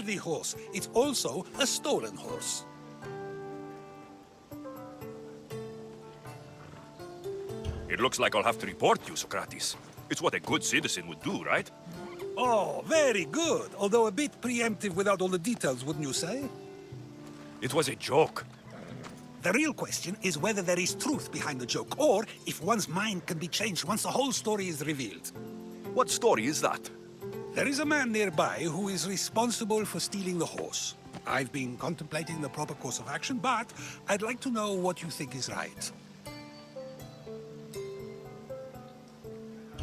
worthy horse. It's also a stolen horse. It looks like I'll have to report you, Socrates. It's what a good citizen would do, right? Oh, very good. Although a bit preemptive without all the details, wouldn't you say? It was a joke. The real question is whether there is truth behind the joke, or if one's mind can be changed once the whole story is revealed. What story is that? There is a man nearby who is responsible for stealing the horse. I've been contemplating the proper course of action, but I'd like to know what you think is right.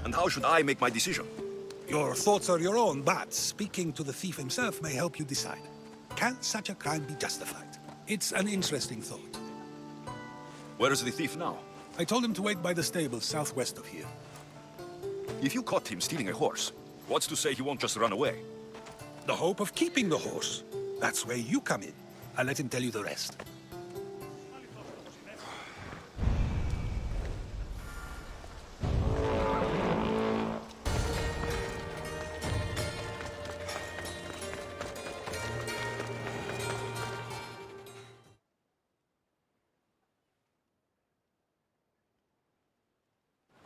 And how should I make my decision? Your thoughts are your own, but speaking to the thief himself may help you decide. Can such a crime be justified? It's an interesting thought. Where is the thief now? I told him to wait by the stables southwest of here. If you caught him stealing a horse, what's to say he won't just run away? The hope of keeping the horse. That's where you come in. I'll let him tell you the rest.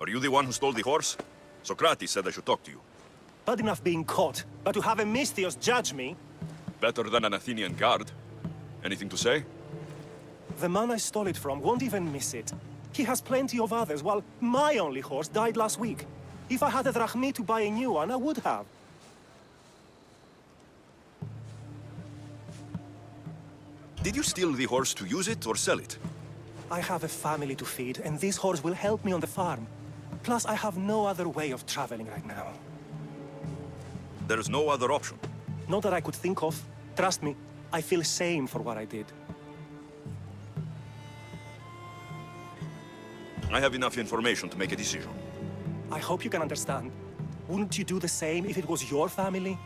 Are you the one who stole the horse? Socrates said I should talk to you. Bad enough being caught, but to have a Misthios judge me? Better than an Athenian guard. Anything to say? The man I stole it from won't even miss it. He has plenty of others, while my only horse died last week. If I had a drachmi to buy a new one, I would have. Did you steal the horse to use it or sell it? I have a family to feed, and this horse will help me on the farm. Plus, I have no other way of traveling right now. There's no other option. Not that I could think of. Trust me, I feel shame for what I did. I have enough information to make a decision. I hope you can understand. Wouldn't you do the same if it was your family?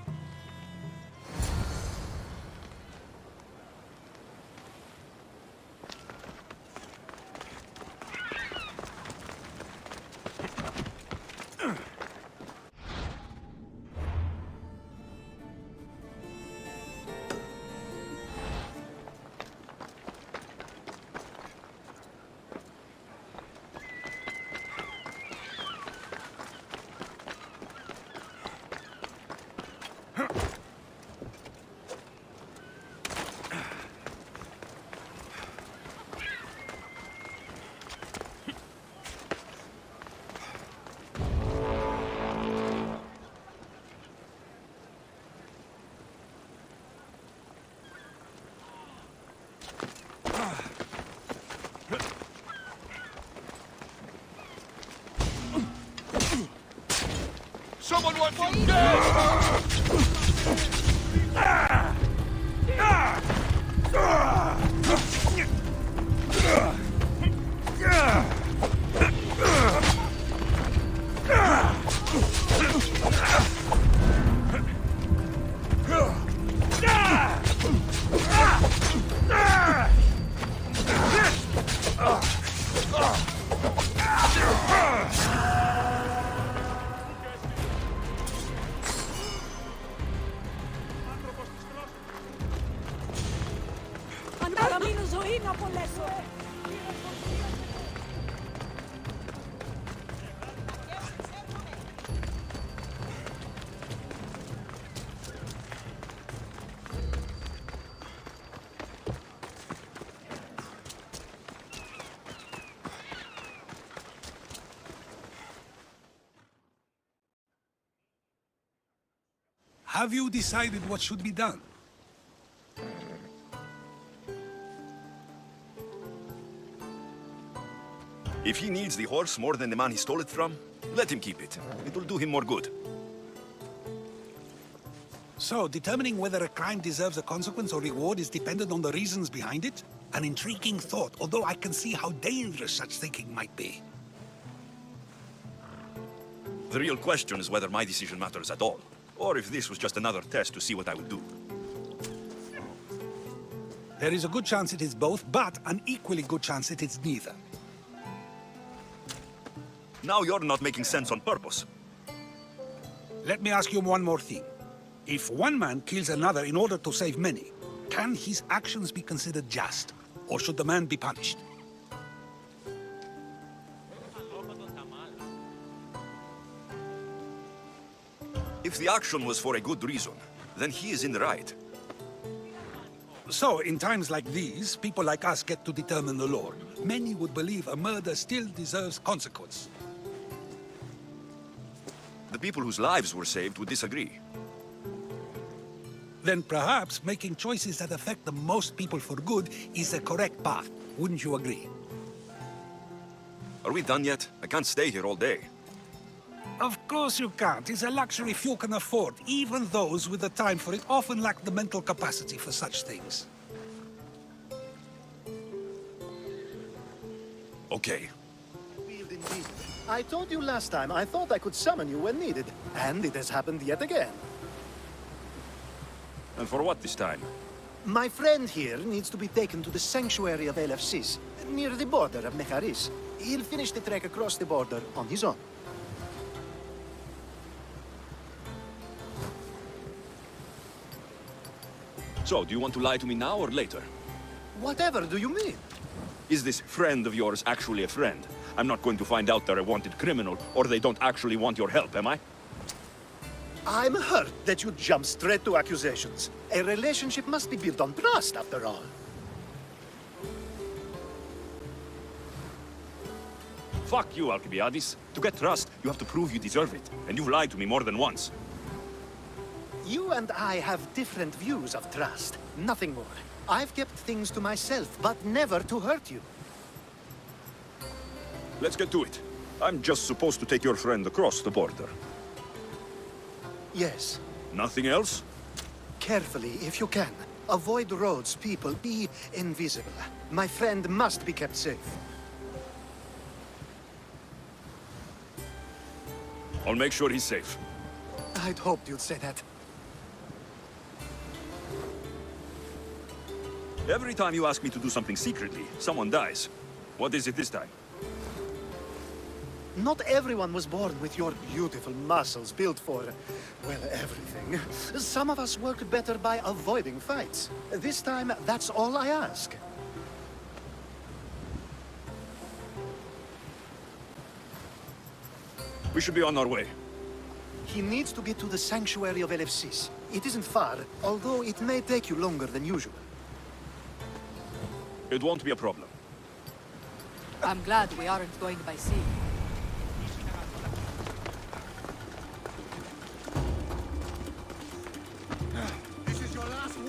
Someone wants you dead! Have you decided what should be done? If he needs the horse more than the man he stole it from, let him keep it. It will do him more good. So, determining whether a crime deserves a consequence or reward is dependent on the reasons behind it? An intriguing thought, although I can see how dangerous such thinking might be. The real question is whether my decision matters at all, or if this was just another test to see what I would do. There is a good chance it is both, but an equally good chance it is neither. Now you're not making sense on purpose. Let me ask you one more thing. If one man kills another in order to save many, can his actions be considered just? Or should the man be punished? If the action was for a good reason, then he is in the right. So, in times like these, people like us get to determine the law. Many would believe a murder still deserves consequence. The people whose lives were saved would disagree. Then perhaps making choices that affect the most people for good is the correct path. Wouldn't you agree? Are we done yet? I can't stay here all day. Of course you can't. It's a luxury few can afford. Even those with the time for it often lack the mental capacity for such things. Okay. I told you last time I thought I could summon you when needed, and it has happened yet again. And for what this time? My friend here needs to be taken to the sanctuary of LFCs, near the border of Mecharis. He'll finish the trek across the border on his own. So, do you want to lie to me now or later? Whatever do you mean? Is this friend of yours actually a friend? I'm not going to find out they're a wanted criminal, or they don't actually want your help, am I? I'm hurt that you jump straight to accusations. A relationship must be built on trust, after all. Fuck you, Alcibiades. To get trust, you have to prove you deserve it. And you've lied to me more than once. You and I have different views of trust, nothing more. I've kept things to myself, but never to hurt you. Let's get to it. I'm just supposed to take your friend across the border. Yes. Nothing else? Carefully, if you can. Avoid roads, people. Be invisible. My friend must be kept safe. I'll make sure he's safe. I'd hoped you'd say that. Every time you ask me to do something secretly, someone dies. What is it this time? Not everyone was born with your beautiful muscles built for, well, everything. Some of us work better by avoiding fights. This time, that's all I ask. We should be on our way. He needs to get to the sanctuary of LFCs. It isn't far, although it may take you longer than usual. It won't be a problem. I'm glad we aren't going by sea.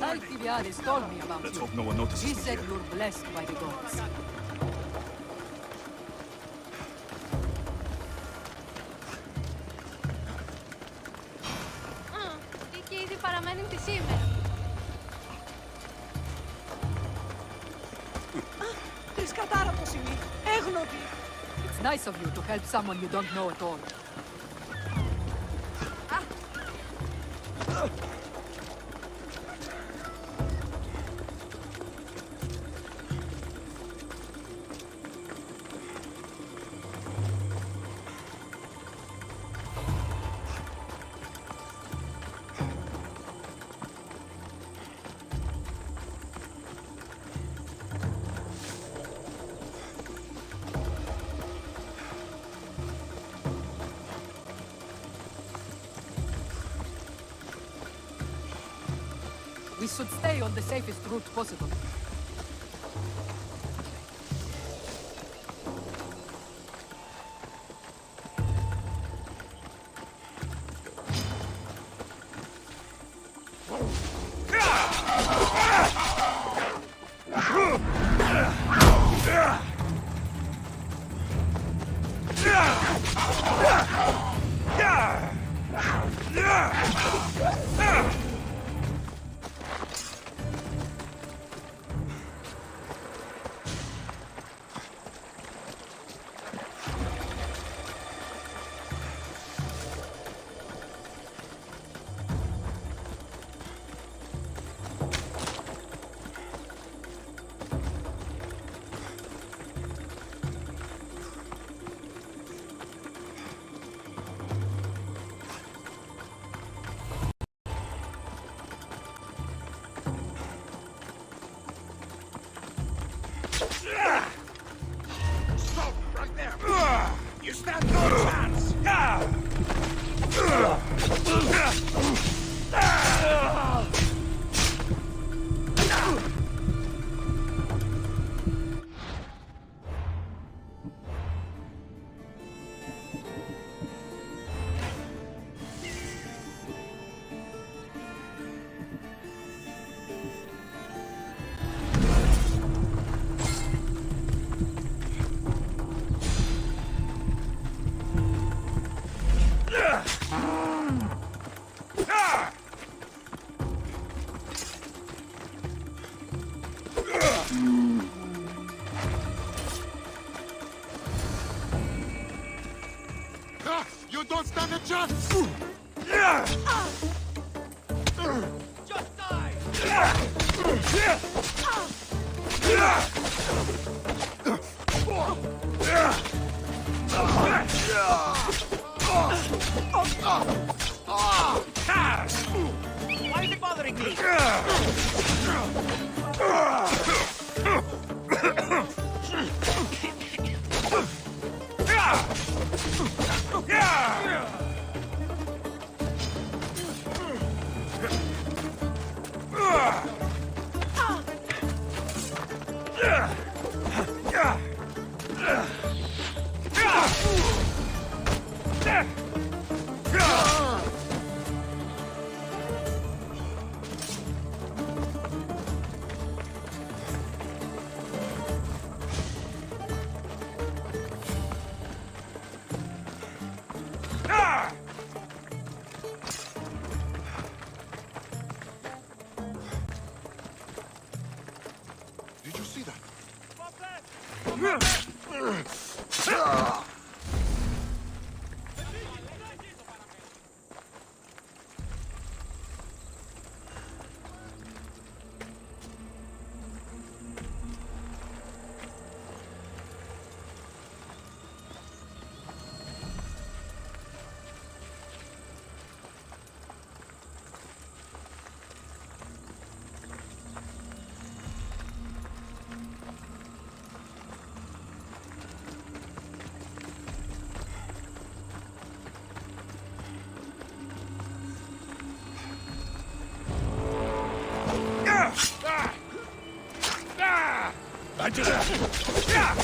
Alcibiades told me about Let's you. hope no one notices He me said here. you're blessed by the gods. Και ήδη παραμένει τη σήμερα. Τρισκατάρατος είναι. Έγνωτη. It's nice of you to help someone you don't know at all. We should stay on the safest route possible. Why is it bothering me? Did you see that? I did it!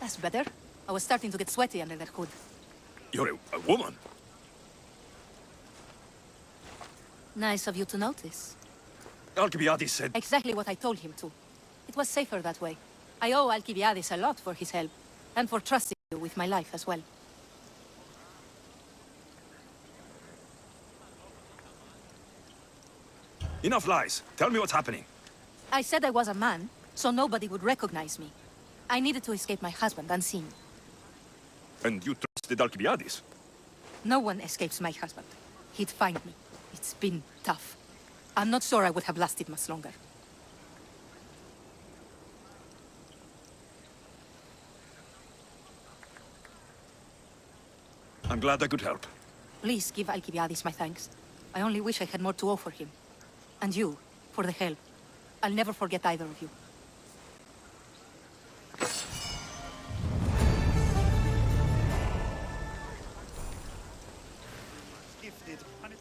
That's better. I was starting to get sweaty under that hood. You're a woman. Nice of you to notice. Alcibiades said... Exactly what I told him to. It was safer that way. I owe Alcibiades a lot for his help, and for trusting you with my life as well. Enough lies. Tell me what's happening. I said I was a man, so nobody would recognize me. I needed to escape my husband unseen. And you trusted Alcibiades? No one escapes my husband. He'd find me. It's been tough. I'm not sure I would have lasted much longer. I'm glad I could help. Please give Alcibiades my thanks. I only wish I had more to offer him. And you, for the help. I'll never forget either of you.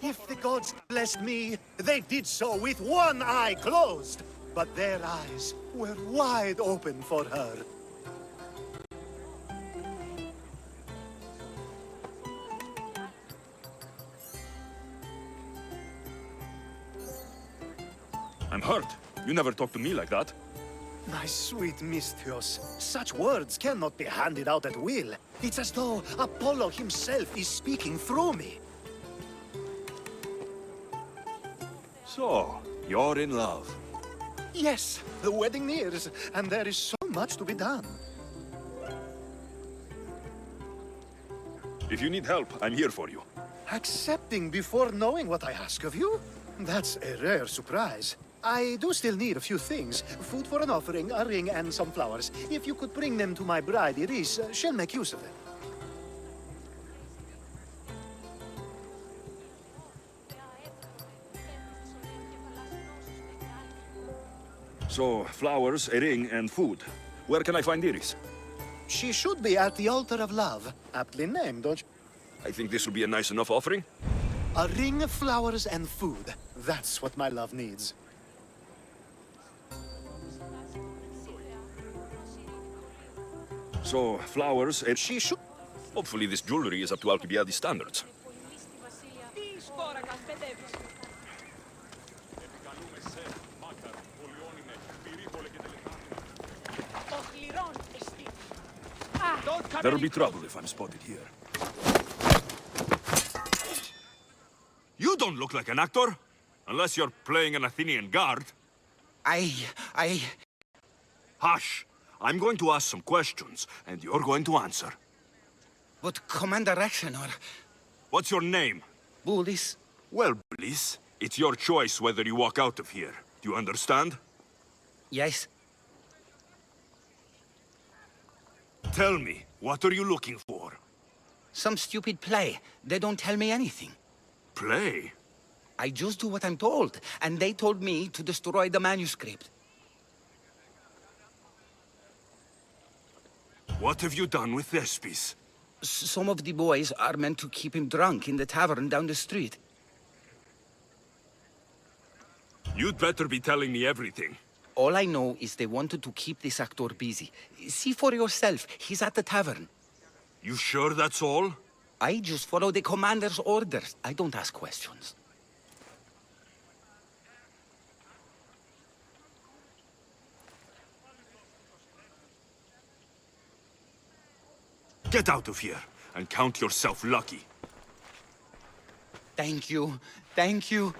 If the gods blessed me, they did so with one eye closed. But their eyes were wide open for her. I'm hurt. You never talked to me like that. My sweet Misthios, such words cannot be handed out at will. It's as though Apollo himself is speaking through me. So, you're in love. Yes, the wedding nears, and there is so much to be done. If you need help, I'm here for you. Accepting before knowing what I ask of you? That's a rare surprise. I do still need a few things. Food for an offering, a ring, and some flowers. If you could bring them to my bride, Iris, she'll make use of them. So, flowers, a ring, and food. Where can I find Iris? She should be at the altar of love. Aptly named, don't you? I think this will be a nice enough offering. A ring of flowers and food. That's what my love needs. So, flowers and she should... Hopefully this jewelry is up to Alcibiades standards. There'll be trouble if I'm spotted here. You don't look like an actor, unless you're playing an Athenian guard. I... Hush! I'm going to ask some questions, and you're going to answer. But Commander Rexenor... What's your name? Bullis? Well, please, it's your choice whether you walk out of here. Do you understand? Yes. Tell me, what are you looking for? Some stupid play. They don't tell me anything. Play? I just do what I'm told, and they told me to destroy the manuscript. What have you done with Thespis? Some of the boys are meant to keep him drunk in the tavern down the street. You'd better be telling me everything. All I know is they wanted to keep this actor busy. See for yourself, he's at the tavern. You sure that's all? I just follow the commander's orders. I don't ask questions. Get out of here, and count yourself lucky. Thank you. Thank you.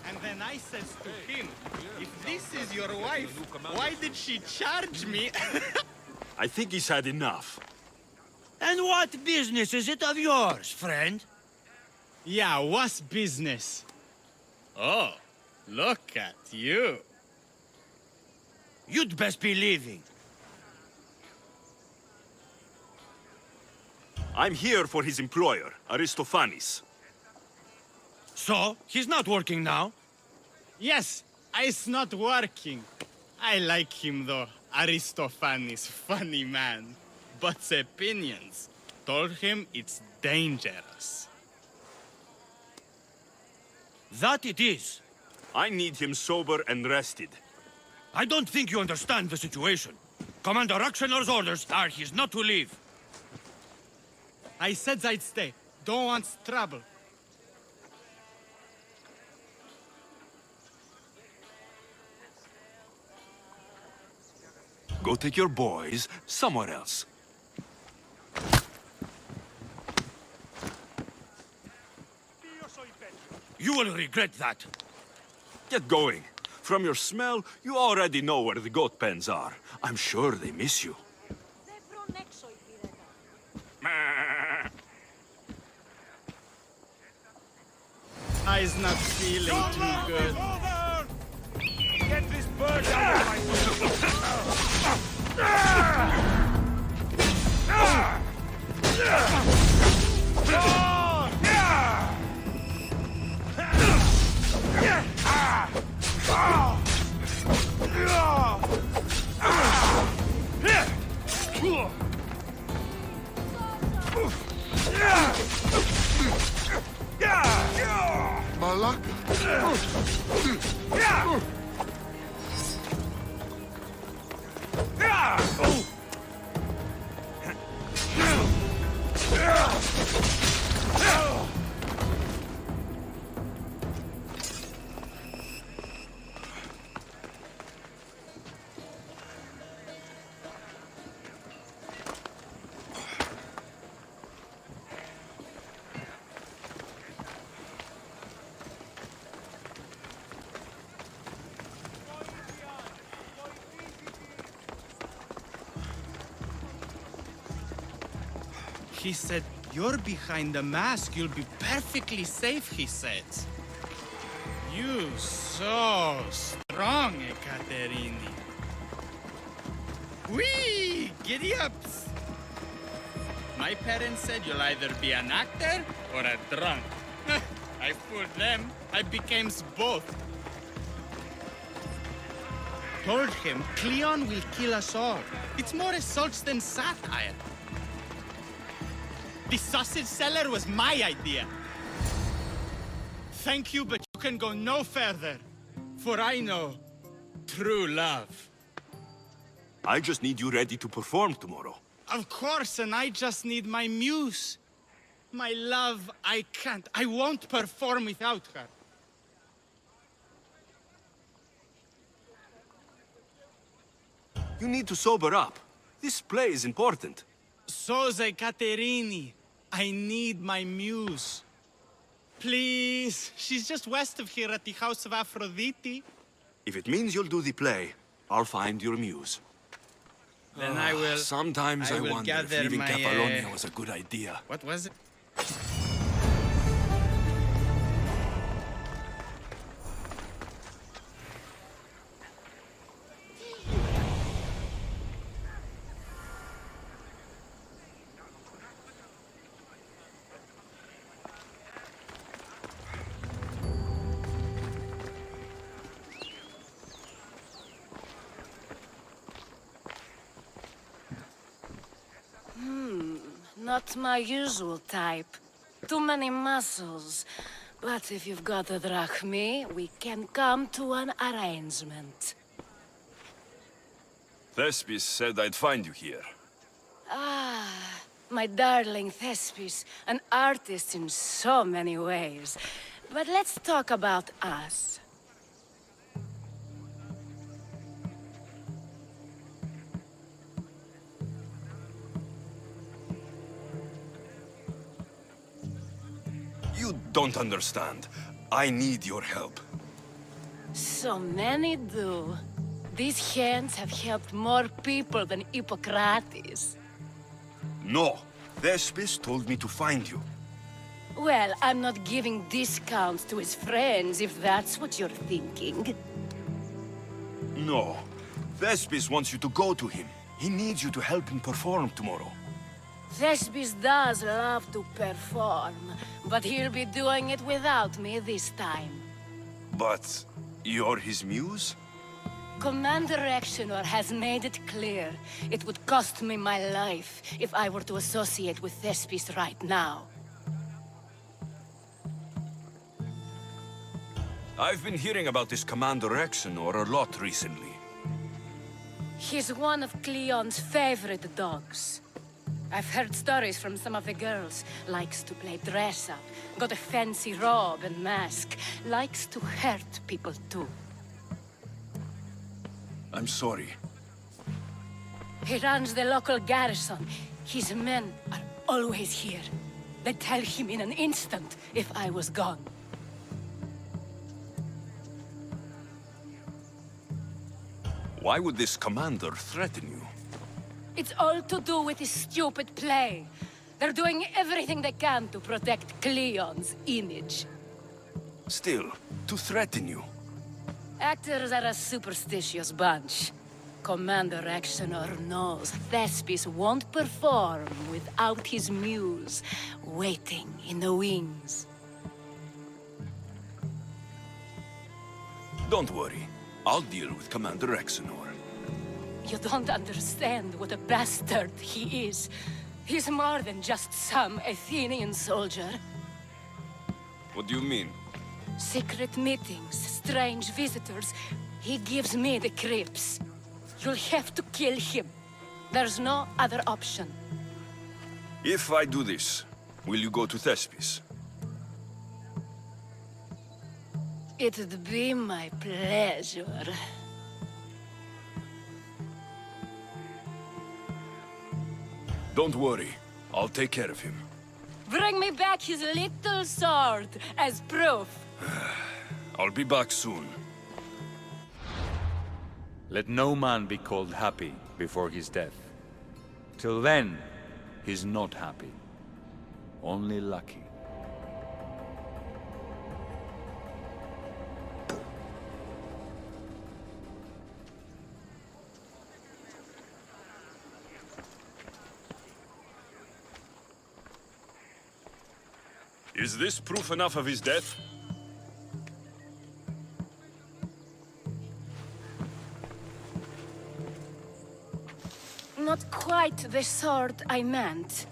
And then I says to him, if this is your wife, why did she charge me? I think he's had enough. And what business is it of yours, friend? Yeah, what's business? Oh, look at you. You'd best be leaving. I'm here for his employer, Aristophanes. So, he's not working now? Yes, it's not working. I like him though. Aristophanes, funny man. But's opinions told him it's dangerous. That it is. I need him sober and rested. I don't think you understand the situation. Commander Raxenor's orders are he's not to leave. I said I'd stay. Don't want trouble. Go take your boys somewhere else. You will regret that. Get going. From your smell, you already know where the goat pens are. I'm sure they miss you. I's not feeling too good. Get this bird out of my He said, "You're behind the mask. You'll be perfectly safe," he said. You so strong, Ekaterini. Whee! Giddy ups! My parents said you'll either be an actor or a drunk. I fooled them. I became both. Told him Cleon will kill us all. It's more assaults than satire. The sausage seller was my idea. Thank you, but you can go no further. For I know true love. I just need you ready to perform tomorrow. Of course, and I just need my muse. My love, I can't. I won't perform without her. You need to sober up. This play is important. Soze Caterini, I need my muse. Please, she's just west of here at the House of Aphrodite. If it means you'll do the play, I'll find your muse. Then I will... Sometimes I will wonder if gather leaving my, Catalonia was a good idea. What was it? Not my usual type. Too many muscles. But if you've got a drachmi, we can come to an arrangement. Thespis said I'd find you here. Ah, my darling Thespis, an artist in so many ways. But let's talk about us. You don't understand. I need your help. So many do. These hands have helped more people than Hippocrates. No. Thespis told me to find you. Well, I'm not giving discounts to his friends, if that's what you're thinking. No. Thespis wants you to go to him. He needs you to help him perform tomorrow. Thespis does love to perform, but he'll be doing it without me this time. But you're his muse? Commander Exenor has made it clear it would cost me my life if I were to associate with Thespis right now. I've been hearing about this Commander Exenor a lot recently. He's one of Cleon's favorite dogs. I've heard stories from some of the girls. Likes to play dress-up, got a fancy robe and mask. Likes to hurt people too. I'm sorry. He runs the local garrison. His men are always here. They'd tell him in an instant if I was gone. Why would this commander threaten you? It's all to do with his stupid play. They're doing everything they can to protect Cleon's image. Still, to threaten you. Actors are a superstitious bunch. Commander Exenor knows Thespis won't perform without his muse waiting in the wings. Don't worry. I'll deal with Commander Exenor. You don't understand what a bastard he is. He's more than just some Athenian soldier. What do you mean? Secret meetings, strange visitors. He gives me the creeps. You'll have to kill him. There's no other option. If I do this, will you go to Thespis? It'd be my pleasure. Don't worry. I'll take care of him. Bring me back his little sword as proof. I'll be back soon. Let no man be called happy before his death. Till then, he's not happy. Only lucky. Is this proof enough of his death? Not quite the sort I meant.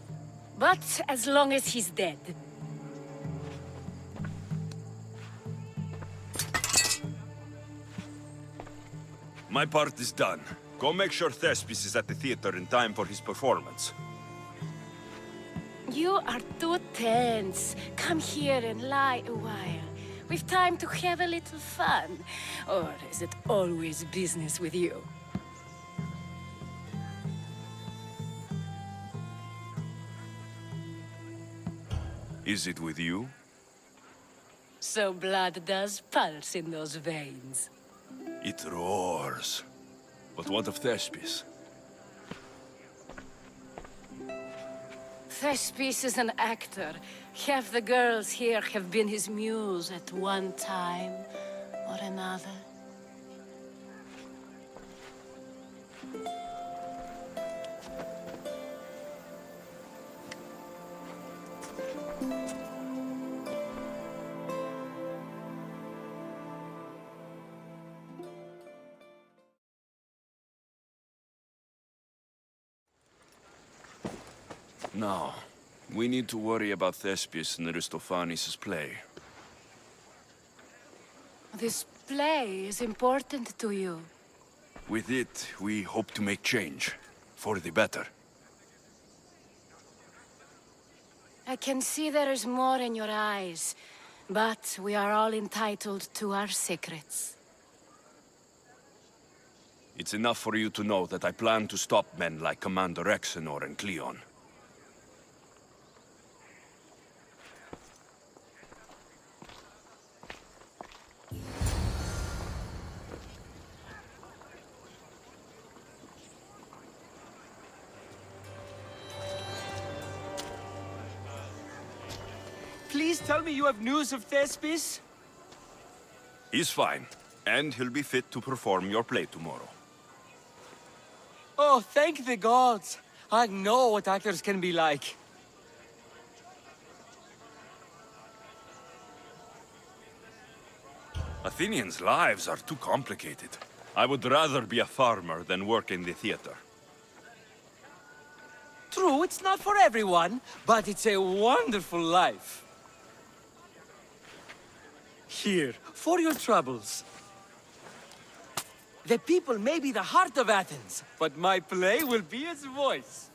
But as long as he's dead. My part is done. Go make sure Thespis is at the theater in time for his performance. You are too tense. Come here and lie a while. We've time to have a little fun. Or is it always business with you? Is it with you? So blood does pulse in those veins. It roars. But what of Thespis? Thespis is an actor. Half the girls here have been his muse at one time or another. Now, we need to worry about Thespis and Aristophanes' play. This play is important to you. With it, we hope to make change. For the better. I can see there is more in your eyes, but we are all entitled to our secrets. It's enough for you to know that I plan to stop men like Commander Exenor and Cleon. Please tell me you have news of Thespis? He's fine, and he'll be fit to perform your play tomorrow. Oh, thank the gods! I know what actors can be like. Athenians' lives are too complicated. I would rather be a farmer than work in the theater. True, it's not for everyone, but it's a wonderful life. Here, for your troubles. The people may be the heart of Athens, but my play will be its voice.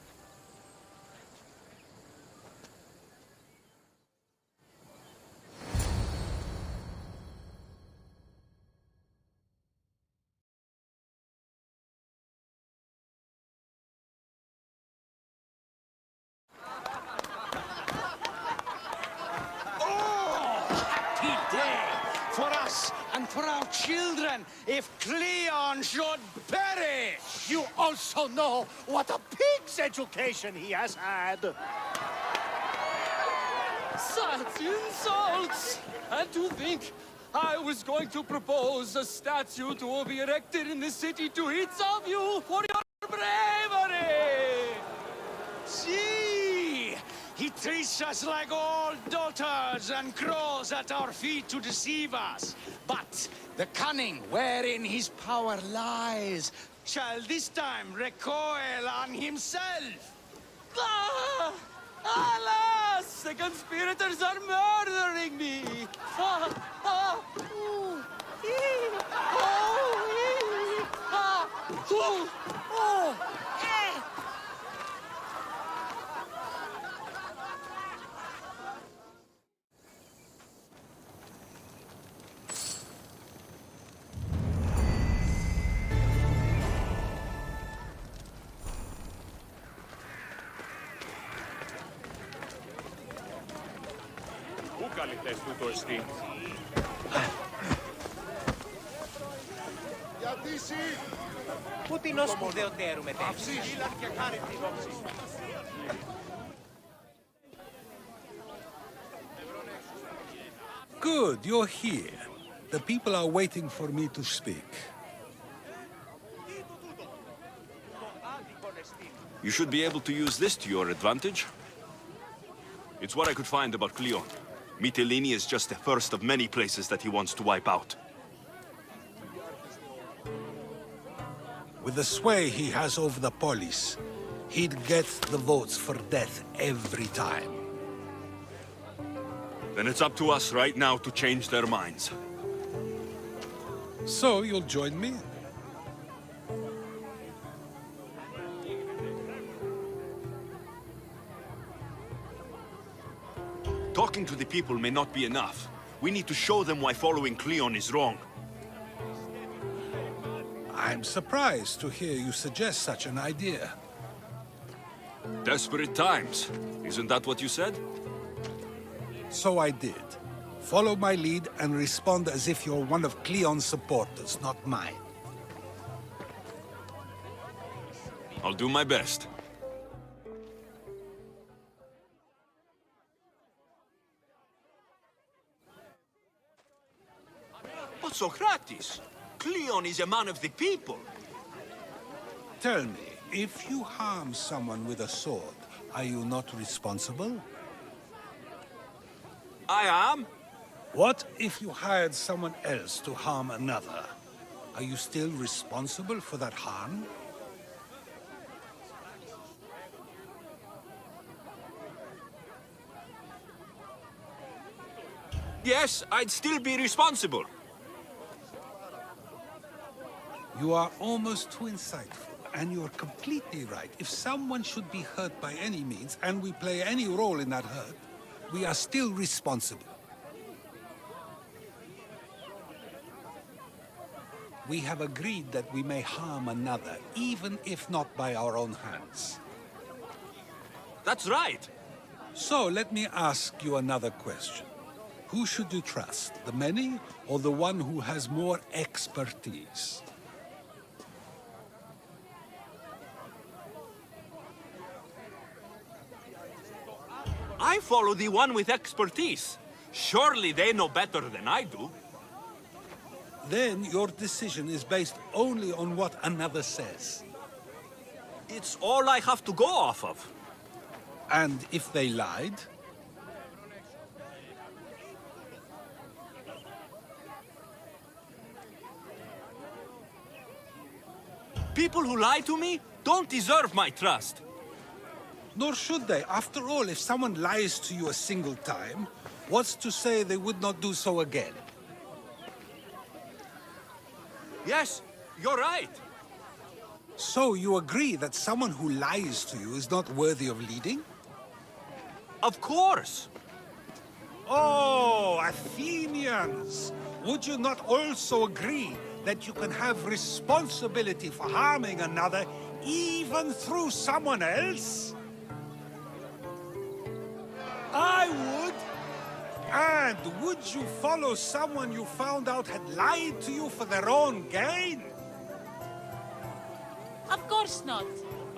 For us and for our children, if Cleon should perish! You also know what a pig's education he has had. Such insults! And to think I was going to propose a statue to be erected in the city to each of you for your bravery! See! He treats us like old daughters and crawls at our feet to deceive us. But the cunning wherein his power lies shall this time recoil on himself. Ah! Alas! The conspirators are murdering me! Ah! Ah! Ooh! Ee! Oh! Ee! Ah! Ooh! Oh! Eh! Πού καλυτές τούτο εστί? Γιατί εσύ... Πού την ως σπουδαιοτέρου μετέχει. Αυσής. Και χάρη την όψη. Good, you're here. The people are waiting for me to speak. You should be able to use this to your advantage. It's what I could find about Cleon. Mytilene is just the first of many places that he wants to wipe out. With the sway he has over the polis, he'd get the votes for death every time. Then it's up to us right now to change their minds. So you'll join me? Talking to the people may not be enough. We need to show them why following Cleon is wrong. I'm surprised to hear you suggest such an idea. Desperate times. Isn't that what you said? So I did. Follow my lead and respond as if you're one of Cleon's supporters, not mine. I'll do my best. But Socrates, Cleon is a man of the people. Tell me, if you harm someone with a sword, are you not responsible? I am. What if you hired someone else to harm another? Are you still responsible for that harm? Yes, I'd still be responsible. You are almost too insightful, and you're completely right. If someone should be hurt by any means, and we play any role in that hurt, we are still responsible. We have agreed that we may harm another, even if not by our own hands. That's right. So let me ask you another question. Who should you trust, the many or the one who has more expertise? I follow the one with expertise. Surely they know better than I do. Then your decision is based only on what another says. It's all I have to go off of. And if they lied? People who lie to me don't deserve my trust. Nor should they. After all, if someone lies to you a single time, what's to say they would not do so again? Yes, you're right. So you agree that someone who lies to you is not worthy of leading? Of course. Oh, Athenians! Would you not also agree that you can have responsibility for harming another even through someone else? I would. And would you follow someone you found out had lied to you for their own gain? Of course not.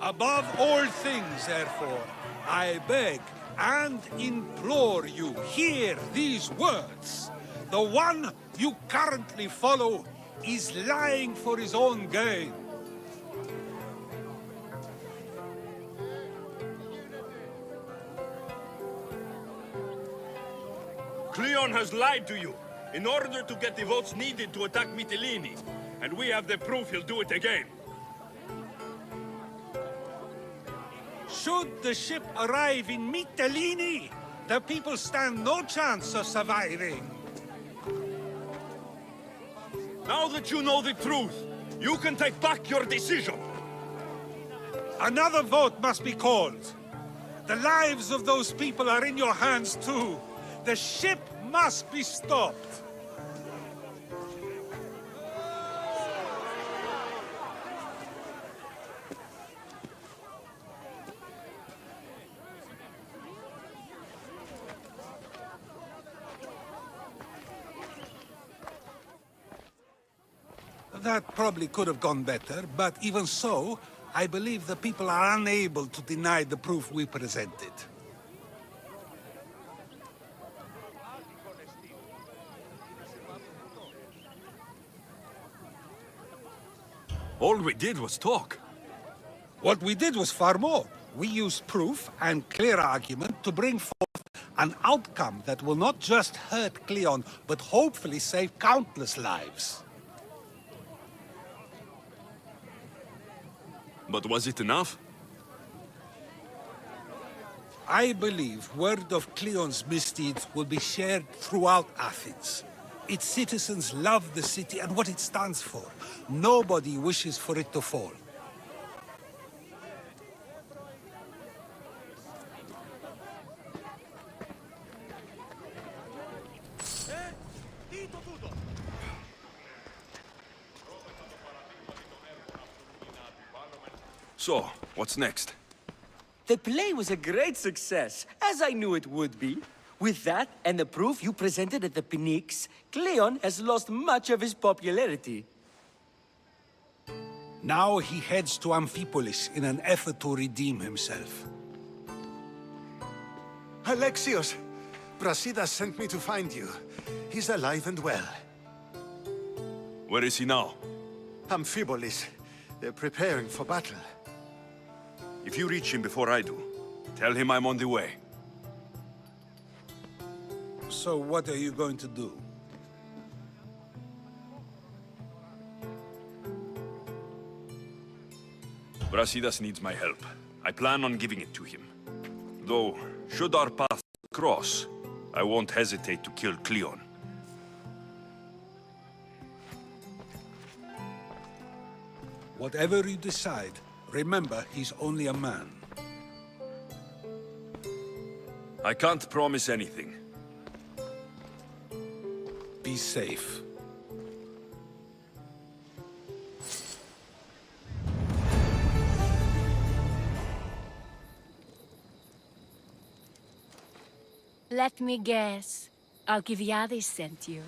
Above all things, therefore, I beg and implore you, hear these words. The one you currently follow is lying for his own gain. Cleon has lied to you in order to get the votes needed to attack Mytilene. And we have the proof he'll do it again. Should the ship arrive in Mytilene, the people stand no chance of surviving. Now that you know the truth, you can take back your decision. Another vote must be called. The lives of those people are in your hands too. The ship must be stopped. That probably could have gone better, but even so, I believe the people are unable to deny the proof we presented. All we did was talk. What we did was far more. We used proof and clear argument to bring forth an outcome that will not just hurt Cleon, but hopefully save countless lives. But was it enough? I believe word of Cleon's misdeeds will be shared throughout Athens. Its citizens love the city and what it stands for. Nobody wishes for it to fall. So, what's next? The play was a great success, as I knew it would be. With that, and the proof you presented at the Pnyx, Cleon has lost much of his popularity. Now he heads to Amphipolis in an effort to redeem himself. Alexios! Brasidas sent me to find you. He's alive and well. Where is he now? Amphipolis. They're preparing for battle. If you reach him before I do, tell him I'm on the way. So what are you going to do? Brasidas needs my help. I plan on giving it to him. Though, should our paths cross, I won't hesitate to kill Cleon. Whatever you decide, remember he's only a man. I can't promise anything. Be safe. Let me guess. Alcibiades sent you.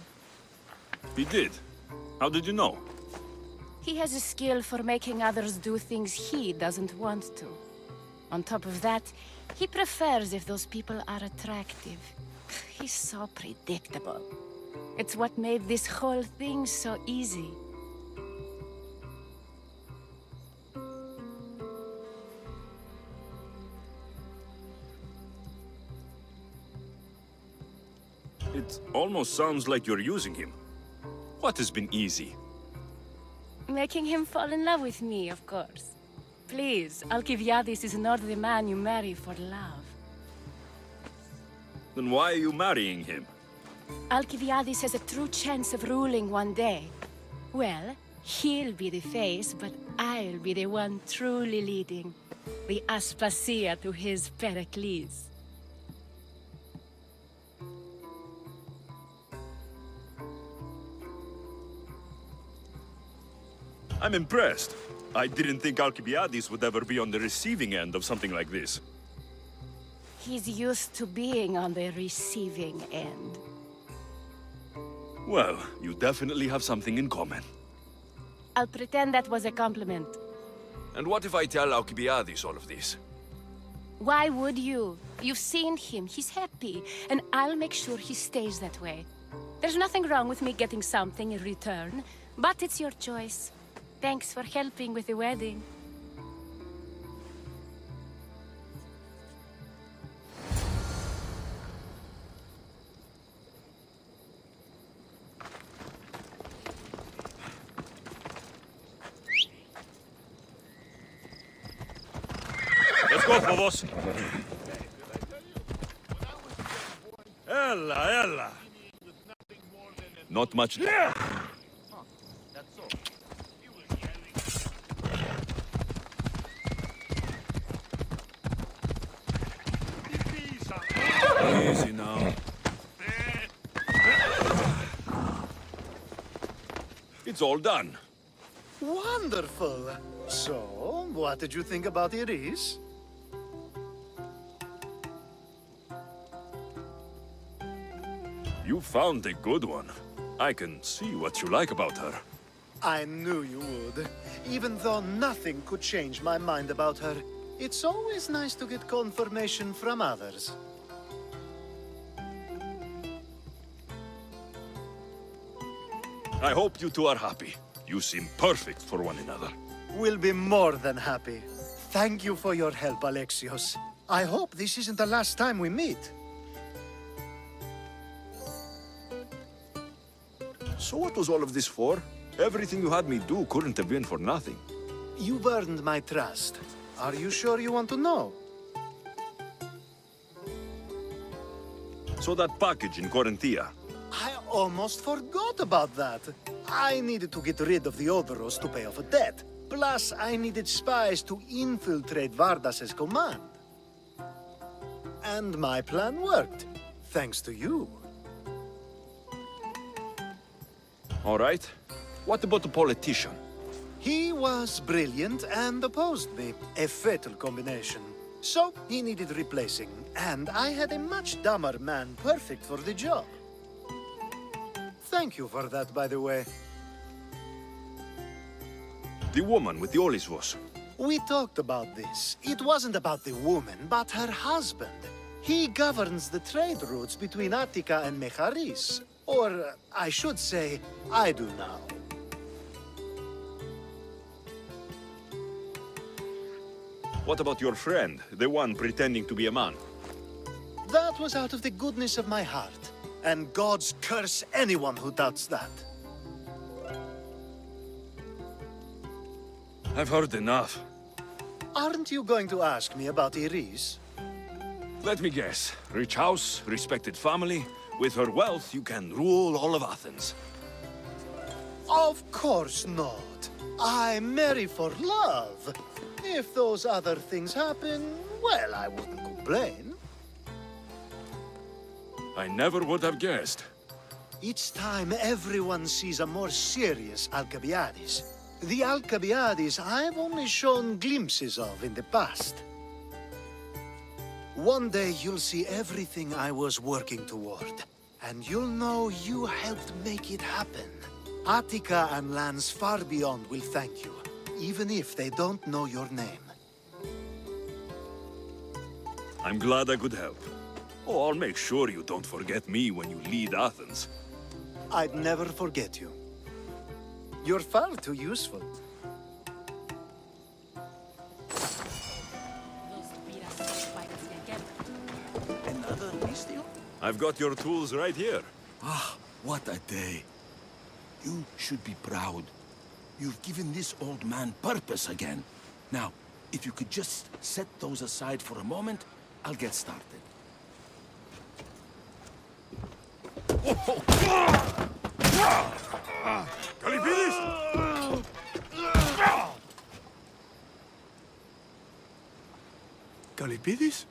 He did? How did you know? He has a skill for making others do things he doesn't want to. On top of that, he prefers if those people are attractive. He's so predictable. It's what made this whole thing so easy. It almost sounds like you're using him. What has been easy? Making him fall in love with me, of course. Please, Alcibiades is not the man you marry for love. Then why are you marrying him? Alcibiades has a true chance of ruling one day. Well, he'll be the face, but I'll be the one truly leading. The Aspasia to his Pericles. I'm impressed. I didn't think Alcibiades would ever be on the receiving end of something like this. He's used to being on the receiving end. Well, you definitely have something in common. I'll pretend that was a compliment. And what if I tell Alcibiades all of this? Why would you? You've seen him, he's happy, and I'll make sure he stays that way. There's nothing wrong with me getting something in return, but it's your choice. Thanks for helping with the wedding. Let's go, Phobos. Ella, Ella. Not much. Easy now. It's all done. Wonderful. So, what did you think about Iris? You found a good one. I can see what you like about her. I knew you would. Even though nothing could change my mind about her, it's always nice to get confirmation from others. I hope you two are happy. You seem perfect for one another. We'll be more than happy. Thank you for your help, Alexios. I hope this isn't the last time we meet. So what was all of this for? Everything you had me do couldn't have been for nothing. You've earned my trust. Are you sure you want to know? So that package in Corinthia. I almost forgot about that. I needed to get rid of the Odoros to pay off a debt. Plus, I needed spies to infiltrate Vardas's command. And my plan worked, thanks to you. All right. What about the politician? He was brilliant and opposed me. A fatal combination. So, he needed replacing. And I had a much dumber man perfect for the job. Thank you for that, by the way. The woman with the Olisvos. We talked about this. It wasn't about the woman, but her husband. He governs the trade routes between Attica and Mecharis. Or, I should say, I do now. What about your friend, the one pretending to be a man? That was out of the goodness of my heart. And gods curse anyone who doubts that. I've heard enough. Aren't you going to ask me about Iris? Let me guess. Rich house, respected family. With her wealth, you can rule all of Athens. Of course not. I marry for love. If those other things happen, well, I wouldn't complain. I never would have guessed. Each time everyone sees a more serious Alcibiades. The Alcibiades I've only shown glimpses of in the past. One day you'll see everything I was working toward, and you'll know you helped make it happen. Attica and lands far beyond will thank you, even if they don't know your name. I'm glad I could help. Oh, I'll make sure you don't forget me when you lead Athens. I'd never forget you. You're far too useful. Another mistio? I've got your tools right here. Ah, what a day. You should be proud. You've given this old man purpose again. Now, if you could just set those aside for a moment, I'll get started. Kallipides! Kallipides?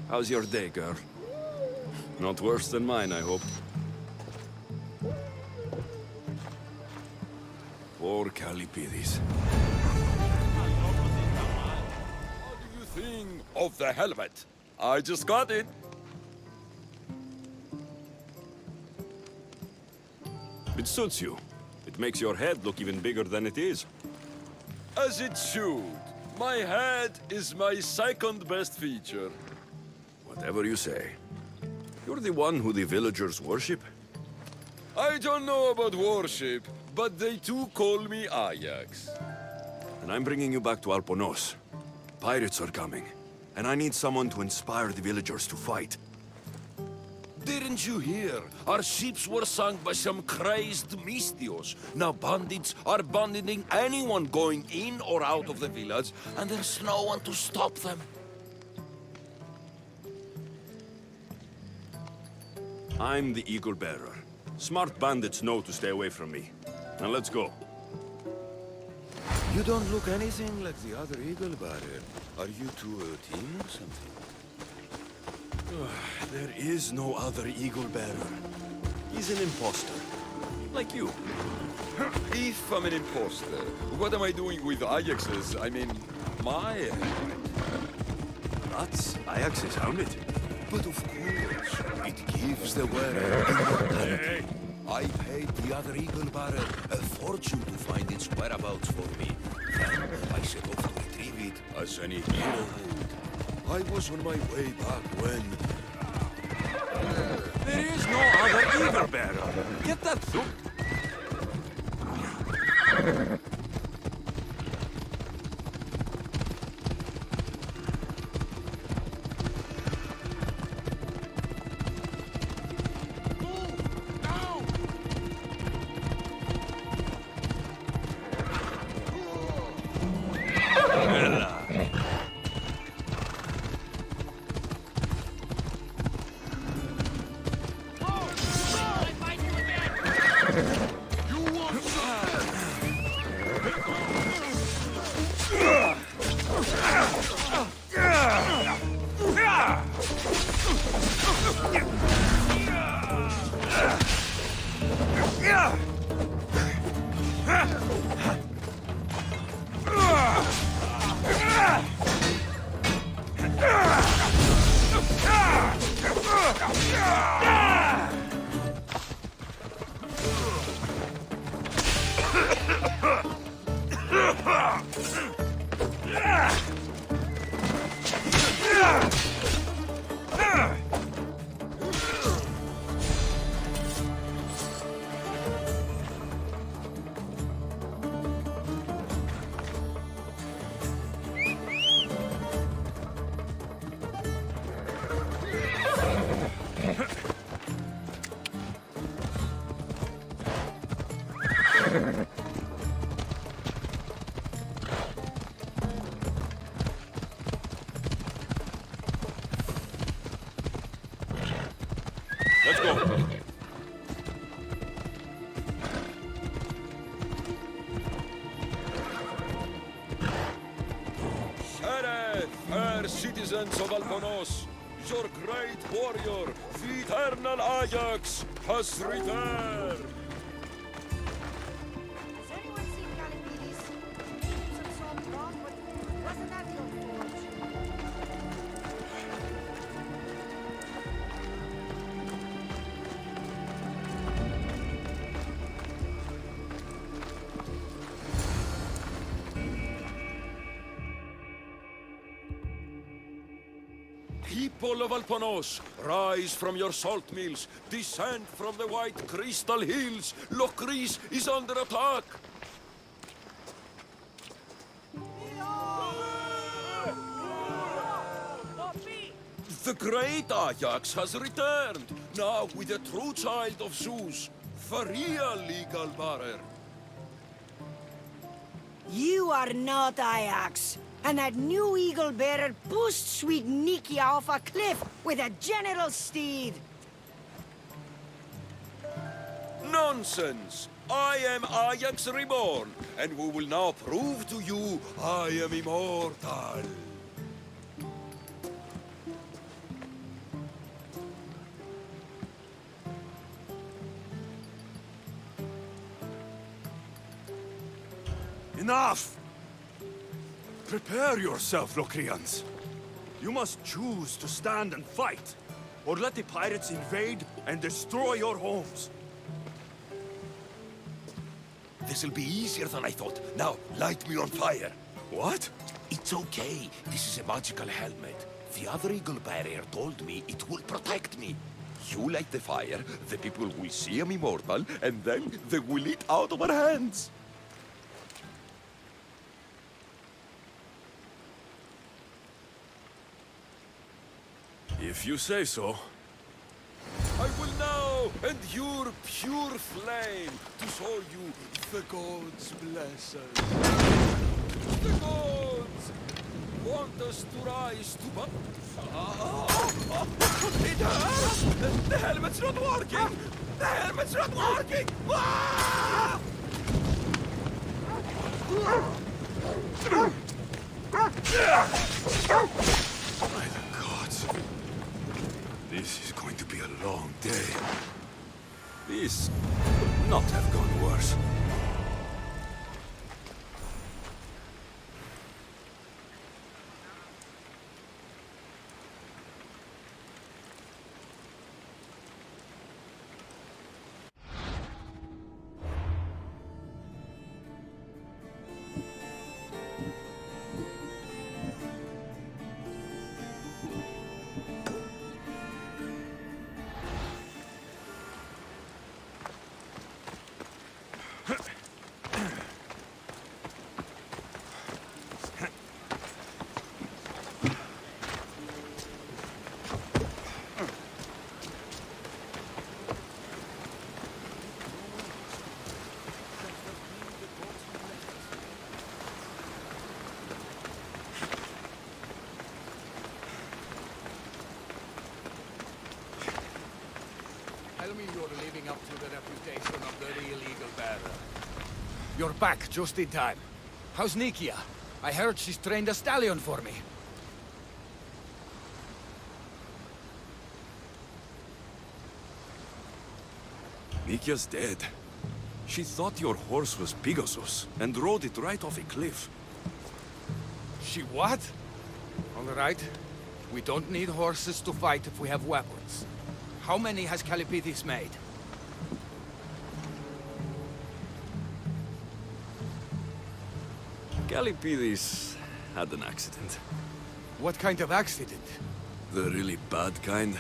How's your day, girl? Not worse than mine, I hope. Poor Kallipides. What do you think of the helmet? I just got it. It suits you. It makes your head look even bigger than it is. As it should. My head is my second best feature. Whatever you say. You're the one who the villagers worship? I don't know about worship, but they too call me Ajax. And I'm bringing you back to Alponos. Pirates are coming, and I need someone to inspire the villagers to fight. Didn't you hear? Our ships were sunk by some crazed Mystios. Now bandits are banditing anyone going in or out of the village, and there's no one to stop them. I'm the Eagle Bearer. Smart bandits know to stay away from me. Now let's go. You don't look anything like the other Eagle Bearer. Are you two a team or something? There is no other Eagle Bearer. He's an imposter. Like you. If I'm an imposter, what am I doing with Ajax's, I mean, my helmet? That's Ajax's helmet. But of course, it gives the wearer immortality. I paid the other eagle bearer a fortune to find its whereabouts for me. Then I set off to retrieve it as any hero would. I was on my way back when... There is no other eagle bearer. Get that through. Let's go. Sheriff, fair citizens of Alponos, your great warrior, the eternal Ajax, has returned. Has anyone seen Galipides? Needed some salt rock, but wasn't that your forge? People of Alponos, rise from your salt mills, descend from the white crystal hills. Lokris is under attack. The great Ajax has returned, now with the true child of Zeus, the real legal bearer. You are not Ajax. And that new eagle bearer pushed sweet Nikia off a cliff with a general steed. Nonsense! I am Ajax reborn, and we will now prove to you I am immortal. Enough! Prepare yourself, Locrians. You must choose to stand and fight, or let the pirates invade and destroy your homes. This'll be easier than I thought. Now, light me on fire. What? It's okay. This is a magical helmet. The other eagle barrier told me it will protect me. You light the fire, the people will see I'm immortal, and then they will eat out of our hands. If you say so. I will now endure pure flame to show you the gods' blessing. The gods want us to rise to it hurts! The helmet's not working! The helmet's not working! Ah! By the gods. This is going to be a long day. This could not have gone worse. Tell me you're living up to the reputation of the real Eagle Bearer. You're back just in time. How's Nikia? I heard she's trained a stallion for me. Nikia's dead. She thought your horse was Pegasus, and rode it right off a cliff. She what? All right. We don't need horses to fight if we have weapons. How many has Calipidis made? Calipidis had an accident. What kind of accident? The really bad kind.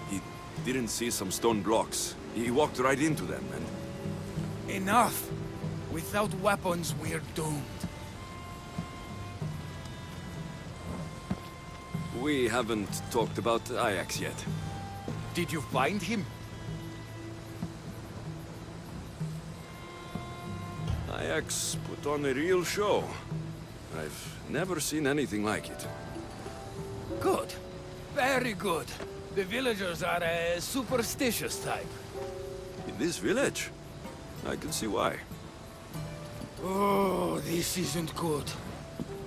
He didn't see some stone blocks. He walked right into them and... Enough! Without weapons, we're doomed. We haven't talked about Ajax yet. Did you find him? Ajax put on a real show. I've never seen anything like it. Good. Very good. The villagers are a superstitious type. In this village? I can see why. Oh, this isn't good.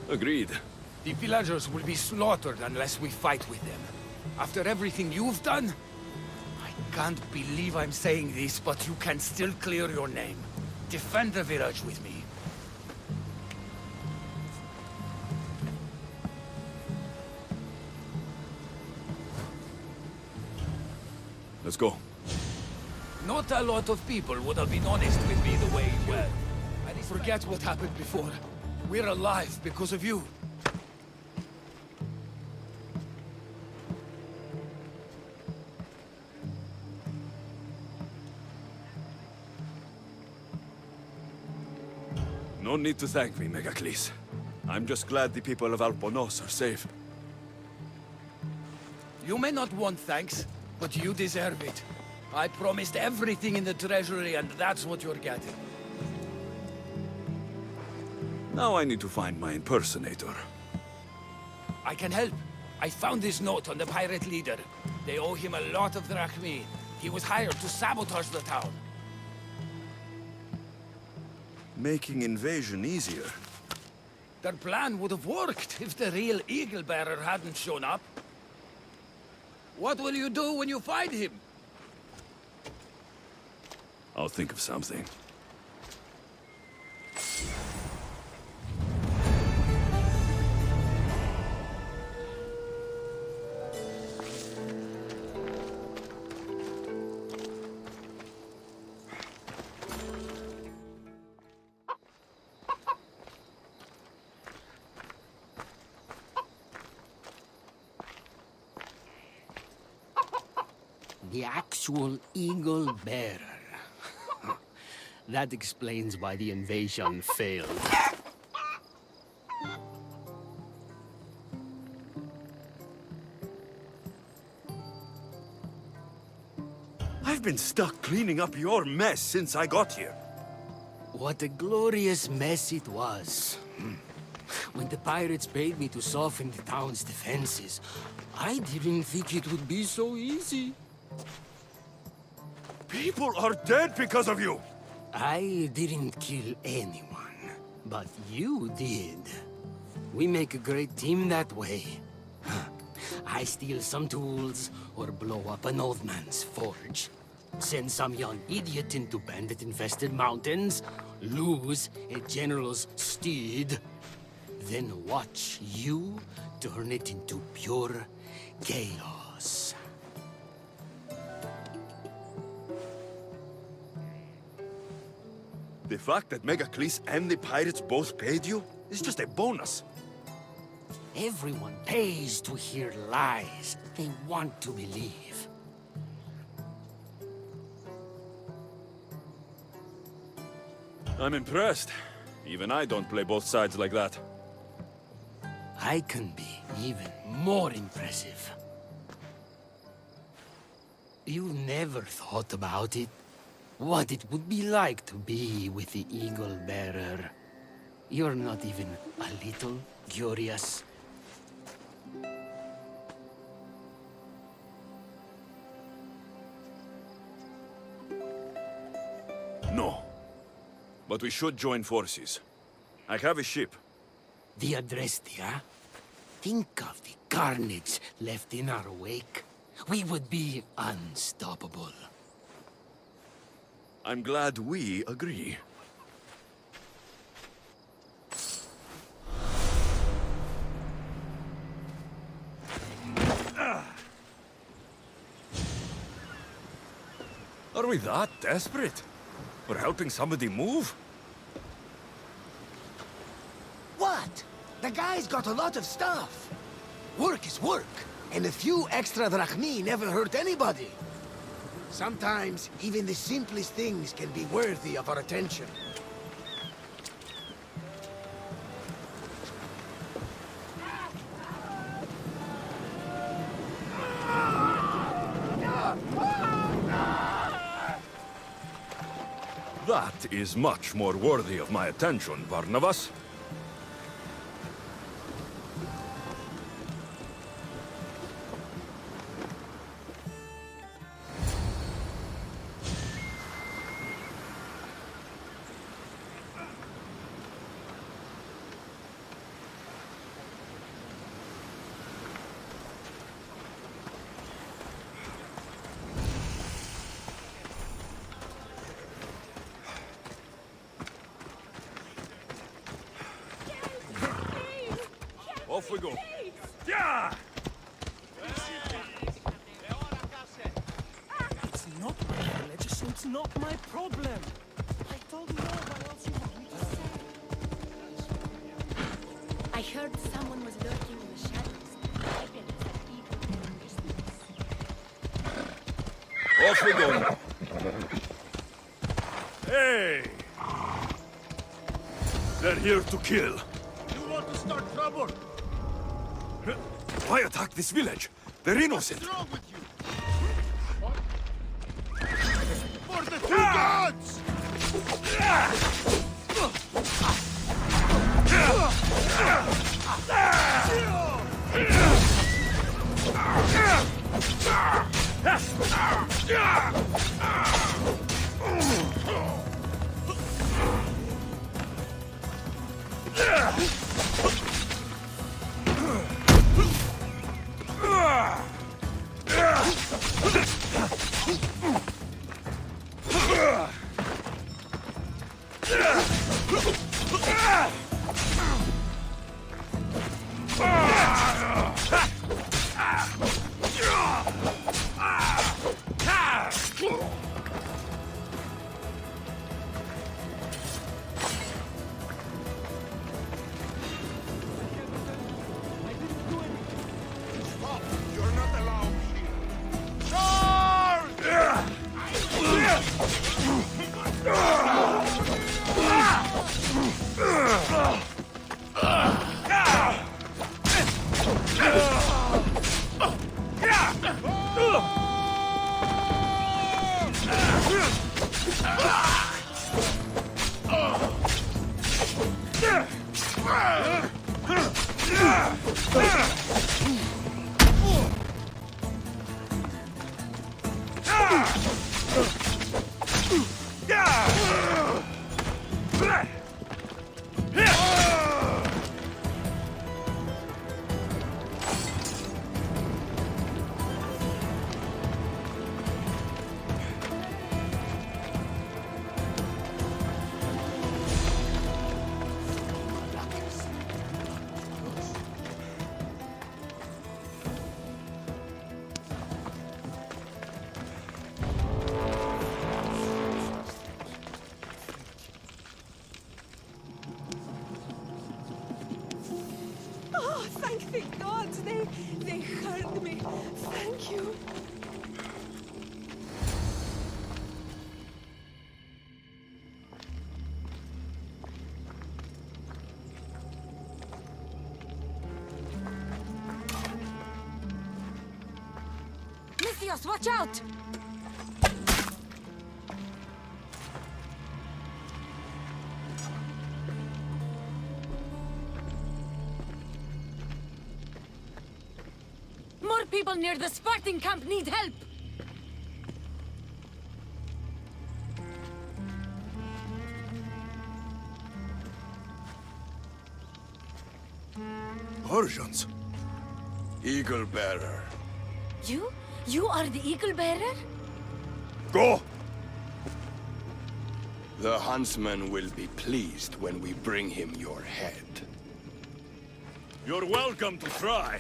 Agreed. The villagers will be slaughtered unless we fight with them. After everything you've done, I can't believe I'm saying this, but you can still clear your name. Defend the village with me. Let's go. Not a lot of people would have been honest with me the way you were. Forget what happened before. We're alive because of you. No need to thank me, Megacles. I'm just glad the people of Alponos are safe. You may not want thanks, but you deserve it. I promised everything in the treasury, and that's what you're getting. Now I need to find my impersonator. I can help. I found this note on the pirate leader. They owe him a lot of drachmi. He was hired to sabotage the town. Making invasion easier. Their plan would have worked if the real Eagle Bearer hadn't shown up. What will you do when you find him? I'll think of something. The actual Eagle Bearer. That explains why the invasion failed. I've been stuck cleaning up your mess since I got here. What a glorious mess it was. When the pirates paid me to soften the town's defenses, I didn't think it would be so easy. People are dead because of you! I didn't kill anyone, but you did. We make a great team that way. I steal some tools, or blow up an old man's forge. Send some young idiot into bandit-infested mountains, lose a general's steed, then watch you turn it into pure chaos. The fact that Megacles and the pirates both paid you is just a bonus. Everyone pays to hear lies they want to believe. I'm impressed. Even I don't play both sides like that. I can be even more impressive. You never thought about it? What it would be like to be with the Eagle Bearer. You're not even a little curious. No. But we should join forces. I have a ship. The Adrestia? Think of the carnage left in our wake. We would be unstoppable. I'm glad we agree. Are we that desperate? We're helping somebody move? What? The guy's got a lot of stuff. Work is work, and a few extra drachmi never hurt anybody. Sometimes, even the simplest things can be worthy of our attention. That is much more worthy of my attention, Barnabas. Off we go. Yeah! It's not my village, so it's not my problem. I don't know what else you want me to say. I heard someone was lurking in the shadows. I bet it's that evil Off we go. Hey! They're here to kill. You want to start trouble? Why attack this village? They're innocent. What's wrong with you? For the two gods! You're not allowed here. Oh, thank the gods! They heard me. Thank you. Mythios, watch out! More people near the Spartan camp need help! Persians. Eagle Bearer. You? You are the Eagle Bearer? Go! The huntsman will be pleased when we bring him your head. You're welcome to try.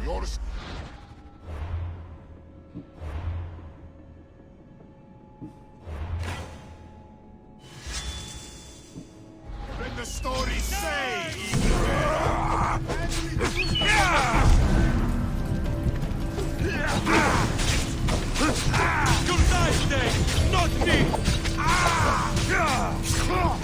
Yours. Let the story say, You'll die today, not me! I won't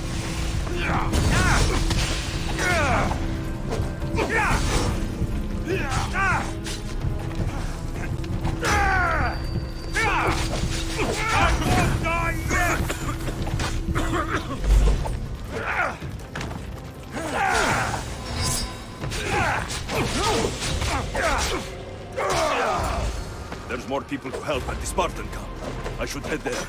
die There's more people to help at the Spartan camp. I should head there.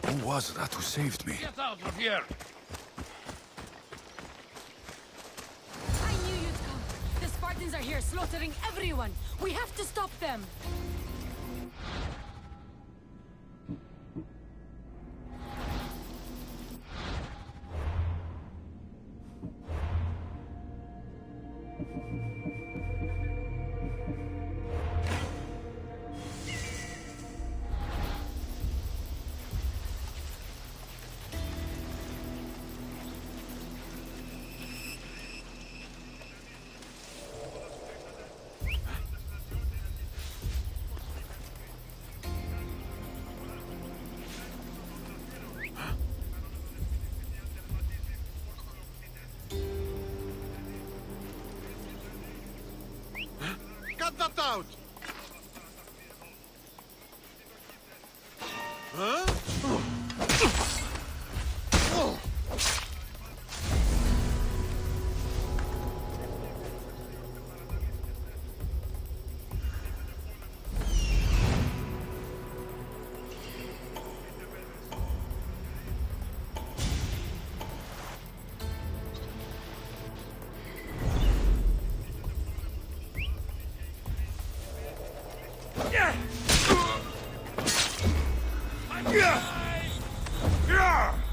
Who was that who saved me? Get out of here! I knew you'd come. The Spartans are here, slaughtering everyone. We have to stop them. Cut that out! Huh?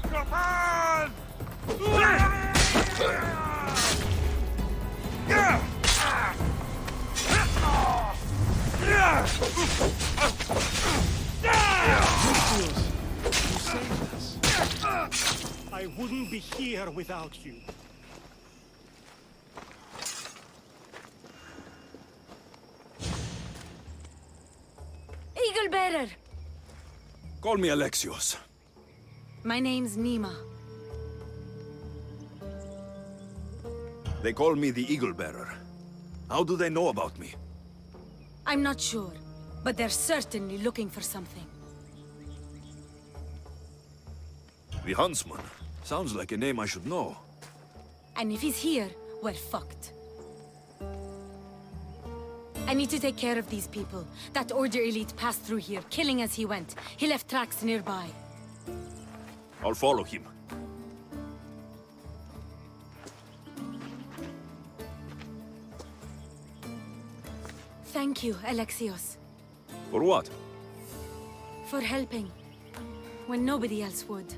Come on! I wouldn't be here without you. Bearer! Call me Alexios. My name's Nima. They call me the Eagle Bearer. How do they know about me? I'm not sure, but they're certainly looking for something. The Huntsman. Sounds like a name I should know. And if he's here, we're fucked. I need to take care of these people. That Order elite passed through here, killing as he went. He left tracks nearby. I'll follow him. Thank you, Alexios. For what? For helping. When nobody else would.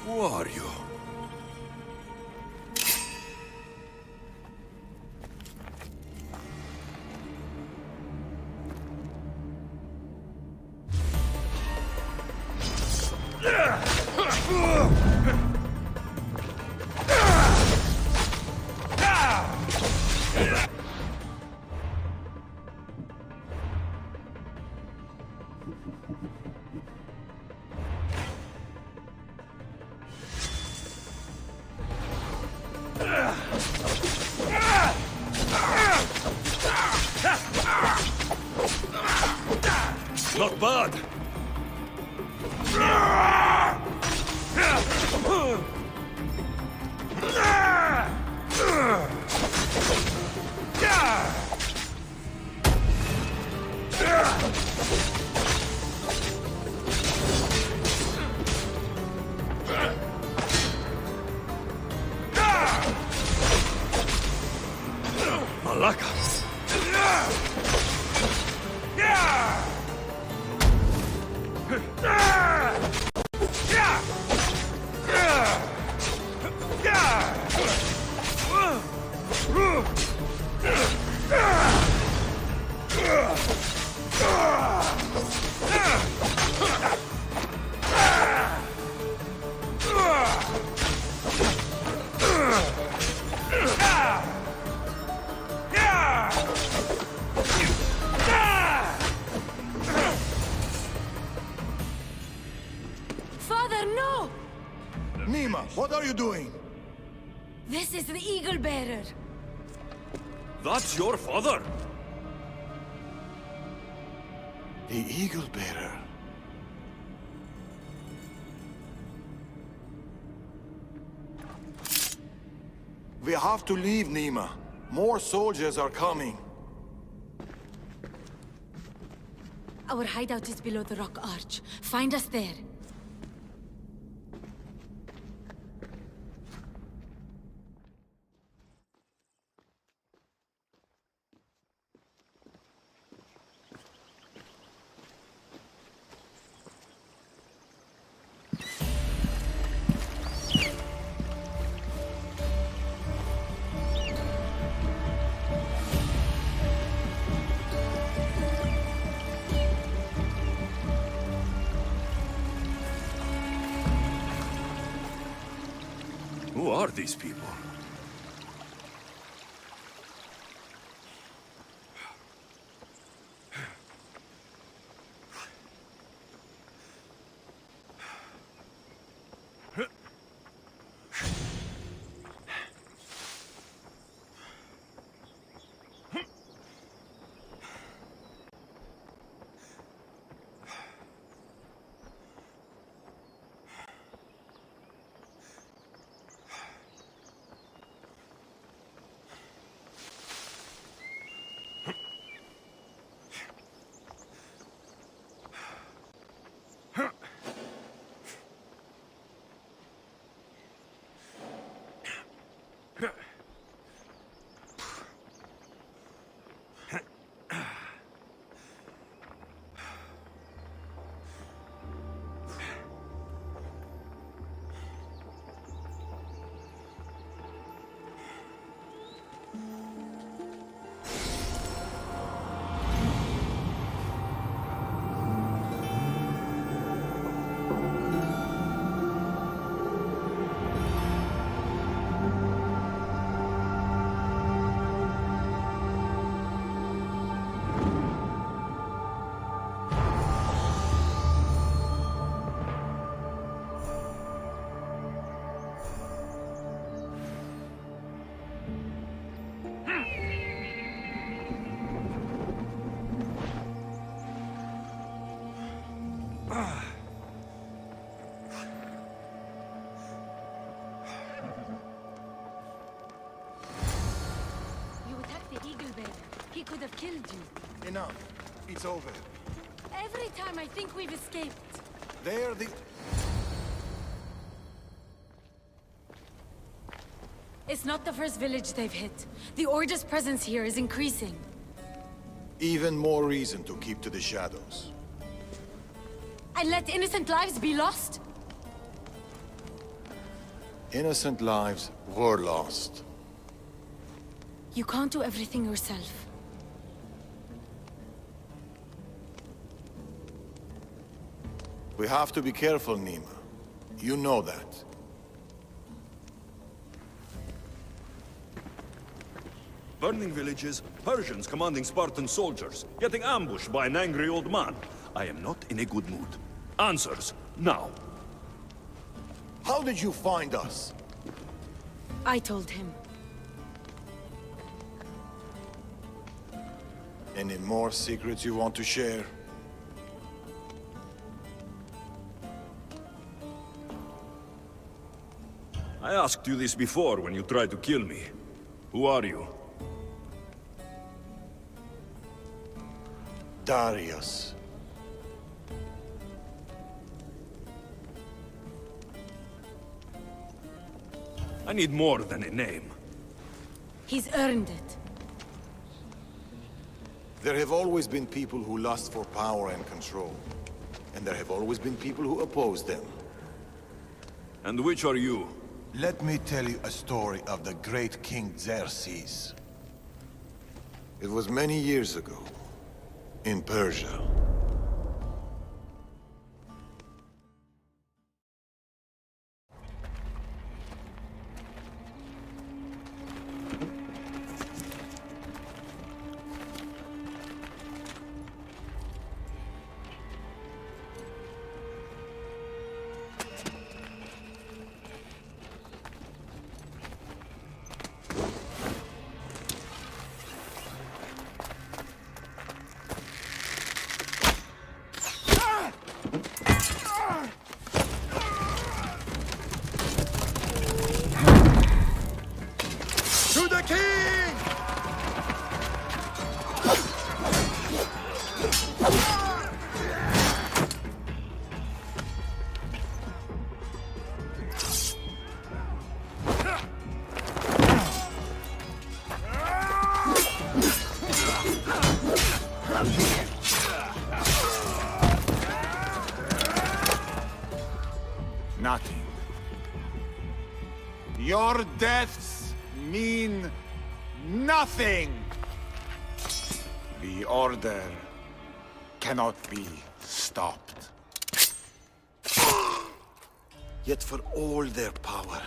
Who are you? Not bad. Malaka. Father, no! Nima, what are you doing? This is the Eagle Bearer. That's your father? The Eagle Bearer. We have to leave, Nima. More soldiers are coming. Our hideout is below the rock arch. Find us there. Who are these people? killed you. Enough. It's over. Every time I think we've escaped. They're the... It's not the first village they've hit. The Order's presence here is increasing. Even more reason to keep to the shadows. And let innocent lives be lost? Innocent lives were lost. You can't do everything yourself. We have to be careful, Nima. You know that. Burning villages, Persians commanding Spartan soldiers, getting ambushed by an angry old man. I am not in a good mood. Answers, now. How did you find us? I told him. Any more secrets you want to share? I asked you this before when you tried to kill me. Who are you? Darius. I need more than a name. He's earned it. There have always been people who lust for power and control. And there have always been people who oppose them. And which are you? Let me tell you a story of the great King Xerxes. It was many years ago, in Persia. To the king! Nothing. Your deaths mean nothing. The Order cannot be stopped. Yet for all their power,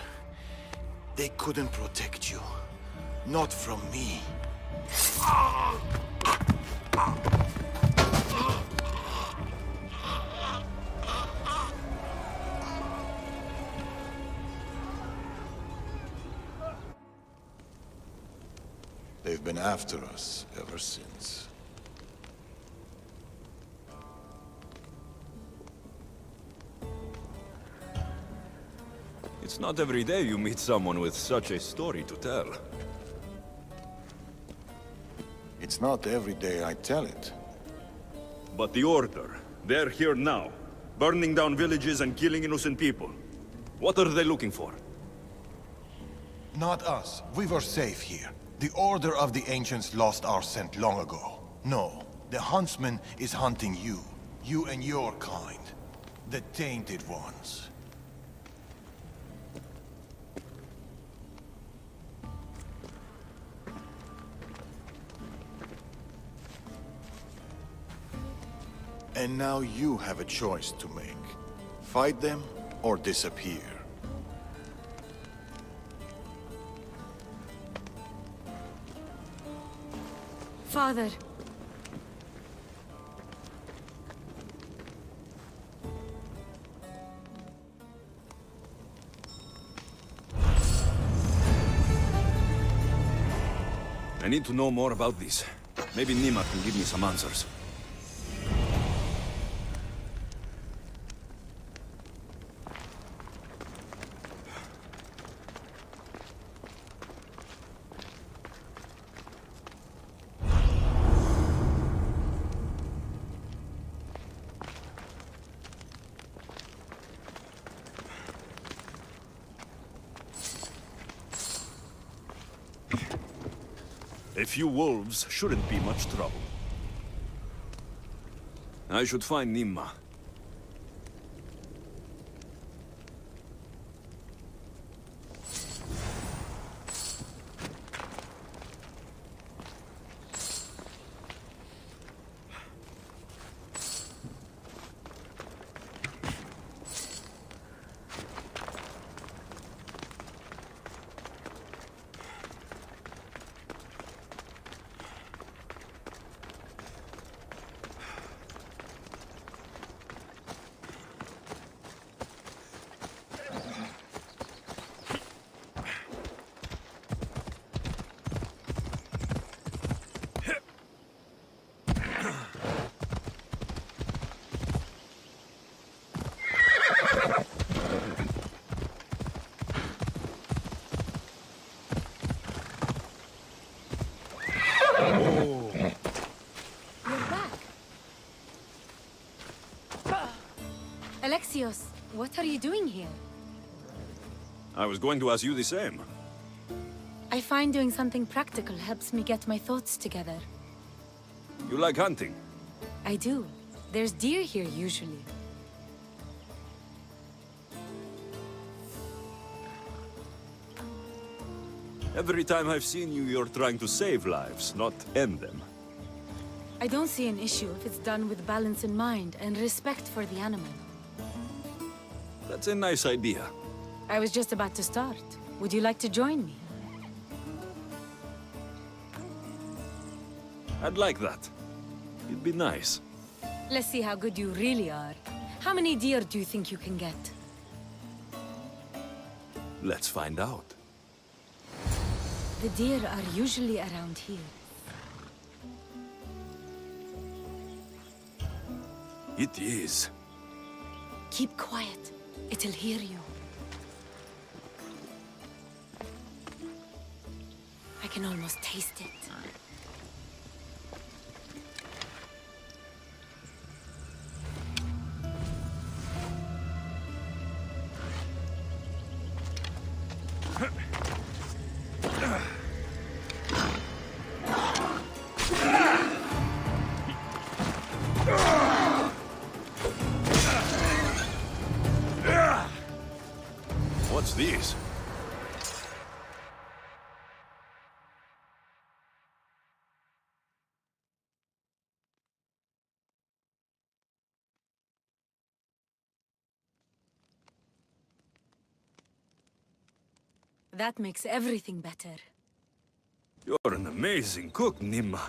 they couldn't protect you. Not from me. They've been after us ever since. It's not every day you meet someone with such a story to tell. It's not every day I tell it. But the Order, they're here now, burning down villages and killing innocent people. What are they looking for? Not us. We were safe here. The Order of the Ancients lost our scent long ago. No, the Huntsman is hunting you. You and your kind. The Tainted Ones. And now you have a choice to make. Fight them or disappear. Father. I need to know more about this. Maybe Nima can give me some answers. A few wolves shouldn't be much trouble. I should find Nimma. Alexios, what are you doing here? I was going to ask you the same. I find doing something practical helps me get my thoughts together. You like hunting? I do. There's deer here usually. Every time I've seen you, you're trying to save lives, not end them. I don't see an issue if it's done with balance in mind and respect for the animal. That's a nice idea. I was just about to start. Would you like to join me? I'd like that. It'd be nice. Let's see how good you really are. How many deer do you think you can get? Let's find out. The deer are usually around here. It is. Keep quiet. It'll hear you. I can almost taste it. What's this? That makes everything better. You're an amazing cook, Nimma.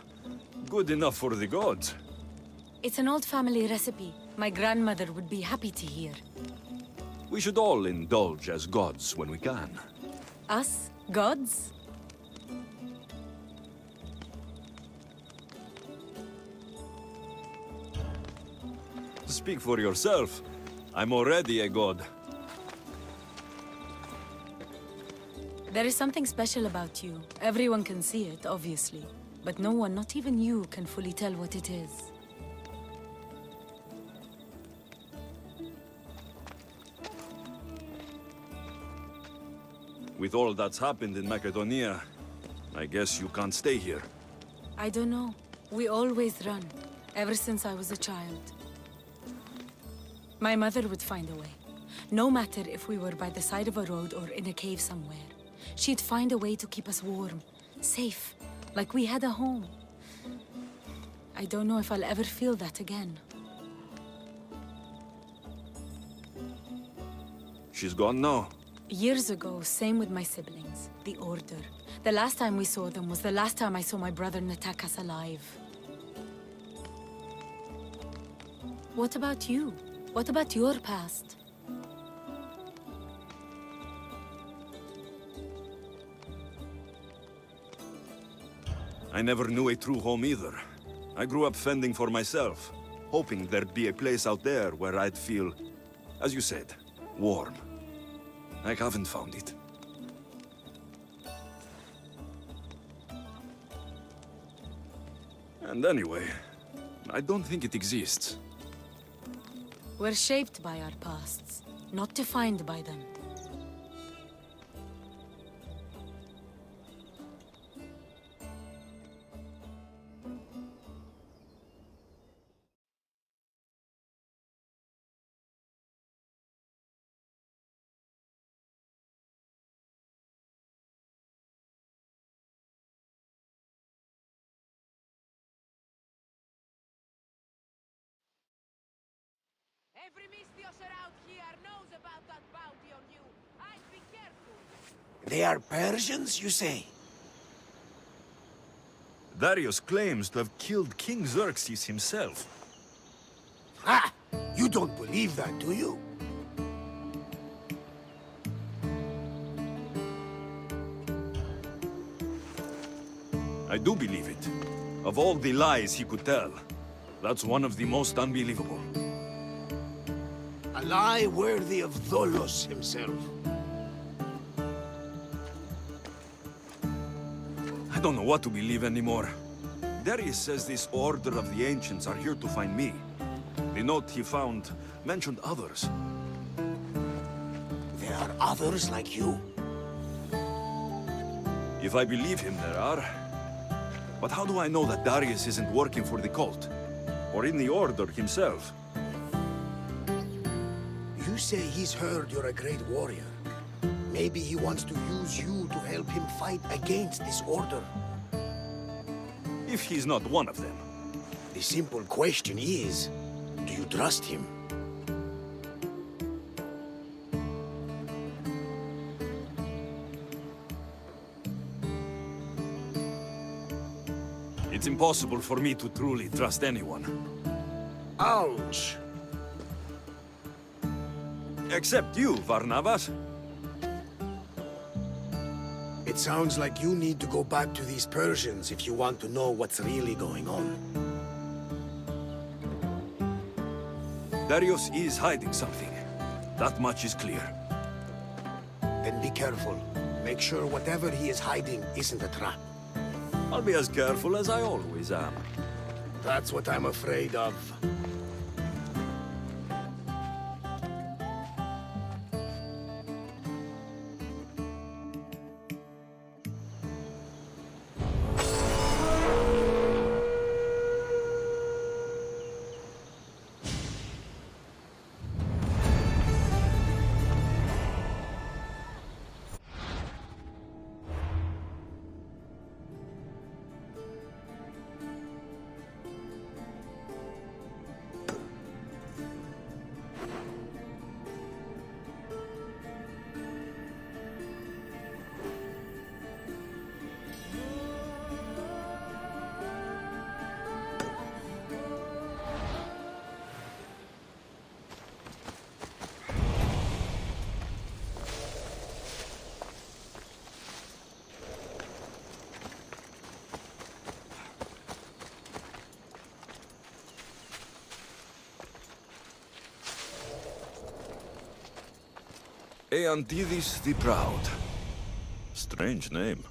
Good enough for the gods. It's an old family recipe. My grandmother would be happy to hear. We should all indulge as gods when we can. Us? Gods? Speak for yourself. I'm already a god. There is something special about you. Everyone can see it, obviously. But no one, not even you, can fully tell what it is. With all that's happened in Macedonia, I guess you can't stay here. I don't know. We always run, ever since I was a child. My mother would find a way. No matter if we were by the side of a road or in a cave somewhere. She'd find a way to keep us warm, safe, like we had a home. I don't know if I'll ever feel that again. She's gone now. Years ago, same with my siblings, the Order. The last time we saw them was the last time I saw my brother Natakas alive. What about you? What about your past? I never knew a true home either. I grew up fending for myself, hoping there'd be a place out there where I'd feel, as you said, warm. I haven't found it. And anyway, I don't think it exists. We're shaped by our pasts, not defined by them. Every Mistios around here knows about that bounty on you. I'd be careful. They are Persians, you say? Darius claims to have killed King Xerxes himself. Ha! You don't believe that, do you? I do believe it. Of all the lies he could tell, that's one of the most unbelievable. A lie worthy of Tholos himself. I don't know what to believe anymore. Darius says this Order of the Ancients are here to find me. The note he found mentioned others. There are others like you? If I believe him, there are. But how do I know that Darius isn't working for the cult? Or in the Order himself? You say he's heard you're a great warrior. Maybe he wants to use you to help him fight against this Order. If he's not one of them. The simple question is, do you trust him? It's impossible for me to truly trust anyone. Ouch! Except you, Varnavas. It sounds like you need to go back to these Persians if you want to know what's really going on. Darius is hiding something. That much is clear. Then be careful. Make sure whatever he is hiding isn't a trap. I'll be as careful as I always am. That's what I'm afraid of. Eantidis the Proud. Strange name.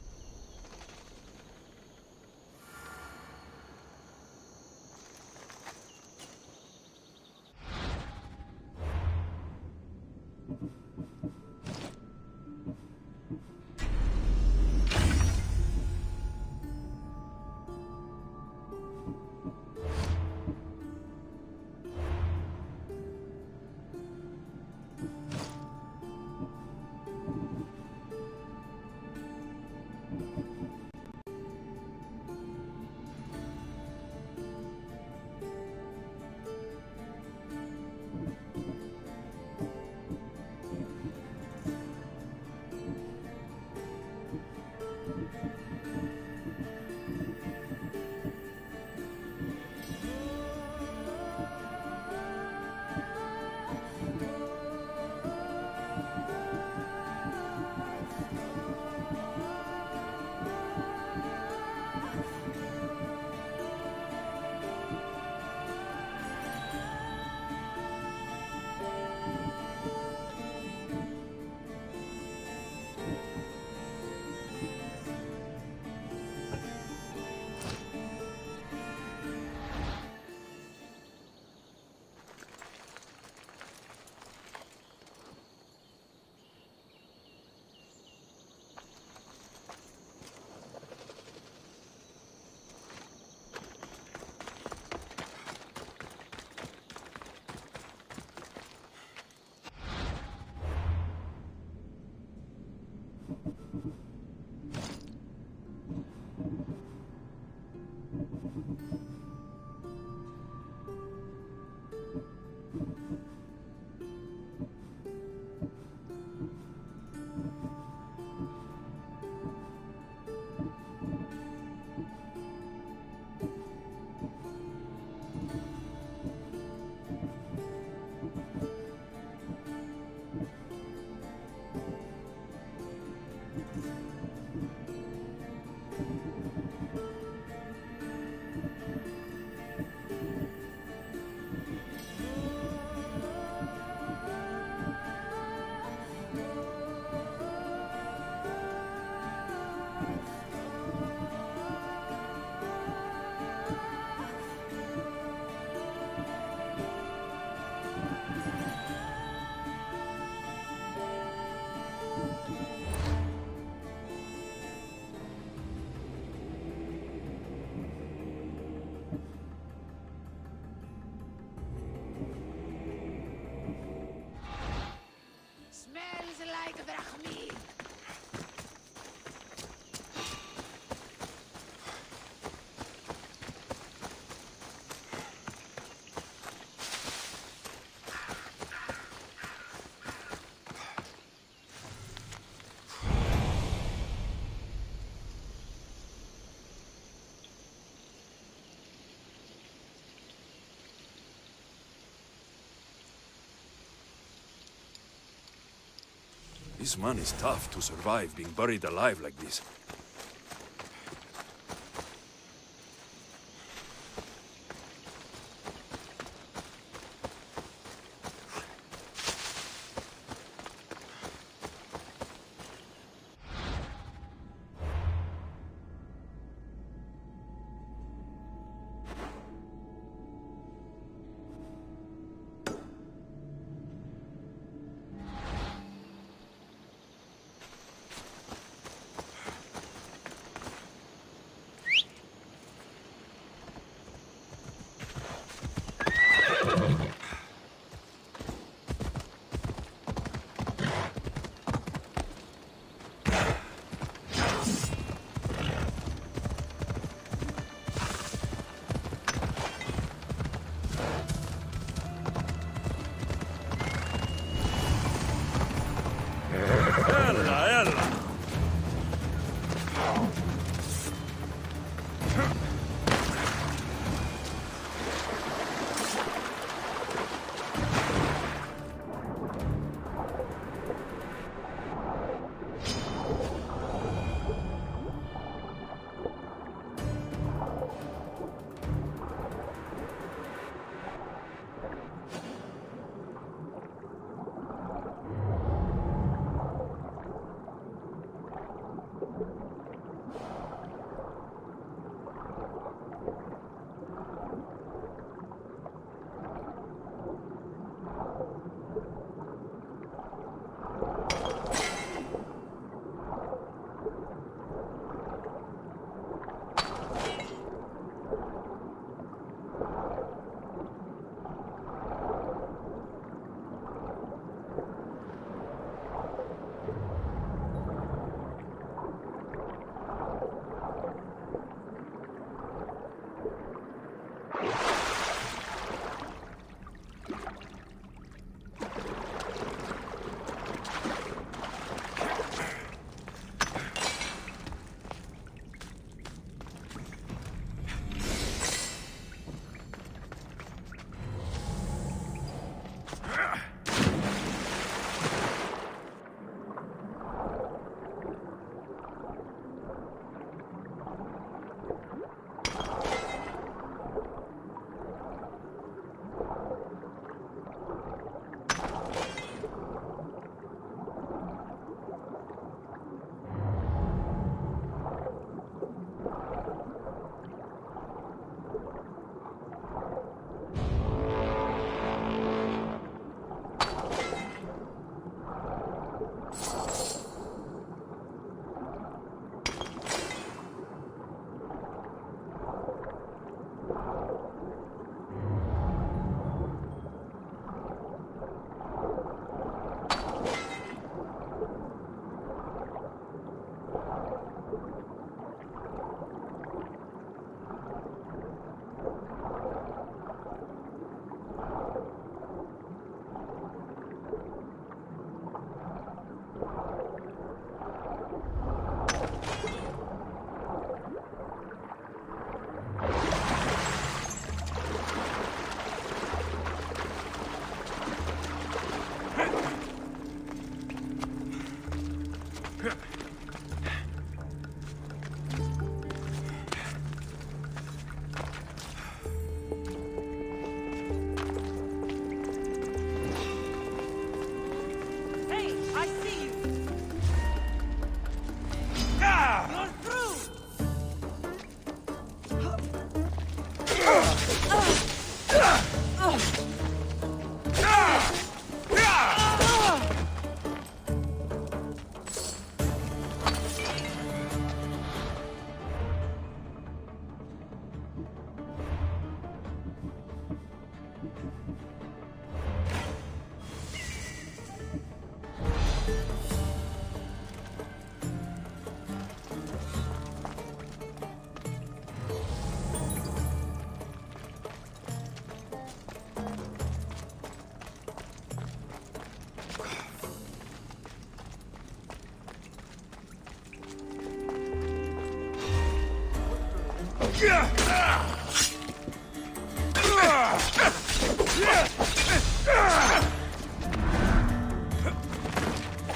This man is tough to survive being buried alive like this.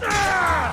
Ah!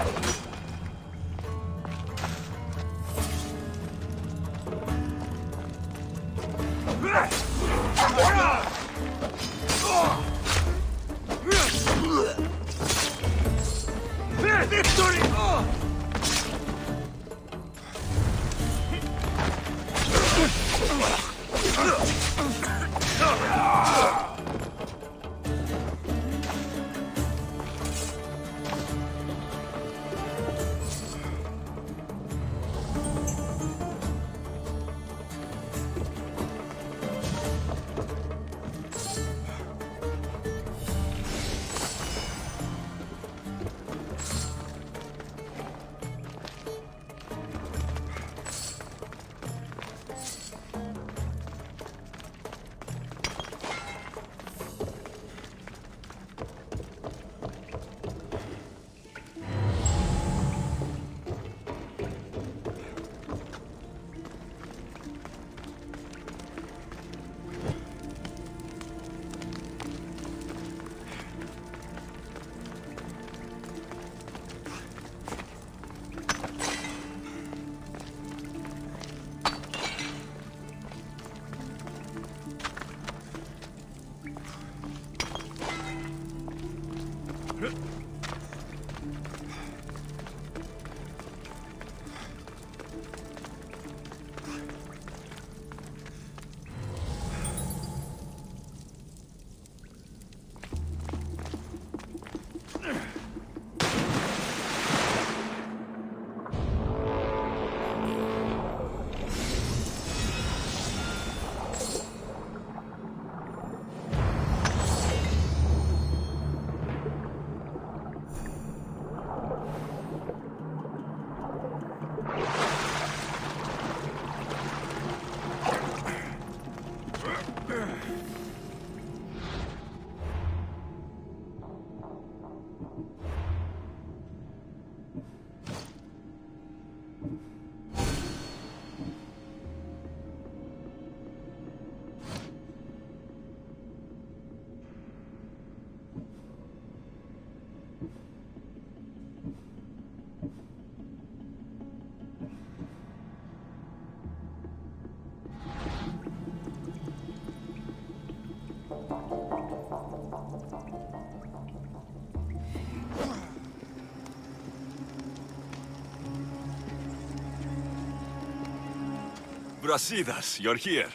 Brasidas, you're here.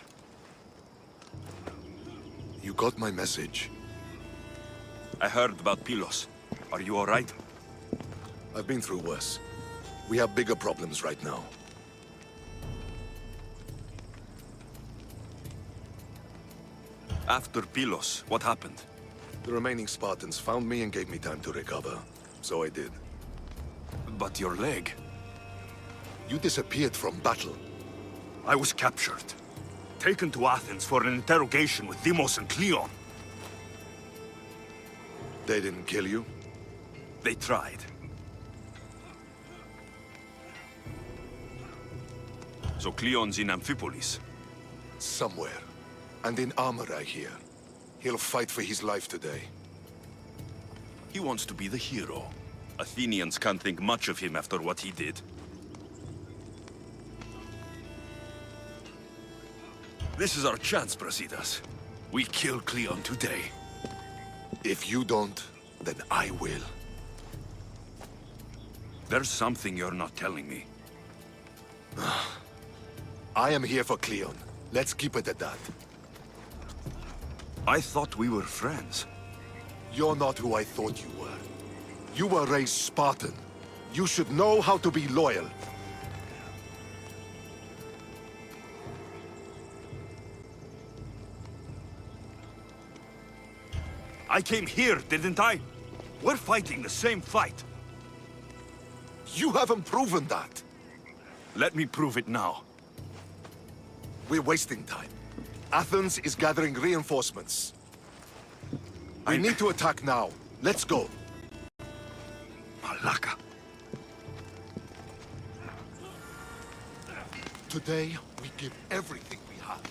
You got my message. I heard about Pylos. Are you all right? I've been through worse. We have bigger problems right now. After Pylos, what happened? The remaining Spartans found me and gave me time to recover. So I did. But your leg? You disappeared from battle. I was captured. Taken to Athens for an interrogation with Deimos and Cleon. They didn't kill you? They tried. So Cleon's in Amphipolis? Somewhere. And in armor, I hear. He'll fight for his life today. He wants to be the hero. Athenians can't think much of him after what he did. This is our chance, Brasidas. We kill Cleon today. If you don't, then I will. There's something you're not telling me. I am here for Cleon. Let's keep it at that. I thought we were friends. You're not who I thought you were. You were raised Spartan. You should know how to be loyal. I came here, didn't I? We're fighting the same fight. You haven't proven that. Let me prove it now. We're wasting time. Athens is gathering reinforcements. We need to attack now. Let's go. Malaka. Today, we give everything we have.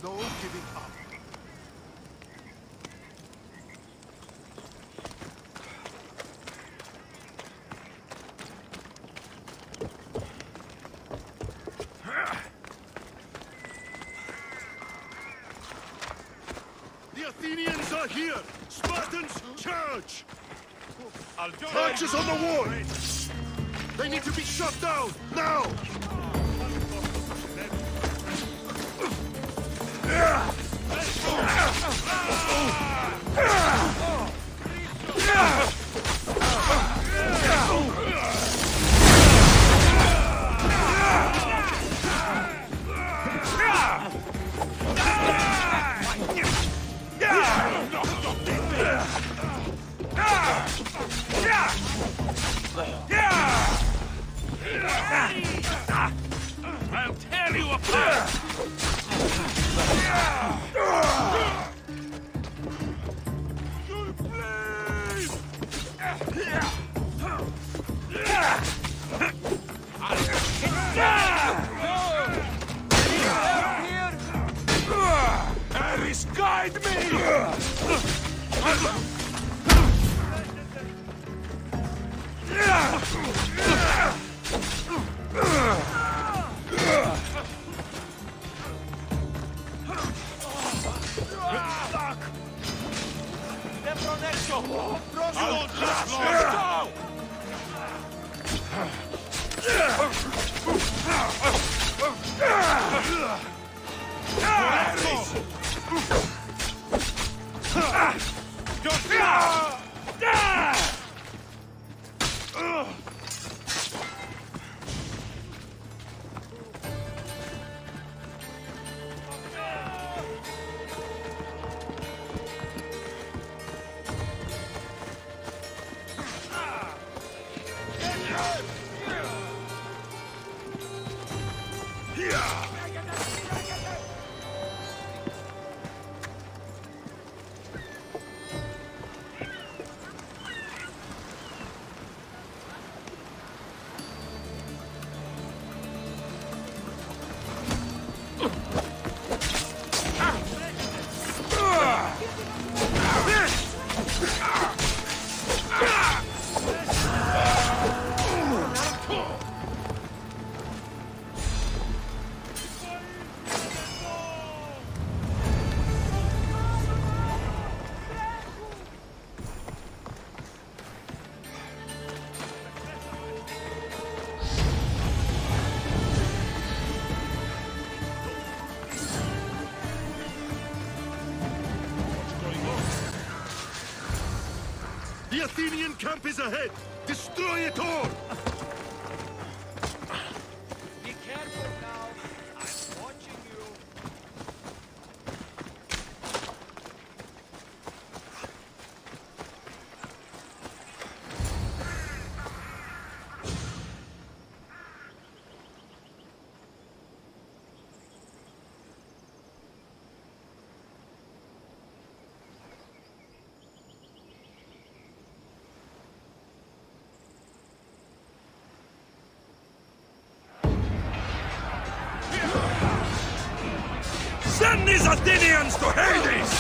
No giving up. The Athenians are here! Spartans, charge! Archers on the wall! They need to be shot down, now! I'll tear you apart! Ares, guide me! The Athenian camp is ahead! Destroy it all! Be careful now. I'm watching you. Send these Athenians to Hades!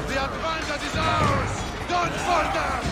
The advantage is ours! Don't fall down!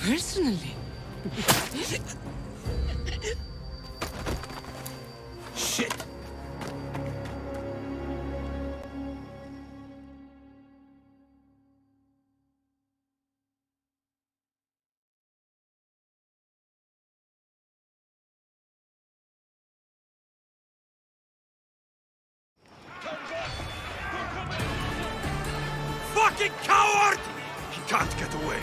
Personally. Shit! Fucking coward! He can't get away.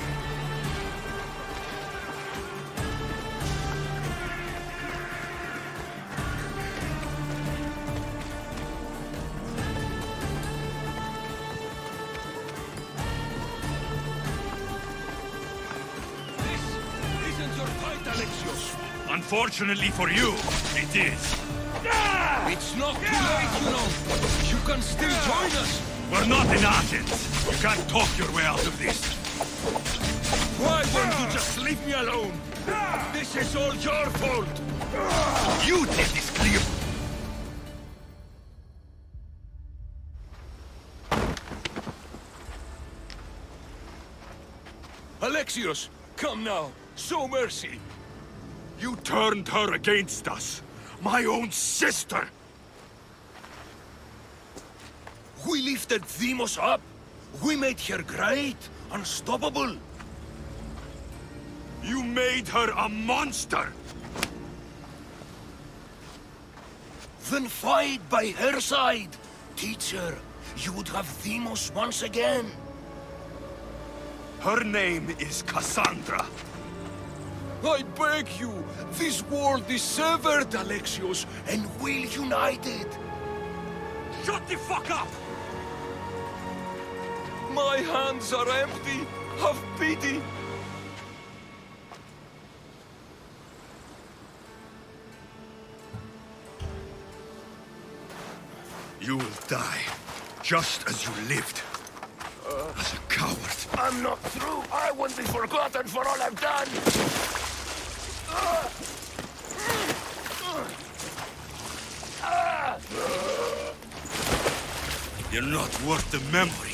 Isn't your fight, Alexios? Unfortunately for you, it is. It's not too late, you know. You can still join us. We're not in Athens. You can't talk your way out of this. Why won't you just leave me alone? This is all your fault. You did this, Cleo. Alexios, come now. Show mercy. You turned her against us. My own sister. We lifted Demos up. We made her great, unstoppable. You made her a monster. Then fight by her side. Teach her. You would have Demos once again. Her name is Cassandra. I beg you, this world is severed, Alexios, and we'll unite it. Shut the fuck up! My hands are empty. Have pity. You will die, just as you lived. As a coward. I'm not through. I won't be forgotten for all I've done. You're not worth the memory.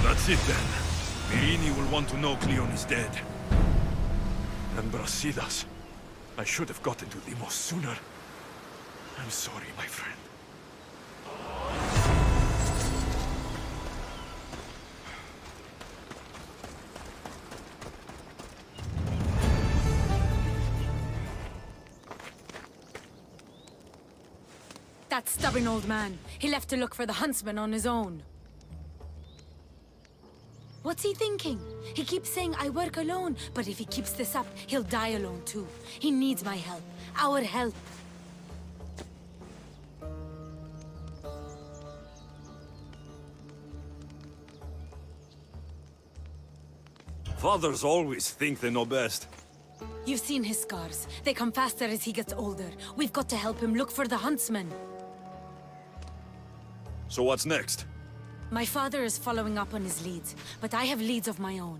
That's it then. Myrini will want to know Cleon is dead. And Brasidas. I should have gotten to Demos sooner. I'm sorry, my friend. That stubborn old man. He left to look for the huntsman on his own. What's he thinking? He keeps saying I work alone, but if he keeps this up, he'll die alone too. He needs my help. Our help. Fathers always think they know best. You've seen his scars. They come faster as he gets older. We've got to help him look for the huntsman. So what's next? My father is following up on his leads, but I have leads of my own.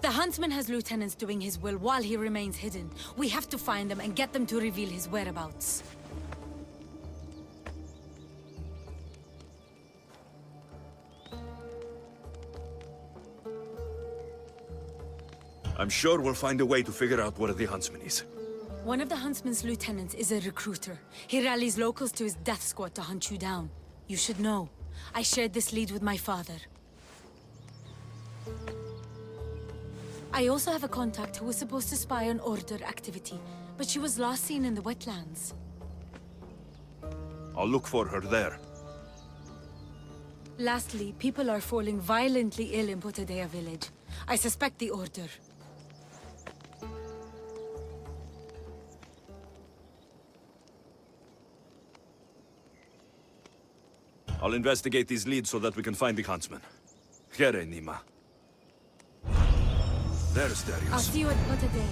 The huntsman has lieutenants doing his will while he remains hidden. We have to find them and get them to reveal his whereabouts. I'm sure we'll find a way to figure out where the huntsman is. One of the huntsman's lieutenants is a recruiter. He rallies locals to his death squad to hunt you down. You should know. I shared this lead with my father. I also have a contact who was supposed to spy on Order activity, but she was last seen in the wetlands. I'll look for her there. Lastly, people are falling violently ill in Potadea village. I suspect the Order. I'll investigate these leads so that we can find the huntsman. Here, Nima. There's Darius. I'll see you at Potadea.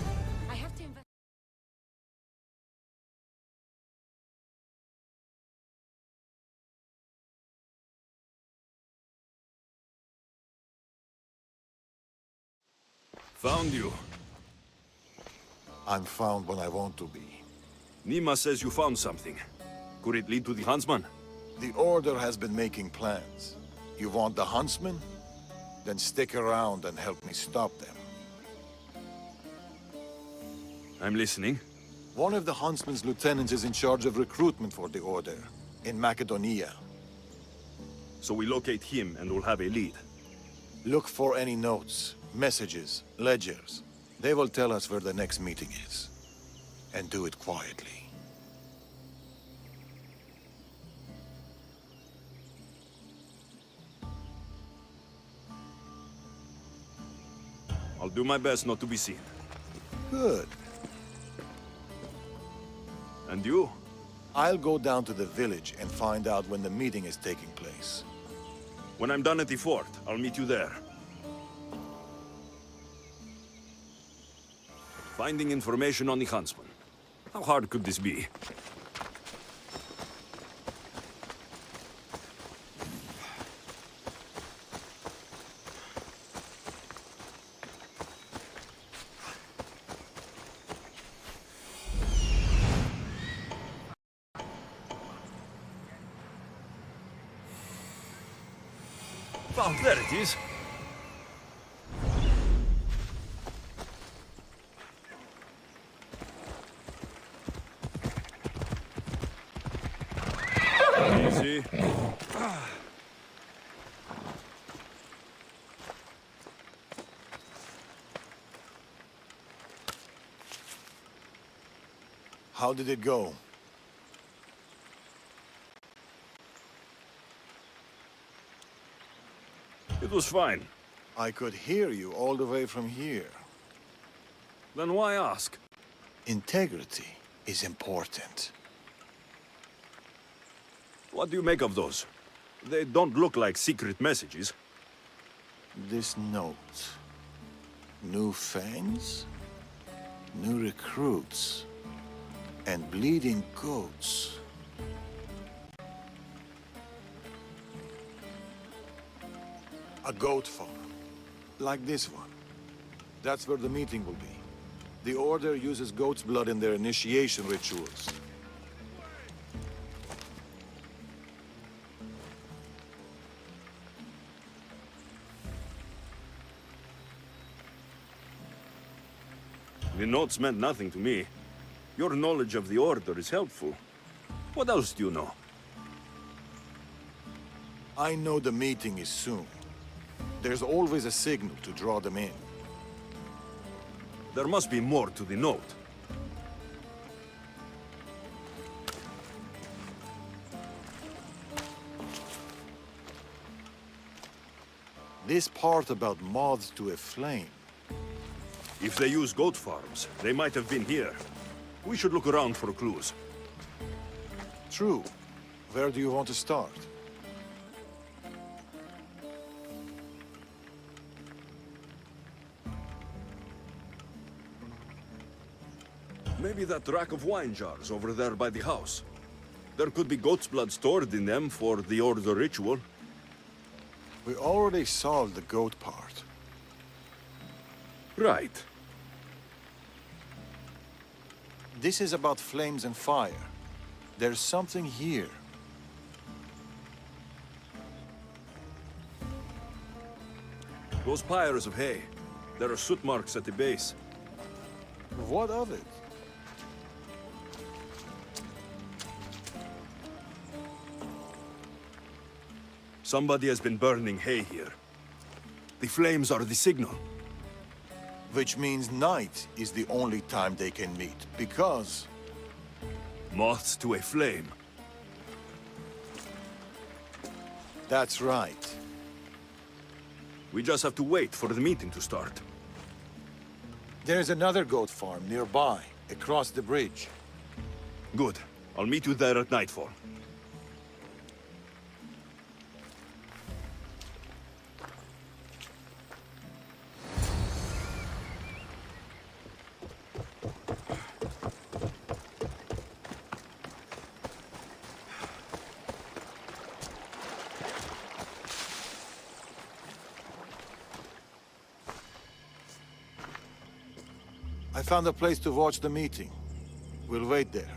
Found you. I'm found when I want to be. Nima says you found something. Could it lead to the Huntsman? The Order has been making plans. You want the Huntsman? Then stick around and help me stop them. I'm listening. One of the Huntsman's lieutenants is in charge of recruitment for the Order, in Macedonia. So we locate him and we'll have a lead. Look for any notes, messages, ledgers. They will tell us where the next meeting is. And do it quietly. I'll do my best not to be seen. Good. And you? I'll go down to the village and find out when the meeting is taking place. When I'm done at the fort, I'll meet you there. Finding information on the Huntsman. How hard could this be? Oh, there it is. Easy. How did it go? It was fine. I could hear you all the way from here. Then why ask? Integrity is important. What do you make of those? They don't look like secret messages. This note. New fangs? New recruits? And bleeding goats. A goat farm. Like this one. That's where the meeting will be. The Order uses goat's blood in their initiation rituals. The notes meant nothing to me. Your knowledge of the Order is helpful. What else do you know? I know the meeting is soon. There's always a signal to draw them in. There must be more to the note. This part about moths to a flame. If they use goat farms, they might have been here. We should look around for clues. True. Where do you want to start? Maybe that rack of wine jars over there by the house. There could be goat's blood stored in them for the Order ritual. We already solved the goat part. Right. This is about flames and fire. There's something here. Those pyres of hay. There are soot marks at the base. What of it? Somebody has been burning hay here. The flames are the signal. Which means night is the only time they can meet, because... Moths to a flame. That's right. We just have to wait for the meeting to start. There's another goat farm nearby, across the bridge. Good. I'll meet you there at nightfall. I found a place to watch the meeting. We'll wait there.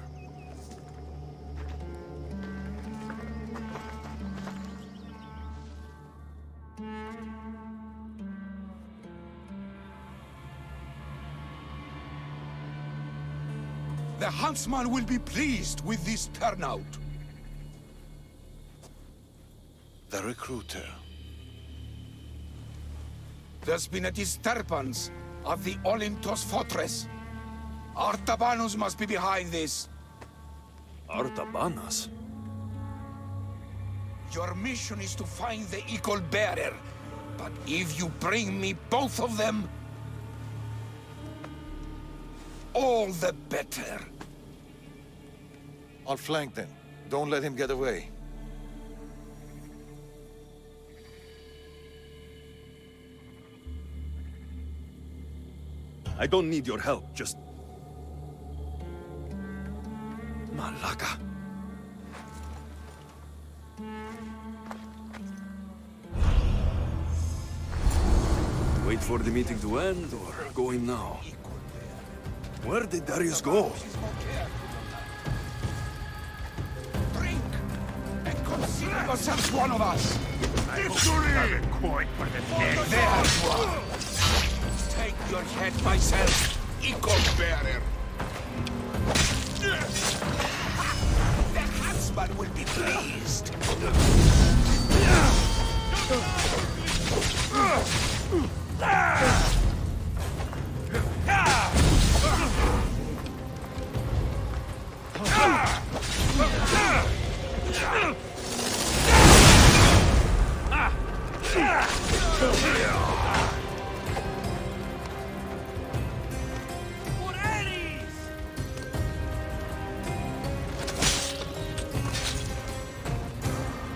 The huntsman will be pleased with this turnout. The recruiter. There's been a disturbance at the Olintos fortress. Artabanus must be behind this. Artabanus? Your mission is to find the Eagle Bearer. But if you bring me both of them, all the better. I'll flank them. Don't let him get away. I don't need your help, just... Malaka. Wait for the meeting to end, or go in now? Where did Darius go? Drink! And consider yourselves one of us! Victory! Coin for the dead. There you are! Take your head myself, Eagle Bearer! The huntsman will be pleased!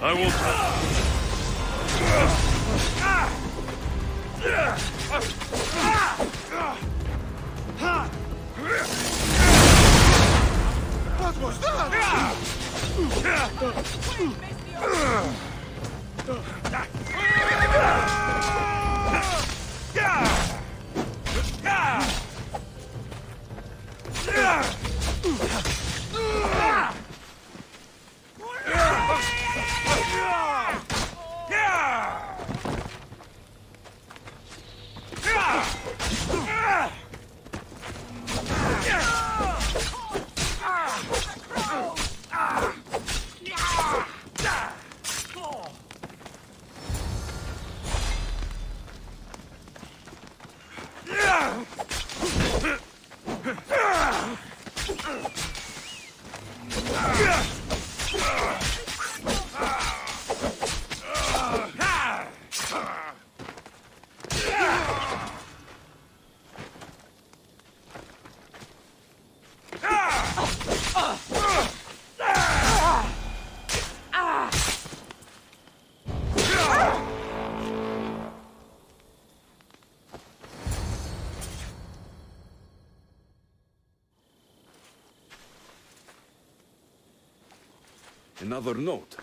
I will What was that? Another note.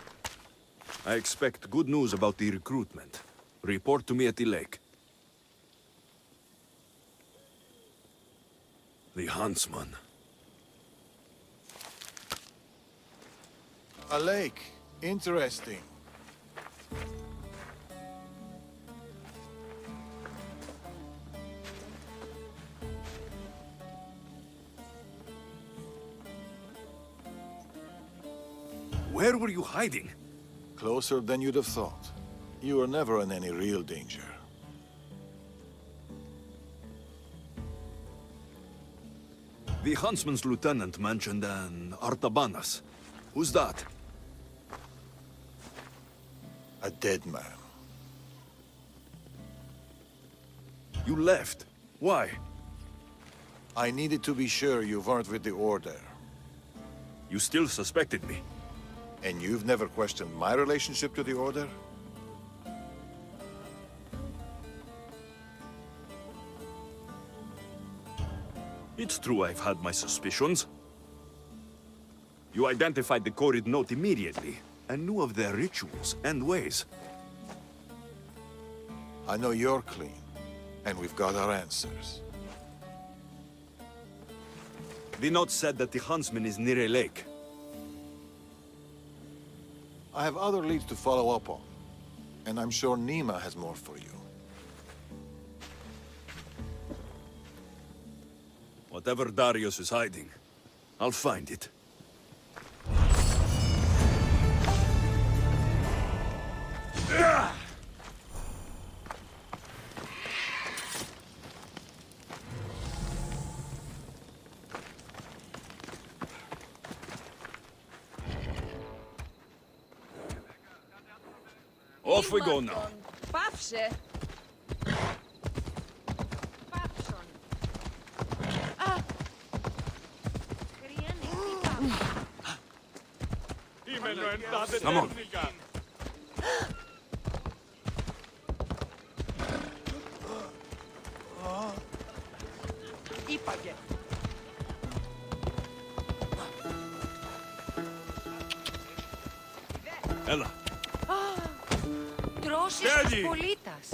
I expect good news about the recruitment. Report to me at the lake. The huntsman. A lake. Interesting. Where were you hiding? Closer than you'd have thought. You were never in any real danger. The huntsman's lieutenant mentioned an Artabanus. Who's that? A dead man. You left. Why? I needed to be sure you weren't with the Order. You still suspected me. And you've never questioned my relationship to the Order? It's true I've had my suspicions. You identified the coded note immediately, and knew of their rituals and ways. I know you're clean, and we've got our answers. The note said that the huntsman is near a lake. I have other leads to follow up on, and I'm sure Nima has more for you. Whatever Darius is hiding, I'll find it. Off we go now. Παύσε. Πάψον. Α! Come on. Είπαγε. Έλα. Τρώσεις της πολίτας.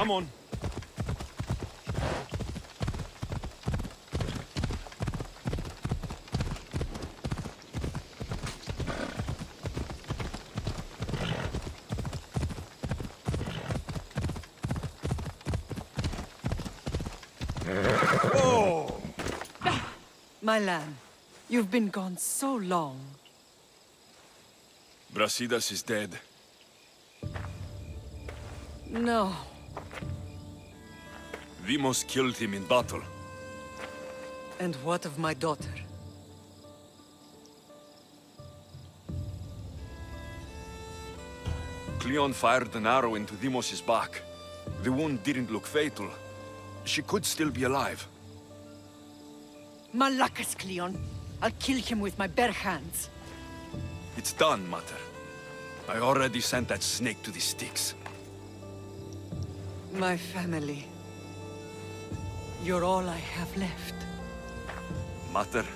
Come on. Oh! My lamb, you've been gone so long. Brasidas is dead. No. Vimos killed him in battle. And what of my daughter? Cleon fired an arrow into Dimos's back. The wound didn't look fatal. She could still be alive. Malakas, Cleon. I'll kill him with my bare hands. It's done, Mater. I already sent that snake to the sticks. My family. You're all I have left. Mater,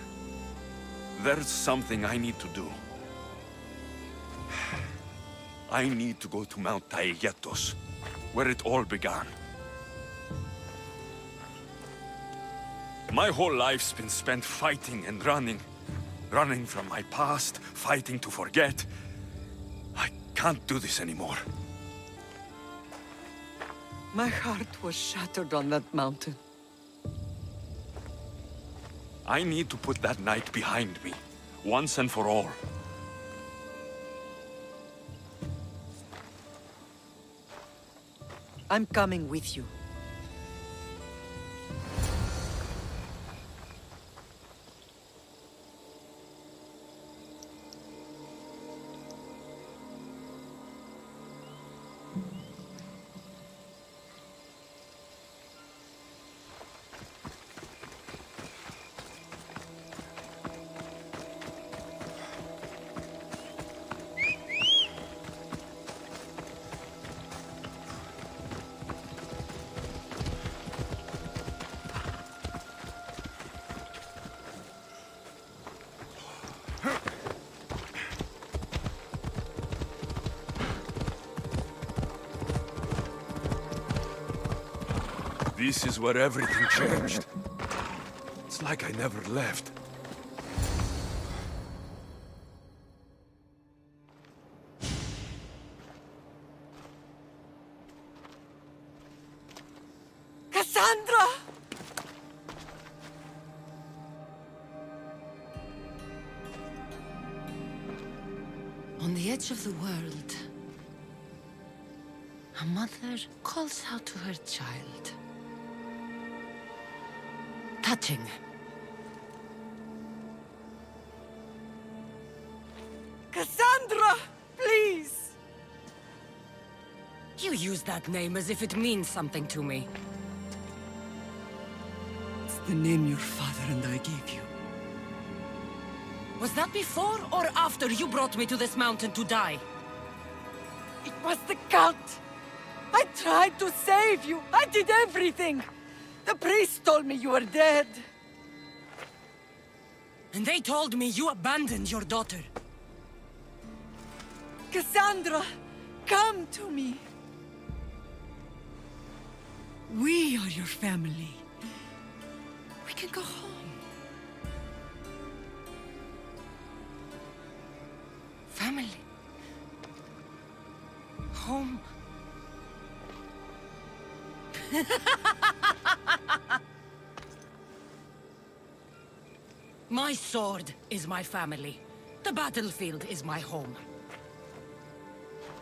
there's something I need to do. I need to go to Mount Taegetos, where it all began. My whole life's been spent fighting and running. Running from my past, fighting to forget. I can't do this anymore. My heart was shattered on that mountain. I need to put that night behind me, once and for all. I'm coming with you. This is where everything changed. It's like I never left. On the edge of the world, a mother calls out to her child. Touching. Cassandra! Please! You use that name as if it means something to me. It's the name your father and I gave you. Was that before or after you brought me to this mountain to die? It was the cult! I tried to save you! I did everything! The priest told me you were dead. And they told me you abandoned your daughter. Cassandra, come to me. We are your family. We can go home. Family. Home. My sword is my family. The battlefield is my home.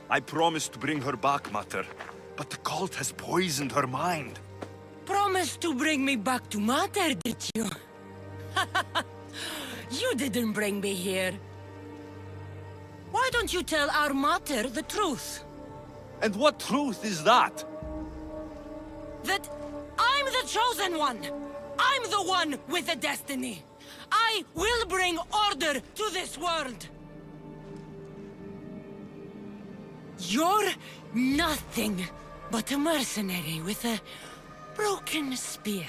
I promised to bring her back, Mater, but the cult has poisoned her mind. Promised to bring me back to Mater, did you? You didn't bring me here. Why don't you tell our Mater the truth? And what truth is that? That I'm the chosen one! I'm the one with the destiny! I will bring order to this world! You're nothing but a mercenary with a broken spear.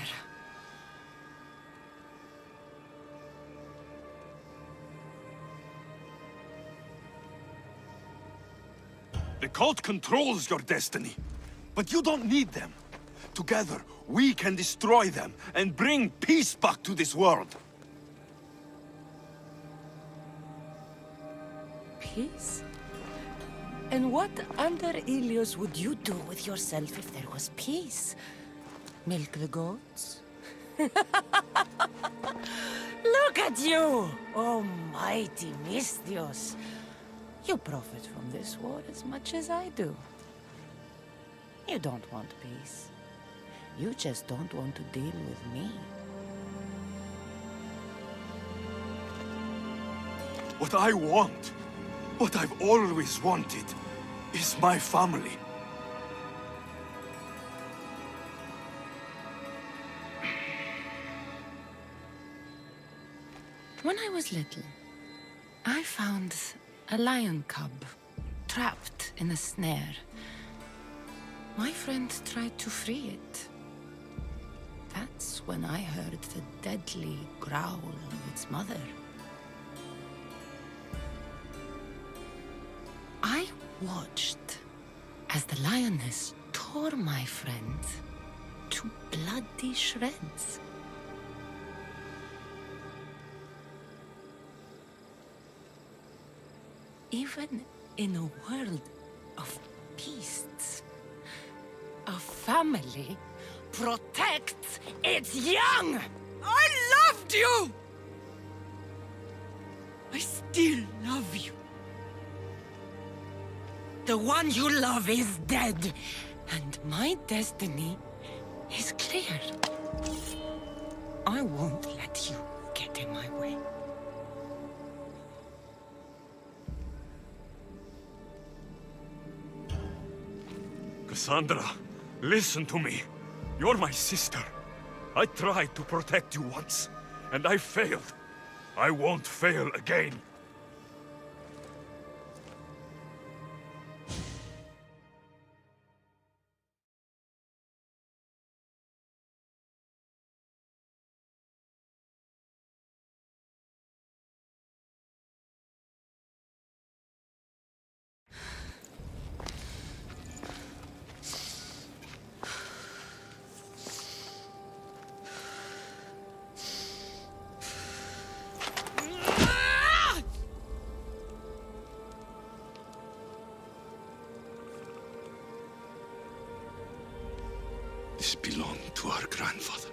The cult controls your destiny, but you don't need them. Together, we can destroy them and bring peace back to this world. Peace? And what under Ilios would you do with yourself if there was peace? Milk the goats? Look at you! Oh, mighty Mistios! You profit from this war as much as I do. You don't want peace. You just don't want to deal with me. What I want, what I've always wanted, is my family. When I was little, I found a lion cub trapped in a snare. My friend tried to free it. That's when I heard the deadly growl of its mother. I watched as the lioness tore my friend to bloody shreds. Even in a world of beasts, a family protects its young! I loved you! I still love you. The one you love is dead, and my destiny is clear. I won't let you get in my way. Cassandra, listen to me. You're my sister. I tried to protect you once, and I failed. I won't fail again. This belonged to our grandfather.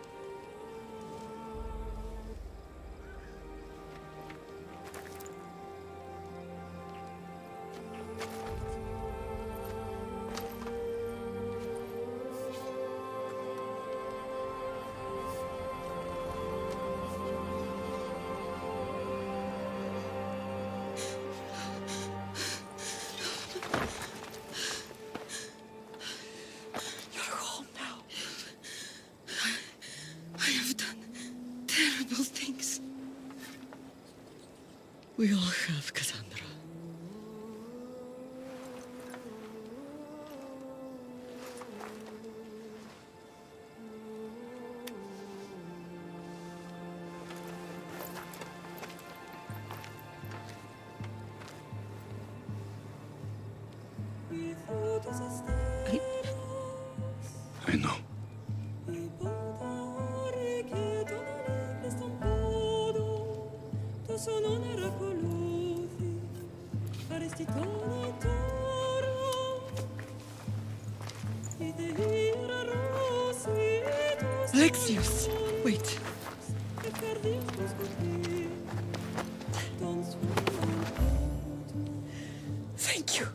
terrible things. We all have, Cassandra. I know. Alexius, wait. Thank you.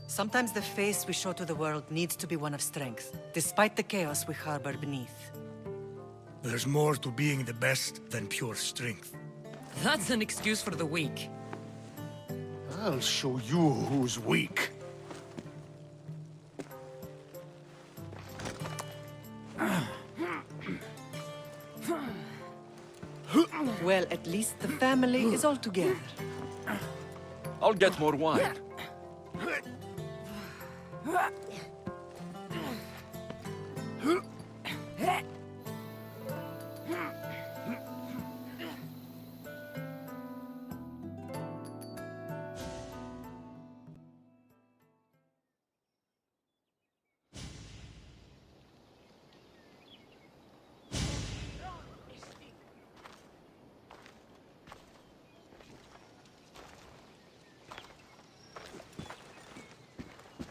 Sometimes the face we show to the world needs to be one of strength, despite the chaos we harbor beneath. There's more to being the best than pure strength. That's an excuse for the weak. I'll show you who's weak. Well, at least the family is all together. I'll get more wine.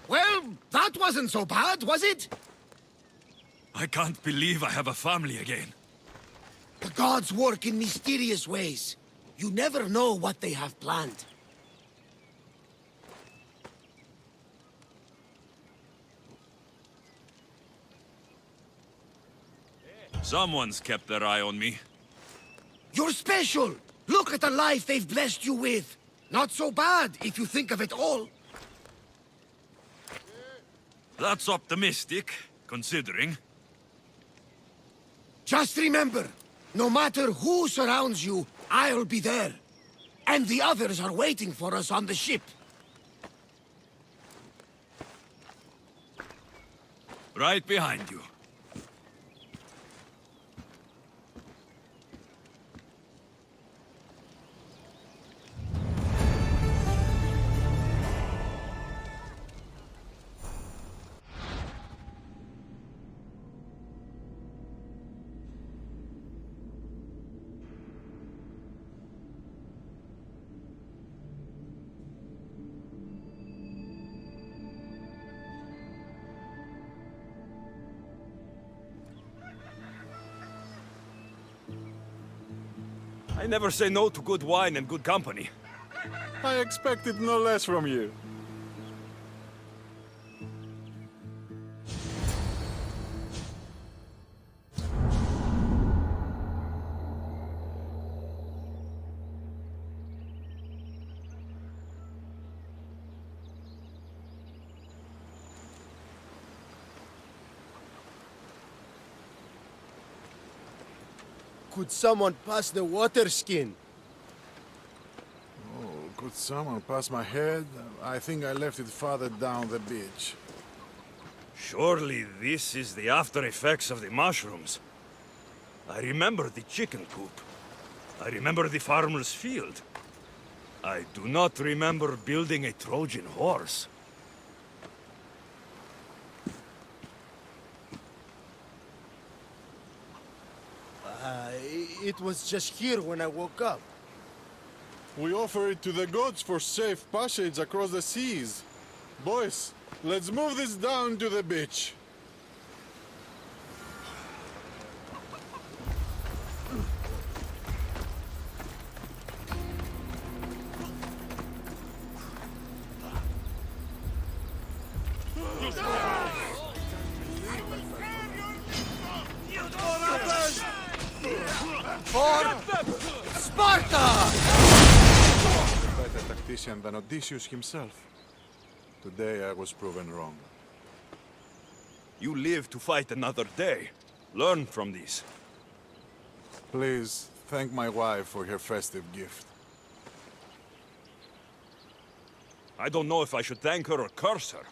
Well, that wasn't so bad, was it? I can't believe I have a family again. The gods work in mysterious ways. You never know what they have planned. Someone's kept their eye on me. You're special! Look at the life they've blessed you with! Not so bad, if you think of it all. That's optimistic, considering. Just remember, no matter who surrounds you, I'll be there. And the others are waiting for us on the ship. Right behind you. I never say no to good wine and good company. I expected no less from you. Could someone pass the water skin? Oh, could someone pass my head? I think I left it farther down the beach. Surely this is the after effects of the mushrooms. I remember the chicken coop. I remember the farmer's field. I do not remember building a Trojan horse. It was just here when I woke up. We offer it to the gods for safe passage across the seas. Boys, let's move this down to the beach. For Sparta! A better tactician than Odysseus himself. Today I was proven wrong. You live to fight another day. Learn from these. Please, thank my wife for her festive gift. I don't know if I should thank her or curse her.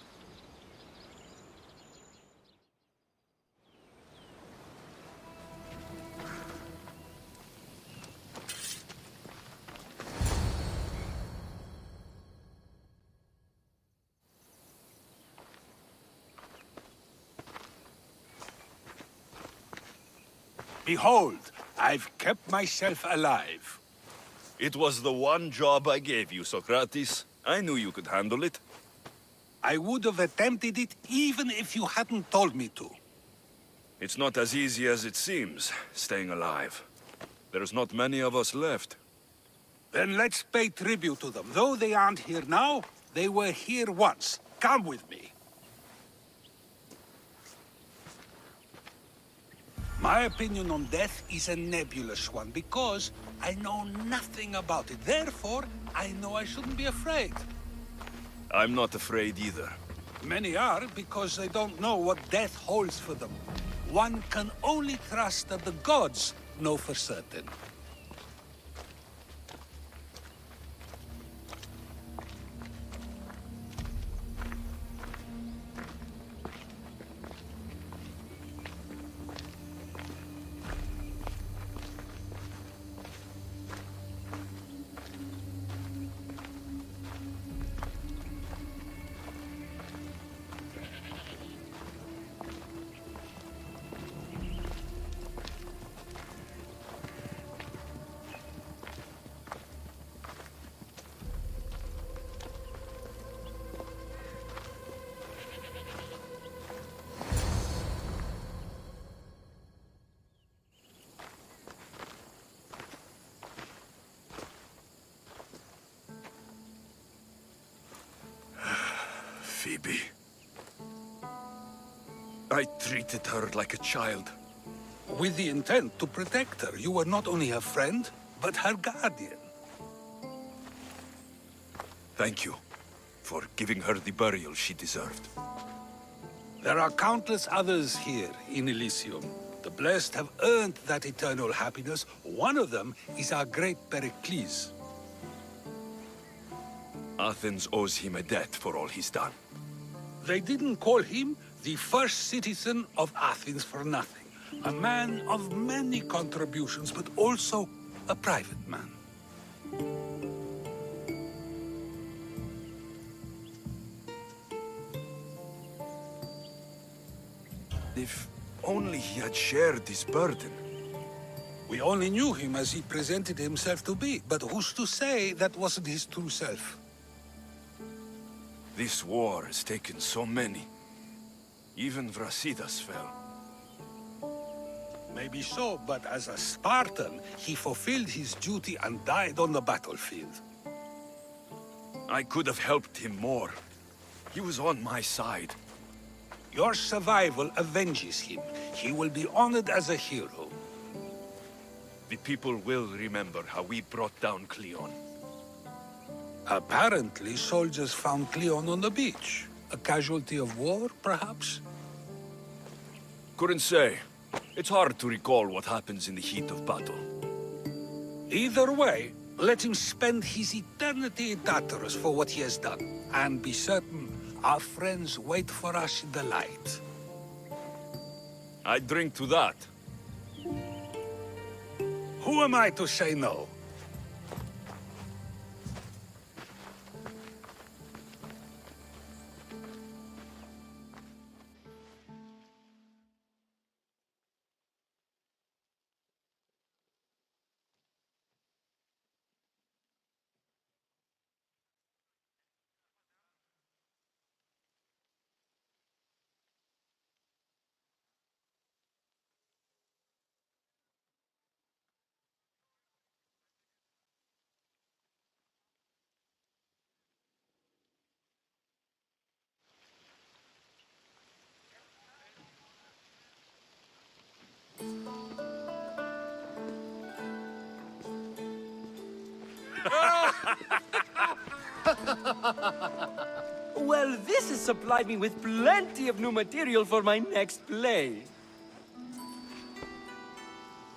Behold, I've kept myself alive. It was the one job I gave you, Socrates. I knew you could handle it. I would have attempted it even if you hadn't told me to. It's not as easy as it seems, staying alive. There's not many of us left. Then let's pay tribute to them. Though they aren't here now, they were here once. Come with me. My opinion on death is a nebulous one, because I know nothing about it. Therefore, I know I shouldn't be afraid. I'm not afraid either. Many are, because they don't know what death holds for them. One can only trust that the gods know for certain. Phoebe. I treated her like a child. With the intent to protect her, you were not only her friend, but her guardian. Thank you for giving her the burial she deserved. There are countless others here in Elysium. The blessed have earned that eternal happiness. One of them is our great Pericles. Athens owes him a debt for all he's done. They didn't call him the first citizen of Athens for nothing. A man of many contributions, but also a private man. If only he had shared his burden. We only knew him as he presented himself to be, but who's to say that wasn't his true self? This war has taken so many. Even Brasidas fell. Maybe so, but as a Spartan, he fulfilled his duty and died on the battlefield. I could have helped him more. He was on my side. Your survival avenges him. He will be honored as a hero. The people will remember how we brought down Cleon. Apparently, soldiers found Cleon on the beach. A casualty of war, perhaps? Couldn't say. It's hard to recall what happens in the heat of battle. Either way, let him spend his eternity in Tartarus for what he has done. And be certain our friends wait for us in the light. I drink to that. Who am I to say no? Well, this has supplied me with plenty of new material for my next play.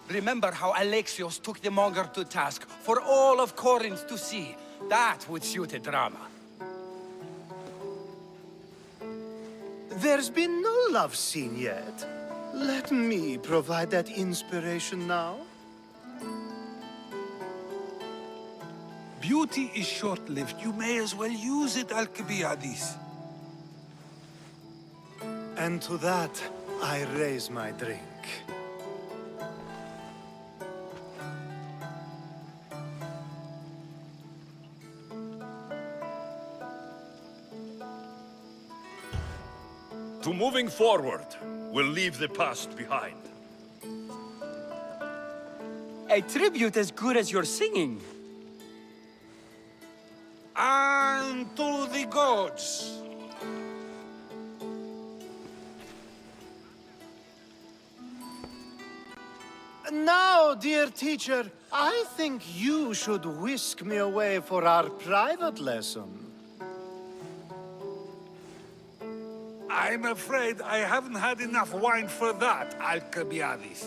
Remember how Alexios took the monger to task for all of Corinth to see? That would suit a drama. There's been no love scene yet. Let me provide that inspiration now. Beauty is short-lived. You may as well use it, Alcibiades. And to that, I raise my drink. To moving forward, we'll leave the past behind. A tribute as good as your singing. And to the gods. Now, dear teacher, I think you should whisk me away for our private lesson. I'm afraid I haven't had enough wine for that, Alcibiades.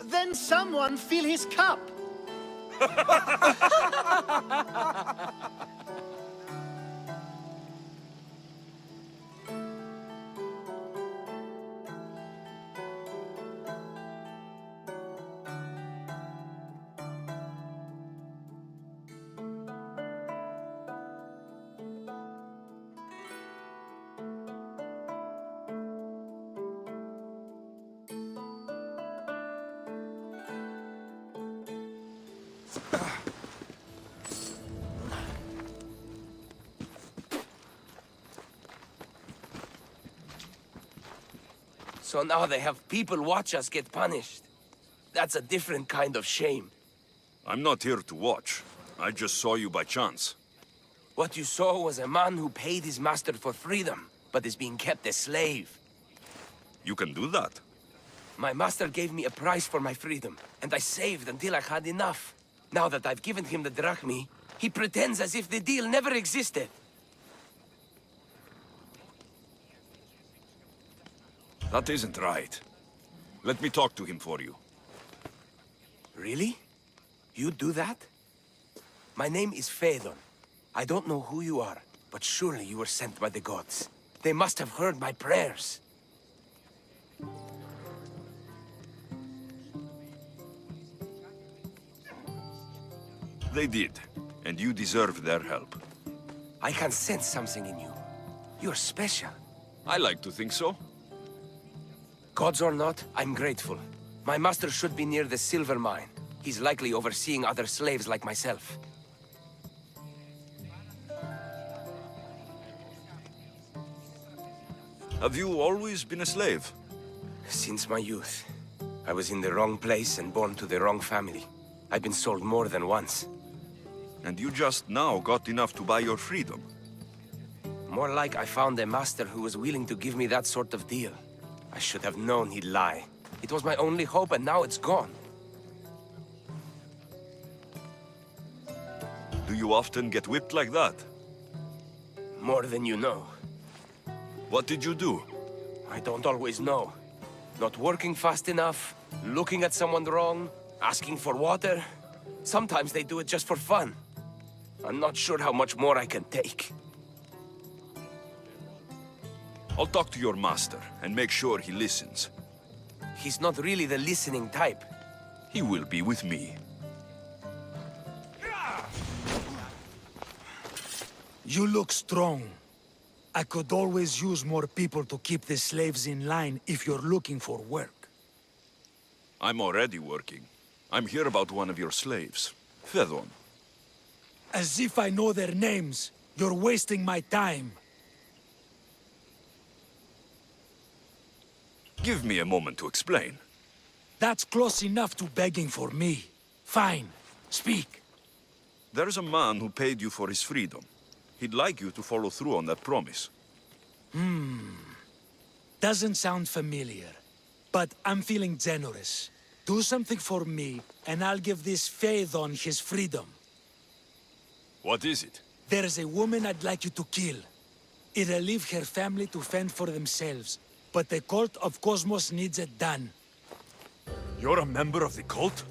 Then someone fill his cup. So now they have people watch us get punished. That's a different kind of shame. I'm not here to watch. I just saw you by chance. What you saw was a man who paid his master for freedom, but is being kept a slave. You can do that? My master gave me a price for my freedom, and I saved until I had enough. Now that I've given him the drachmi, he pretends as if the deal never existed. That isn't right. Let me talk to him for you. Really? You do that? My name is Phaedon. I don't know who you are, but surely you were sent by the gods. They must have heard my prayers. They did, and you deserve their help. I can sense something in you. You're special. I like to think so. Gods or not, I'm grateful. My master should be near the silver mine. He's likely overseeing other slaves like myself. Have you always been a slave? Since my youth. I was in the wrong place and born to the wrong family. I've been sold more than once. And you just now got enough to buy your freedom? More like I found a master who was willing to give me that sort of deal. I should have known he'd lie. It was my only hope, and now it's gone. Do you often get whipped like that? More than you know. What did you do? I don't always know. Not working fast enough, looking at someone wrong, asking for water. Sometimes they do it just for fun. I'm not sure how much more I can take. I'll talk to your master and make sure he listens. He's not really the listening type. He will be with me. You look strong. I could always use more people to keep the slaves in line if you're looking for work. I'm already working. I'm here about one of your slaves, Fedon. As if I know their names. You're wasting my time. Give me a moment to explain. That's close enough to begging for me. Fine. Speak. There's a man who paid you for his freedom. He'd like you to follow through on that promise. Doesn't sound familiar. But I'm feeling generous. Do something for me, and I'll give this Phaethon his freedom. What is it? There's a woman I'd like you to kill. It'll leave her family to fend for themselves. But the cult of Cosmos needs it done. You're a member of the cult?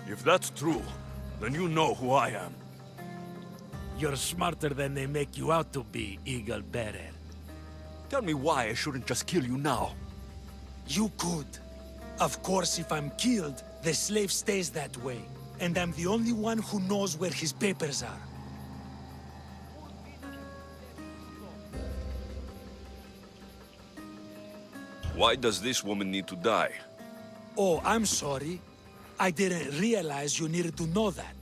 If that's true, then you know who I am. You're smarter than they make you out to be, Eagle Bearer. Tell me why I shouldn't just kill you now. You could. Of course, if I'm killed, the slave stays that way. And I'm the only one who knows where his papers are. Why does this woman need to die? Oh, I'm sorry. I didn't realize you needed to know that.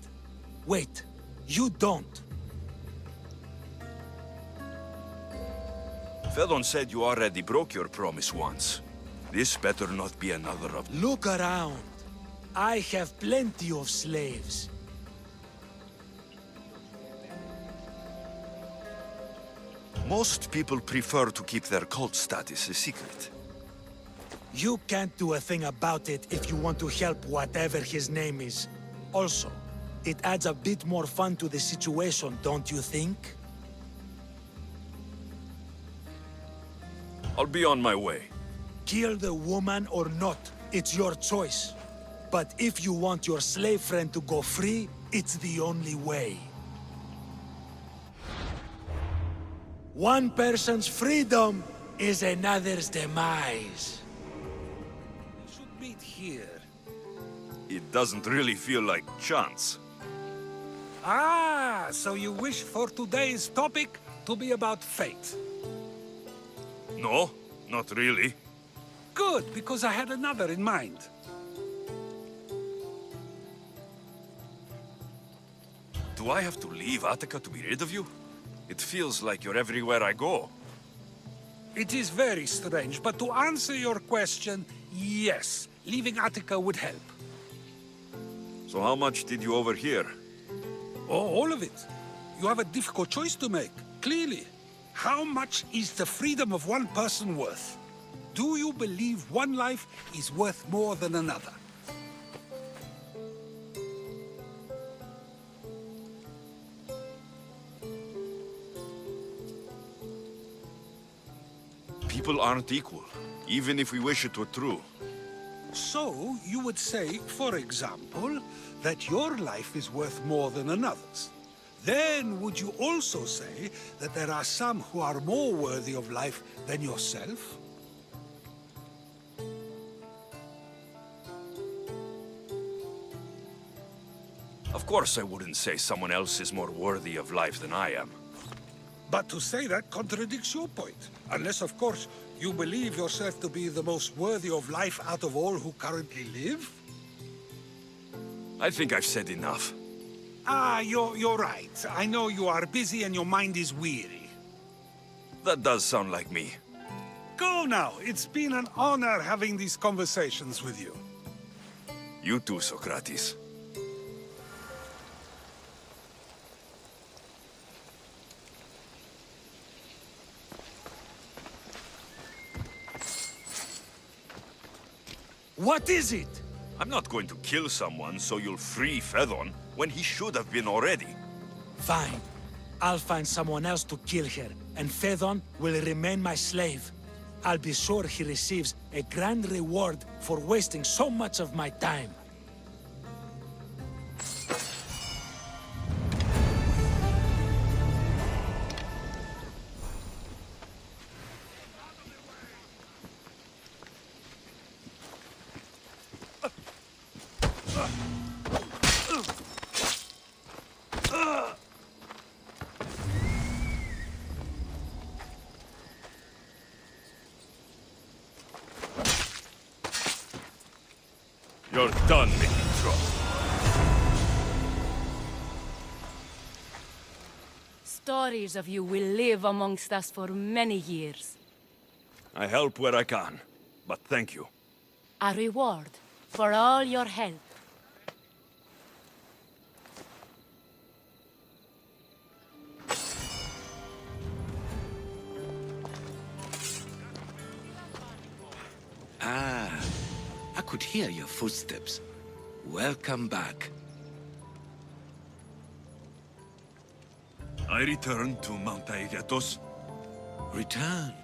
Wait, you don't. Fedon said you already broke your promise once. This better not be another of... Look around. I have plenty of slaves. Most people prefer to keep their cult status a secret. You can't do a thing about it if you want to help whatever his name is. Also, it adds a bit more fun to the situation, don't you think? I'll be on my way. Kill the woman or not, it's your choice. But if you want your slave friend to go free, it's the only way. One person's freedom is another's demise. We should meet here. It doesn't really feel like chance. Ah, so you wish for today's topic to be about fate? No, not really. Good, because I had another in mind. Do I have to leave Attica to be rid of you? It feels like you're everywhere I go. It is very strange, but to answer your question, yes, leaving Attica would help. So how much did you overhear? Oh, all of it. You have a difficult choice to make, clearly. How much is the freedom of one person worth? Do you believe one life is worth more than another? People aren't equal, even if we wish it were true. So, you would say, for example, that your life is worth more than another's. Then, would you also say that there are some who are more worthy of life than yourself? Of course I wouldn't say someone else is more worthy of life than I am. But to say that contradicts your point. Unless, of course, you believe yourself to be the most worthy of life out of all who currently live? I think I've said enough. Ah, you're right. I know you are busy and your mind is weary. That does sound like me. Go now. It's been an honor having these conversations with you. You too, Socrates. What is it? I'm not going to kill someone so you'll free Fedon when he should have been already. Fine. I'll find someone else to kill her, and Phaethon will remain my slave. I'll be sure he receives a grand reward for wasting so much of my time. You're done making trouble. Stories of you will live amongst us for many years. I help where I can, but thank you. A reward for all your help. Ah, I could hear your footsteps. Welcome back. I returned to Mount Aegatos. Returned?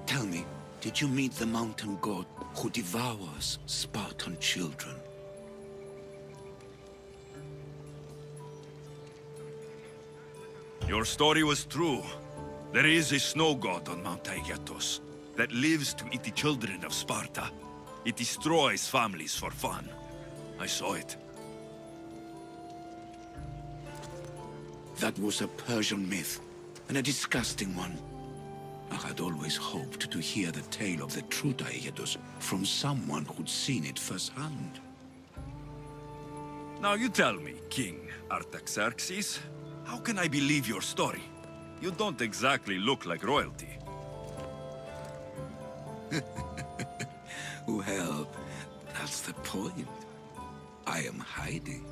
Tell me, did you meet the mountain god who devours Spartan children? Your story was true. There is a snow god on Mount Aegatos that lives to eat the children of Sparta. It destroys families for fun. I saw it. That was a Persian myth, and a disgusting one. I had always hoped to hear the tale of the true Aegatos from someone who'd seen it firsthand. Now you tell me, King Artaxerxes, how can I believe your story? You don't exactly look like royalty. Well, that's the point. I am hiding.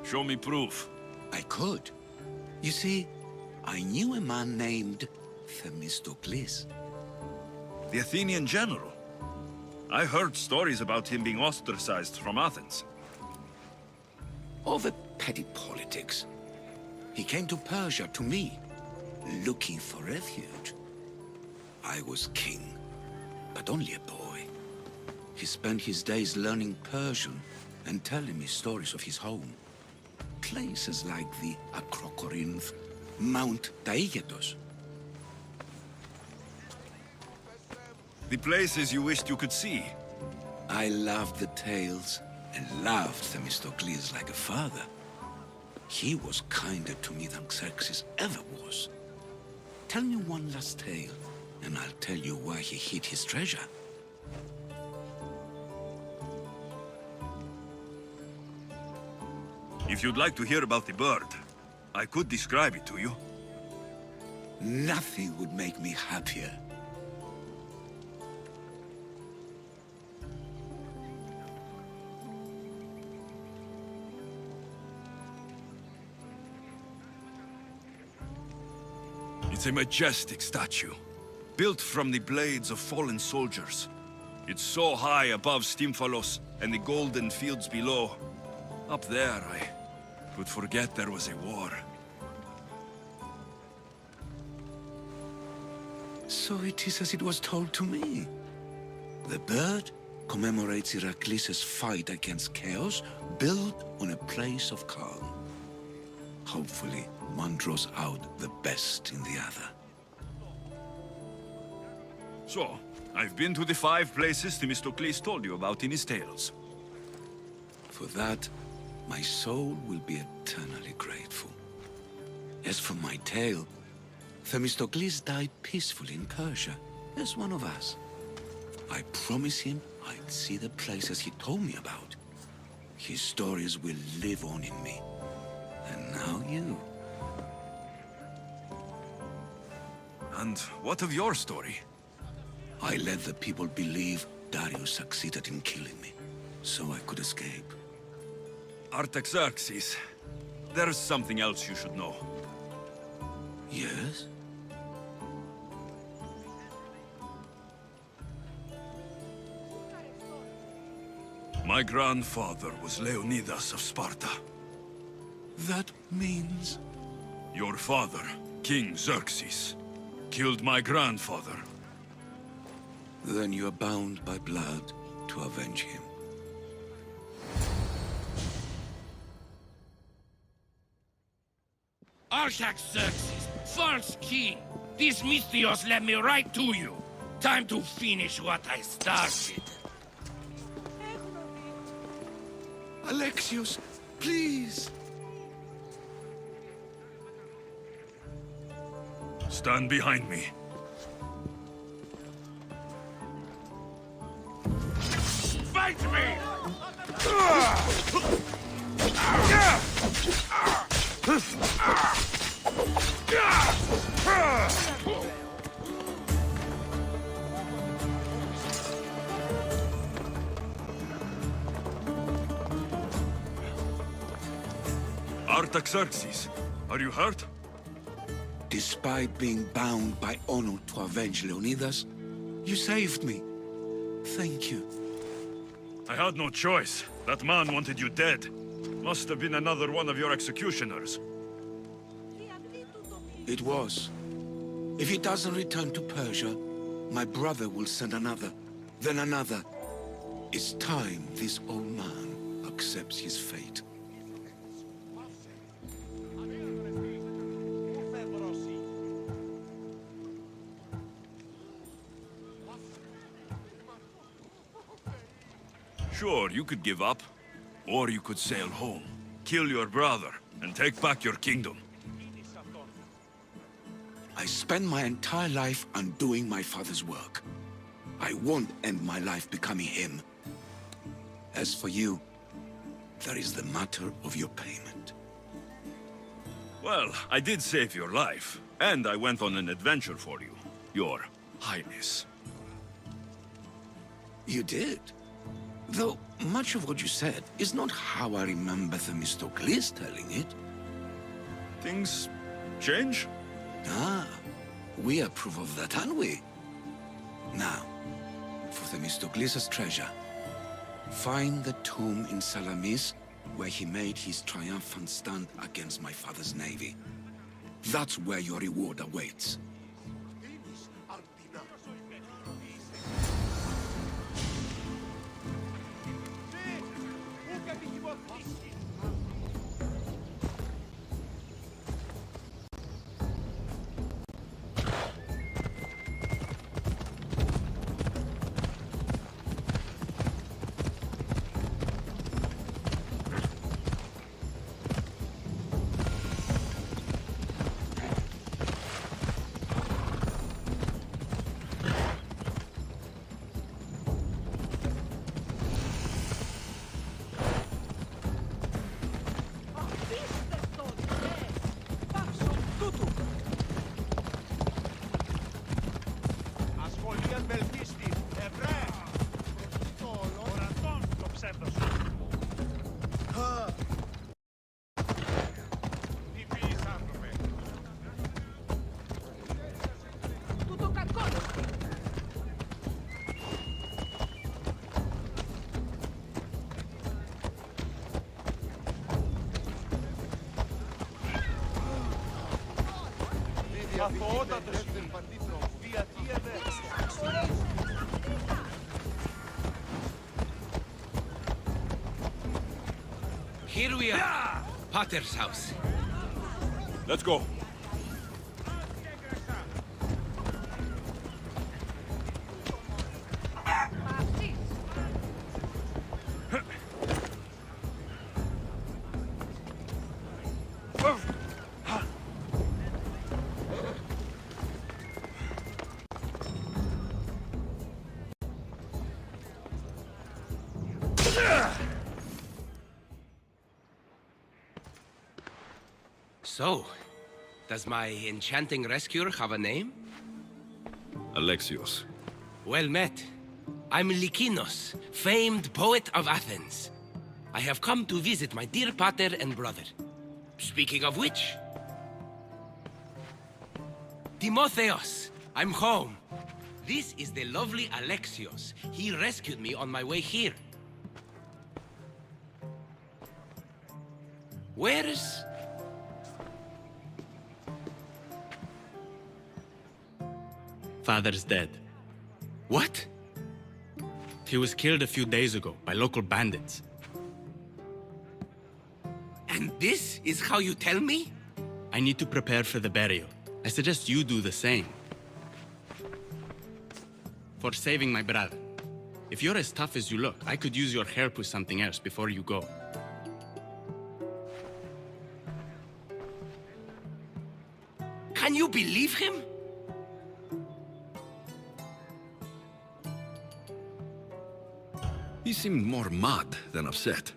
Show me proof. I could. You see, I knew a man named Themistocles. The Athenian general. I heard stories about him being ostracized from Athens. Over petty politics. He came to Persia to me, looking for refuge. I was king, but only a boy. He spent his days learning Persian and telling me stories of his home. Places like the Acrocorinth, Mount Aegatos. The places you wished you could see. I loved the tales and loved Themistocles like a father. He was kinder to me than Xerxes ever was. Tell me one last tale, and I'll tell you where he hid his treasure. If you'd like to hear about the bird, I could describe it to you. Nothing would make me happier. It's a majestic statue, built from the blades of fallen soldiers. It's so high above Stymphalos and the golden fields below. Up there, I would forget there was a war. So it is as it was told to me. The bird commemorates Heracles' fight against chaos, built on a place of calm. Hopefully, one draws out the best in the other. So, I've been to the 5 places Themistocles told you about in his tales. For that, my soul will be eternally grateful. As for my tale, Themistocles died peacefully in Persia, as one of us. I promised him I'd see the places he told me about. His stories will live on in me. And now you. And what of your story? I let the people believe Darius succeeded in killing me, so I could escape. Artaxerxes, there's something else you should know. Yes? My grandfather was Leonidas of Sparta. That means... Your father, King Xerxes, killed my grandfather. Then you are bound by blood to avenge him. Artaxerxes, false king! These Mystios led me right to you. Time to finish what I started. Alexios, please! Stand behind me. Fight me! Artaxerxes, are you hurt? Despite being bound by honor to avenge Leonidas, you saved me. Thank you. I had no choice. That man wanted you dead. Must have been another one of your executioners. It was. If he doesn't return to Persia, my brother will send another, then another. It's time this old man accepts his fate. Sure, you could give up. Or you could sail home, kill your brother, and take back your kingdom. I spent my entire life undoing my father's work. I won't end my life becoming him. As for you, there is the matter of your payment. Well, I did save your life, and I went on an adventure for you, Your Highness. You did? Though much of what you said is not how I remember Themistocles telling it. Things change? Ah, we approve of that, aren't we? Now, for Themistocles' treasure, find the tomb in Salamis where he made his triumphant stand against my father's navy. That's where your reward awaits. Here we are, Potter's house. Let's go. So, does my enchanting rescuer have a name? Alexios. Well met. I'm Lykinos, famed poet of Athens. I have come to visit my dear pater and brother. Speaking of which... Timotheos, I'm home. This is the lovely Alexios. He rescued me on my way here. Where's... Father's dead. What? He was killed a few days ago by local bandits. And this is how you tell me? I need to prepare for the burial. I suggest you do the same. For saving my brother. If you're as tough as you look, I could use your help with something else before you go. Can you believe him? He seemed more mad than upset.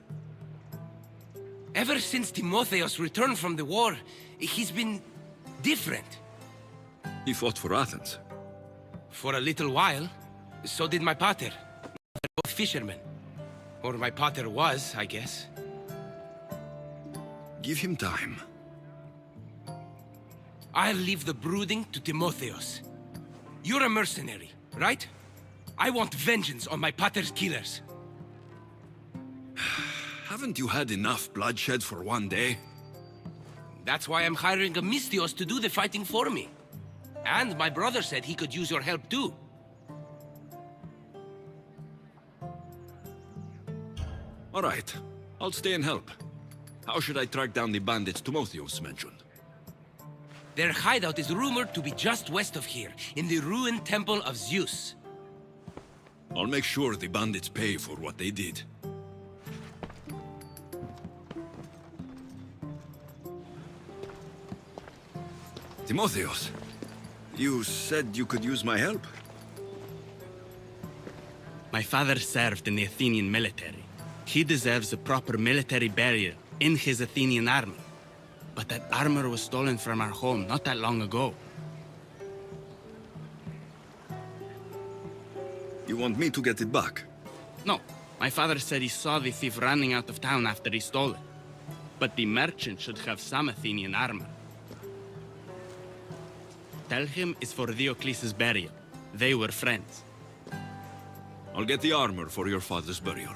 Ever since Timotheos returned from the war, he's been different. He fought for Athens. For a little while, so did my pater. They're both fishermen. Or my pater was, I guess. Give him time. I'll leave the brooding to Timotheos. You're a mercenary, right? I want vengeance on my pater's killers. Haven't you had enough bloodshed for one day? That's why I'm hiring a Mystios to do the fighting for me. And my brother said he could use your help too. All right. I'll stay and help. How should I track down the bandits Timotheos mentioned? Their hideout is rumored to be just west of here, in the ruined temple of Zeus. I'll make sure the bandits pay for what they did. Timotheos, you said you could use my help? My father served in the Athenian military. He deserves a proper military burial in his Athenian armor. But that armor was stolen from our home not that long ago. You want me to get it back? No. My father said he saw the thief running out of town after he stole it. But the merchant should have some Athenian armor. Tell him it's for Diocles' burial. They were friends. I'll get the armor for your father's burial.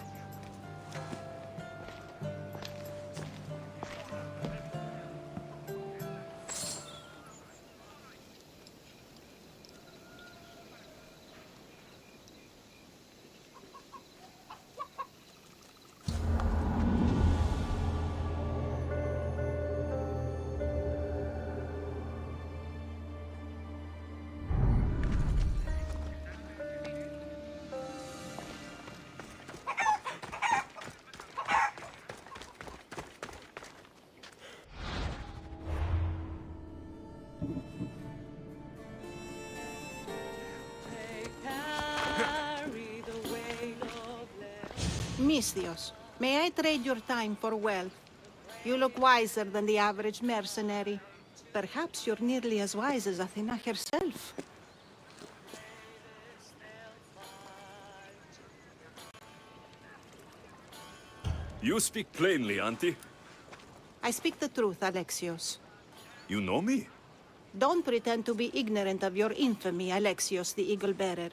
Mystios, may I trade your time for wealth? You look wiser than the average mercenary. Perhaps you're nearly as wise as Athena herself. You speak plainly, Auntie. I speak the truth, Alexios. You know me? Don't pretend to be ignorant of your infamy, Alexios the Eagle-Bearer.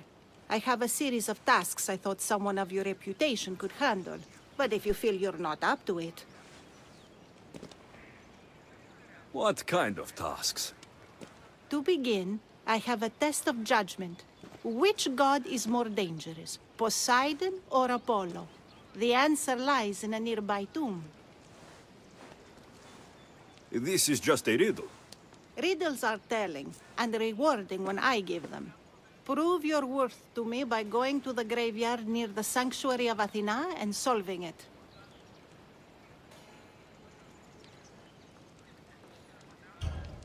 I have a series of tasks I thought someone of your reputation could handle. But if you feel you're not up to it... What kind of tasks? To begin, I have a test of judgment. Which god is more dangerous, Poseidon or Apollo? The answer lies in a nearby tomb. This is just a riddle. Riddles are telling, and rewarding when I give them. Prove your worth to me by going to the graveyard near the sanctuary of Athena and solving it.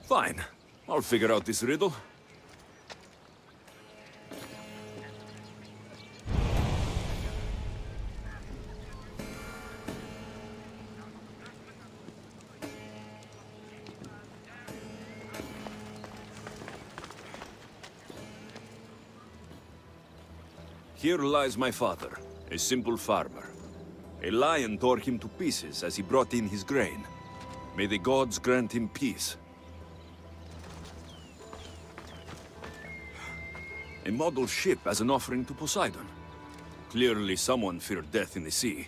Fine. I'll figure out this riddle. Here lies my father, a simple farmer. A lion tore him to pieces as he brought in his grain. May the gods grant him peace. A model ship as an offering to Poseidon. Clearly someone feared death in the sea.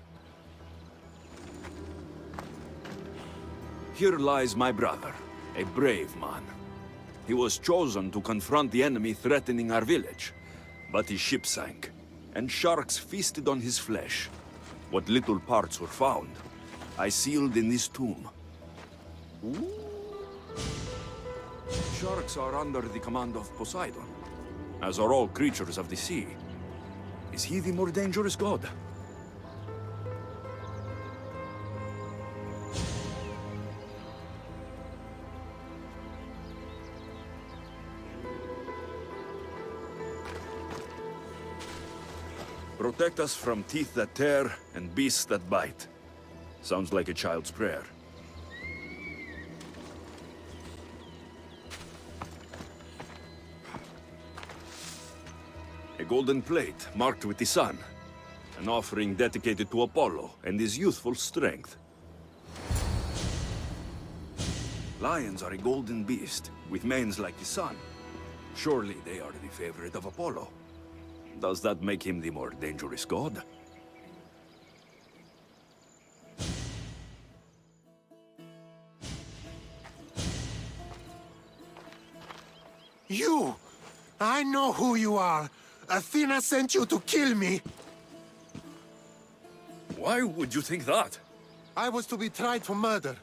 Here lies my brother, a brave man. He was chosen to confront the enemy threatening our village, but his ship sank, and sharks feasted on his flesh. What little parts were found, I sealed in this tomb. Sharks are under the command of Poseidon, as are all creatures of the sea. Is he the more dangerous god? Protect us from teeth that tear and beasts that bite. Sounds like a child's prayer. A golden plate marked with the sun. An offering dedicated to Apollo and his youthful strength. Lions are a golden beast, with manes like the sun. Surely they are the favorite of Apollo. Does that make him the more dangerous god? You! I know who you are. Athena sent you to kill me. Why would you think that? I was to be tried for murder,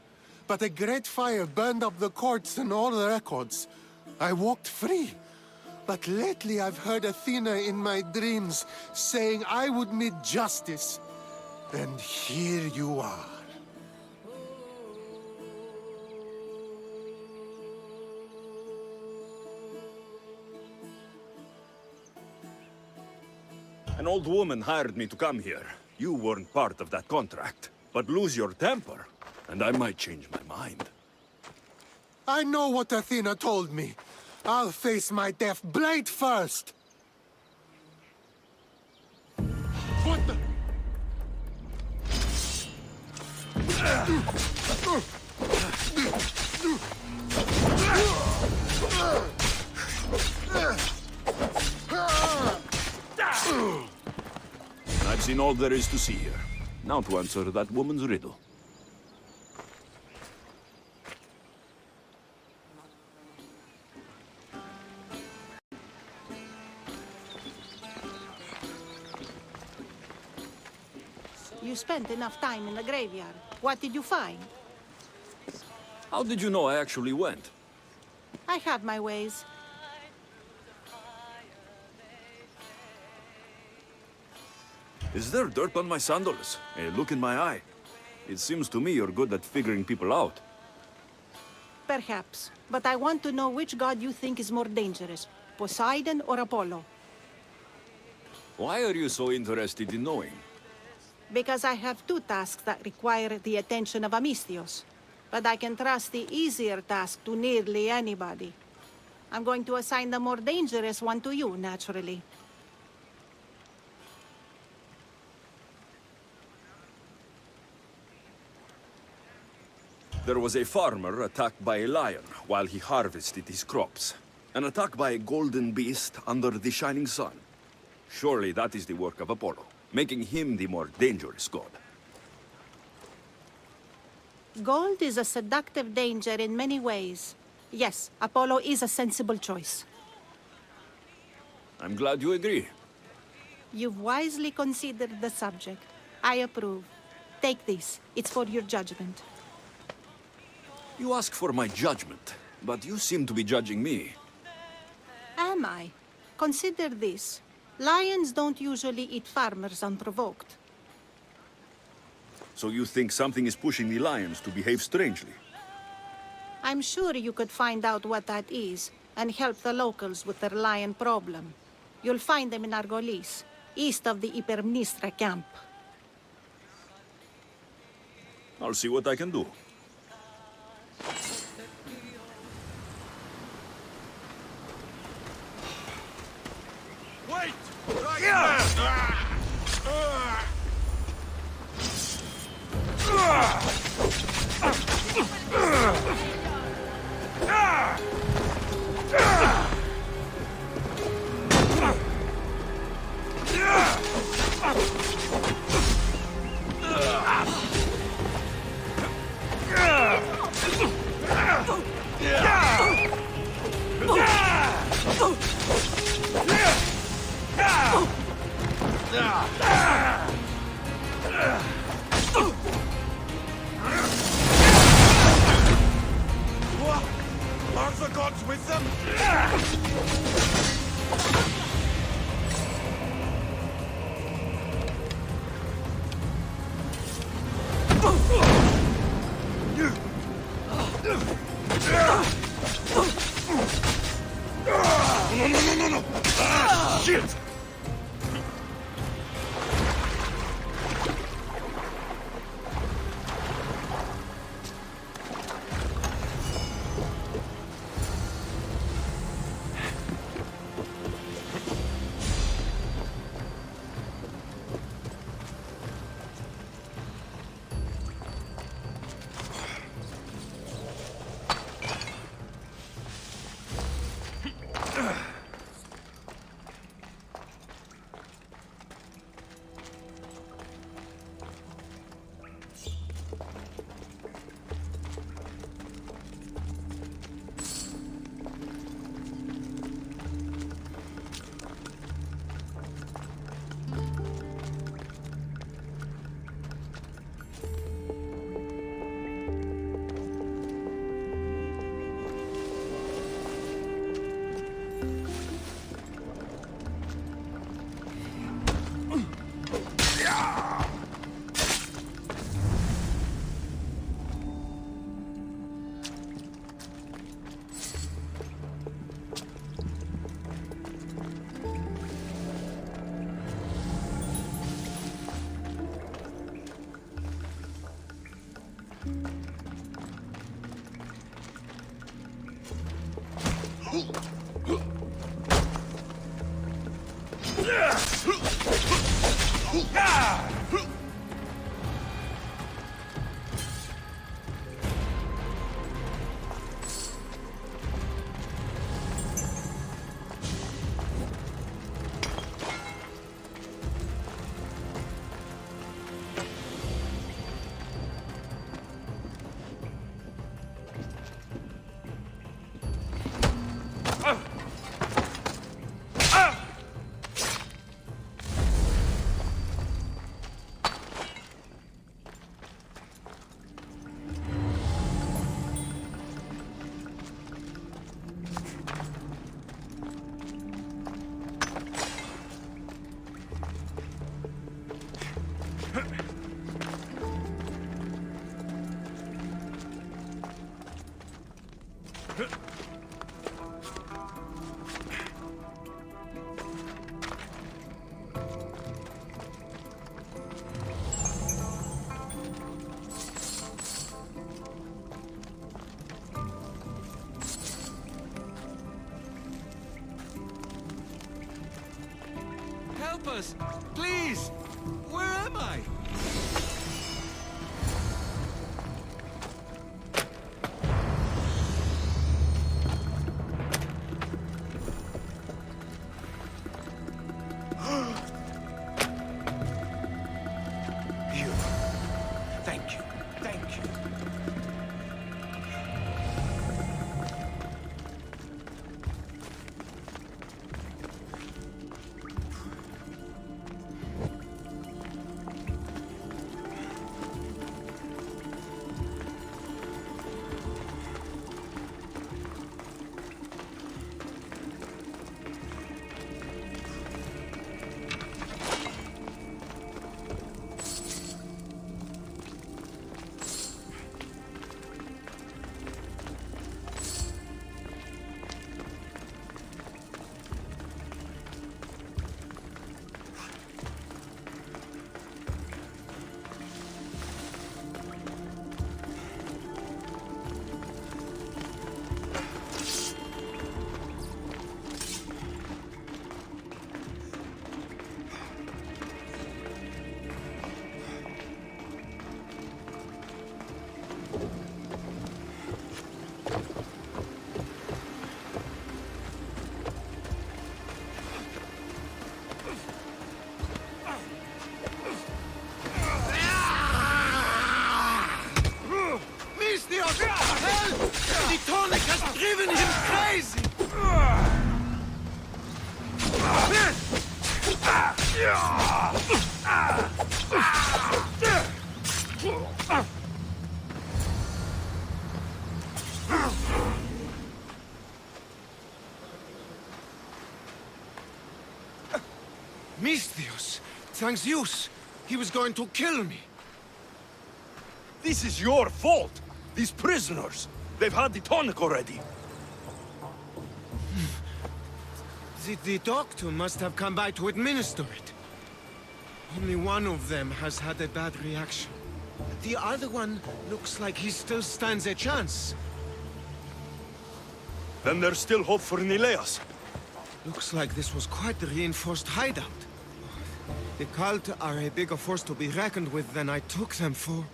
but a great fire burned up the courts and all the records. I walked free. But lately I've heard Athena in my dreams saying I would meet justice. And here you are. An old woman hired me to come here. You weren't part of that contract. But lose your temper, and I might change my mind. I know what Athena told me. I'll face my death blade first! What the... I've seen all there is to see here. Now to answer that woman's riddle. You spent enough time in the graveyard. What did you find? How did you know I actually went? I have my ways. Is there dirt on my sandals? A look in my eye. It seems to me you're good at figuring people out. Perhaps. But I want to know which god you think is more dangerous, Poseidon or Apollo. Why are you so interested in knowing? Because I have two tasks that require the attention of Amistios. But I can trust the easier task to nearly anybody. I'm going to assign the more dangerous one to you, naturally. There was a farmer attacked by a lion while he harvested his crops. An attack by a golden beast under the shining sun. Surely that is the work of Apollo, making him the more dangerous god. Gold is a seductive danger in many ways. Yes, Apollo is a sensible choice. I'm glad you agree. You've wisely considered the subject. I approve. Take this. It's for your judgment. You ask for my judgment, but you seem to be judging me. Am I? Consider this. Lions don't usually eat farmers unprovoked. So you think something is pushing the lions to behave strangely? I'm sure you could find out what that is and help the locals with their lion problem. You'll find them in Argolis, east of the Hypermnestra camp. I'll see what I can do. Wait! Are the gods with them? No! Shit! Help us! Please! Where am I? You. Thank you. Thank you. The tonic has driven him crazy! Thanks Zeus. He was going to kill me. This is your fault! These prisoners! They've had the tonic already! The doctor must have come by to administer it. Only one of them has had a bad reaction. The other one looks like he still stands a chance. Then there's still hope for Nileas. Looks like this was quite a reinforced hideout. The cult are a bigger force to be reckoned with than I took them for.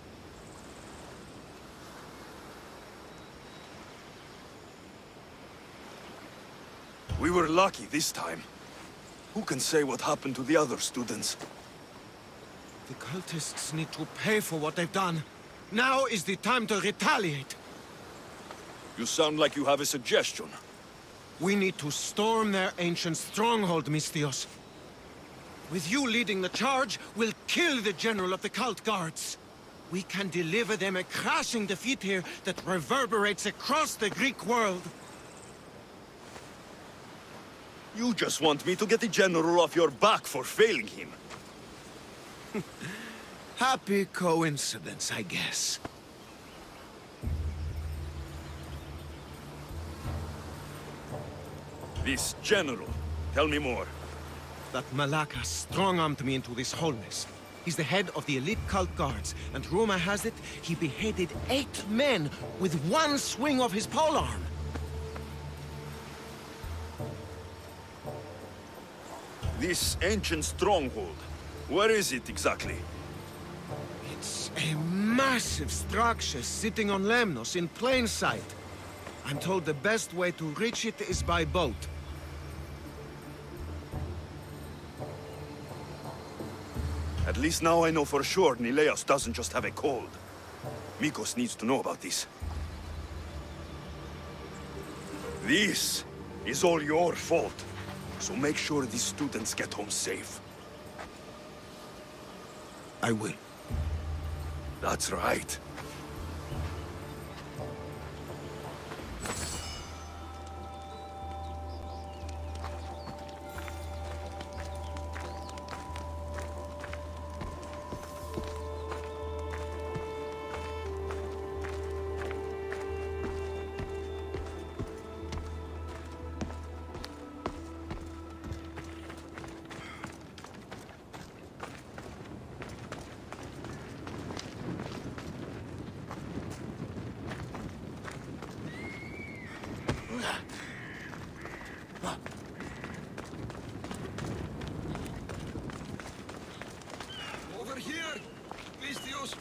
We were lucky this time. Who can say what happened to the other students? The cultists need to pay for what they've done. Now is the time to retaliate. You sound like you have a suggestion. We need to storm their ancient stronghold, Misthios. With you leading the charge, we'll kill the general of the cult guards. We can deliver them a crashing defeat here that reverberates across the Greek world. You just want me to get the general off your back for failing him. Happy coincidence, I guess. This general. Tell me more. That Malaka strong-armed me into this whole mess. He's the head of the elite cult guards, and rumor has it, he beheaded 8 men with one swing of his polearm. This ancient stronghold, where is it exactly? It's a massive structure sitting on Lemnos in plain sight. I'm told the best way to reach it is by boat. At least now I know for sure Nileas doesn't just have a cold. Mikos needs to know about this. This is all your fault. So make sure these students get home safe. I will. That's right. Over here! Misthios!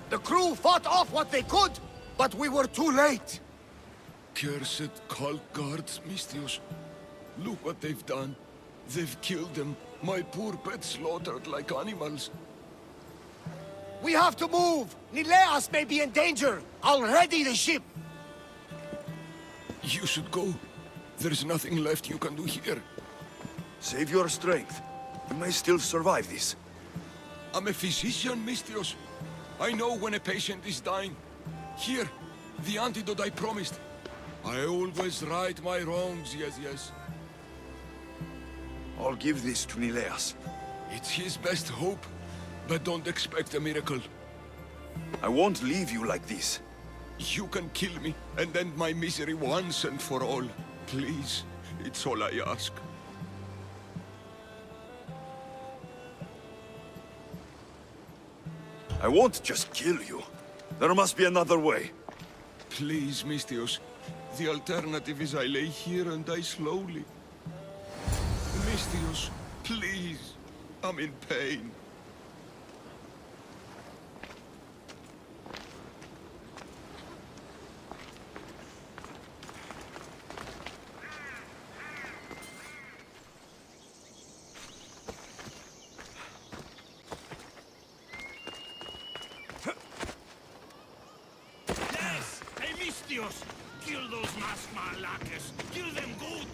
The crew fought off what they could, but we were too late. Cursed cult guards, Misthios. Look what they've done. They've killed them. My poor pets slaughtered like animals. We have to move! Nileas may be in danger! I'll ready the ship! You should go. There's nothing left you can do here. Save your strength. You may still survive this. I'm a physician, Misthios. I know when a patient is dying. Here, the antidote I promised. I always right my wrongs, yes. I'll give this to Nileas. It's his best hope, but don't expect a miracle. I won't leave you like this. You can kill me and end my misery once and for all. Please, it's all I ask. I won't just kill you. There must be another way. Please, Mistios. The alternative is I lay here and die slowly. Mistios, please. I'm in pain. Yes! Hey, Mistios! Kill those masked malakes! Kill them good!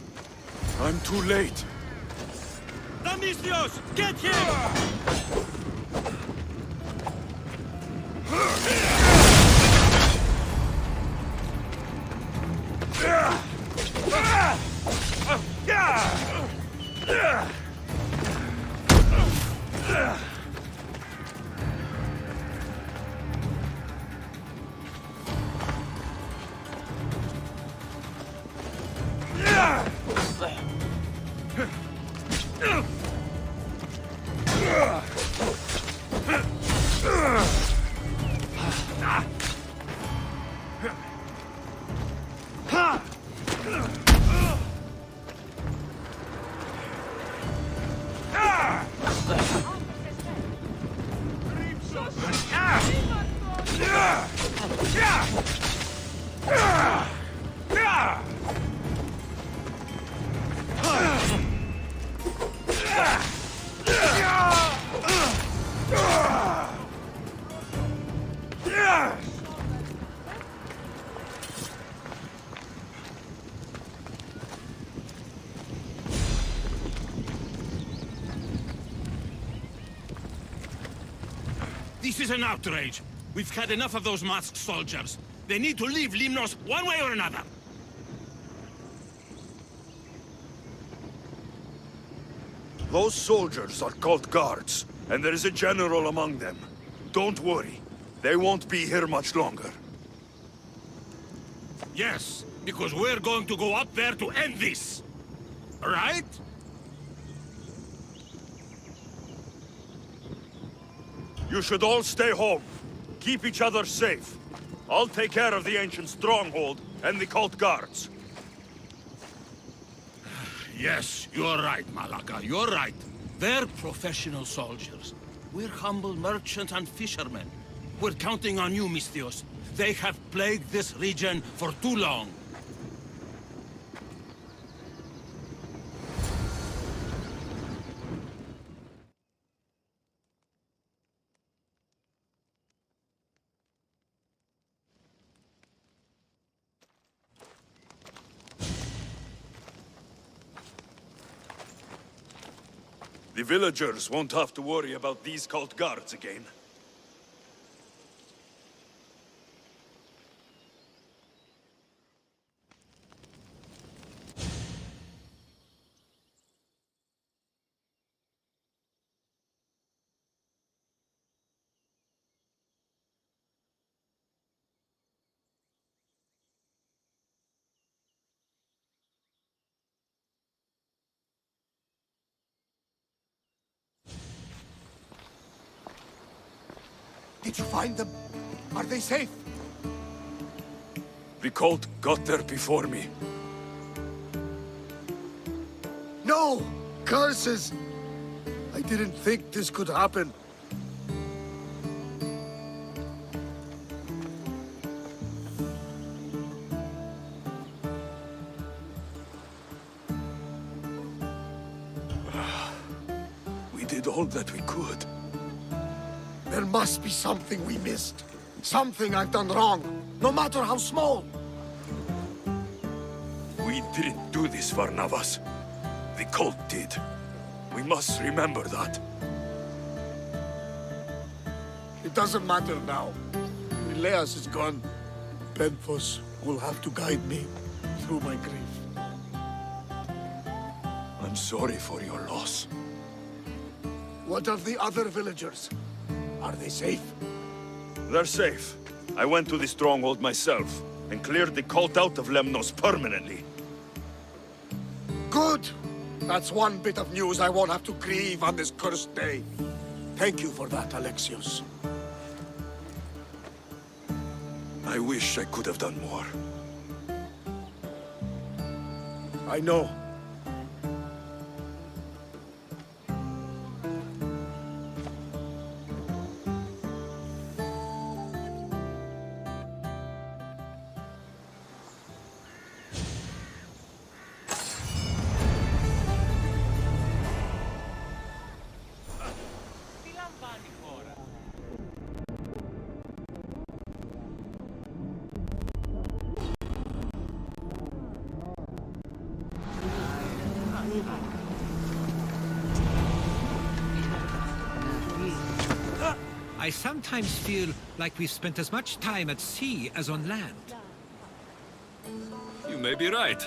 I'm too late. Mistios! Get him! This is an outrage. We've had enough of those masked soldiers. They need to leave Limnos one way or another. Those soldiers are called guards, and there is a general among them. Don't worry. They won't be here much longer. Yes, because we're going to go up there to end this. Right? You should all stay home. Keep each other safe. I'll take care of the ancient stronghold and the cult guards. Yes, you're right, Malaka. You're right. They're professional soldiers. We're humble merchants and fishermen. We're counting on you, Mistios. They have plagued this region for too long. The villagers won't have to worry about these cult guards again. Did you find them? Are they safe? The cult got there before me. No! Curses! I didn't think this could happen. We did all that we could. There must be something we missed. Something I've done wrong, no matter how small. We didn't do this, Varnavas. The cult did. We must remember that. It doesn't matter now. Elias is gone. Penthos will have to guide me through my grief. I'm sorry for your loss. What of the other villagers? Are they safe? They're safe. I went to the stronghold myself and cleared the cult out of Lemnos permanently. Good! That's one bit of news I won't have to grieve on this cursed day. Thank you for that, Alexios. I wish I could have done more. I know. I sometimes feel like we've spent as much time at sea as on land. You may be right.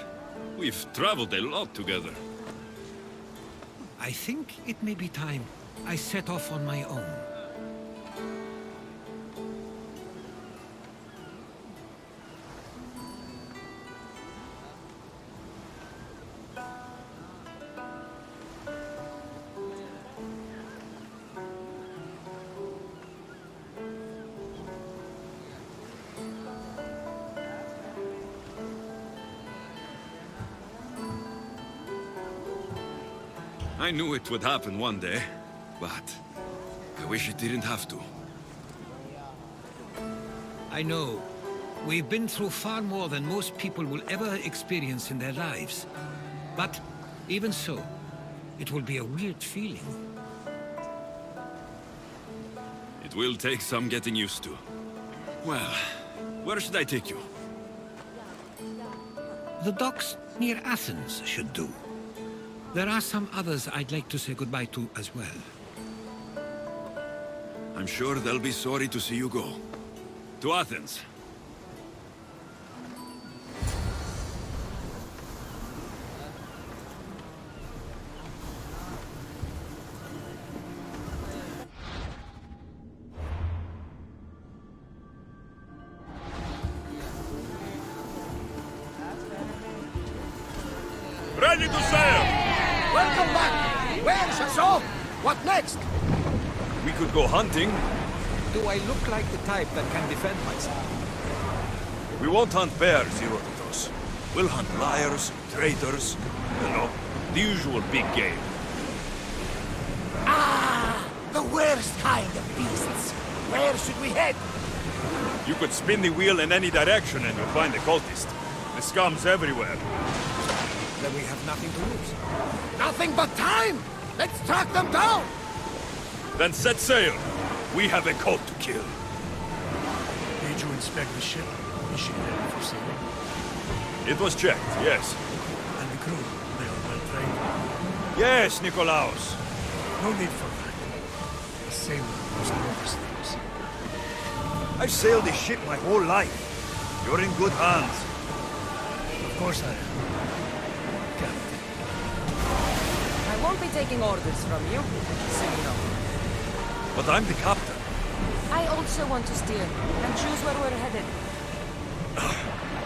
We've traveled a lot together. I think it may be time I set off on my own. I knew it would happen one day, but I wish it didn't have to. I know. We've been through far more than most people will ever experience in their lives. But even so, it will be a weird feeling. It will take some getting used to. Well, where should I take you? The docks near Athens should do. There are some others I'd like to say goodbye to as well. I'm sure they'll be sorry to see you go. To Athens. Ready to sail! Welcome back! Where's Shasov? What next? We could go hunting. Do I look like the type that can defend myself? We won't hunt bears, Herodotus. We'll hunt liars, traitors, you know, the usual big game. Ah! The worst kind of beasts! Where should we head? You could spin the wheel in any direction and you'll find the cultist. The scum's everywhere. Then we have nothing to lose. Nothing but time! Let's track them down! Then set sail. We have a cult to kill. Did you inspect the ship? Is she ready for sailing? It was checked, yes. And the crew, they are well trained? Yes, Nikolaos. No need for that. A sailor must know these things. I've sailed this ship my whole life. You're in good hands. Of course I am. I won't be taking orders from you, so you know. But I'm the captain. I also want to steer and choose where we're headed.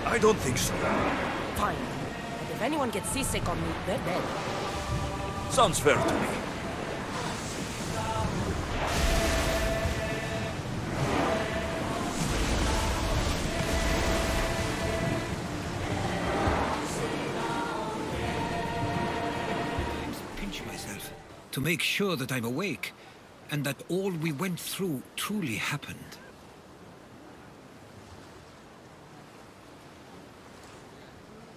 I don't think so. Fine. But if anyone gets seasick on me, they're dead. Sounds fair to me. Pinch myself to make sure that I'm awake and that all we went through truly happened.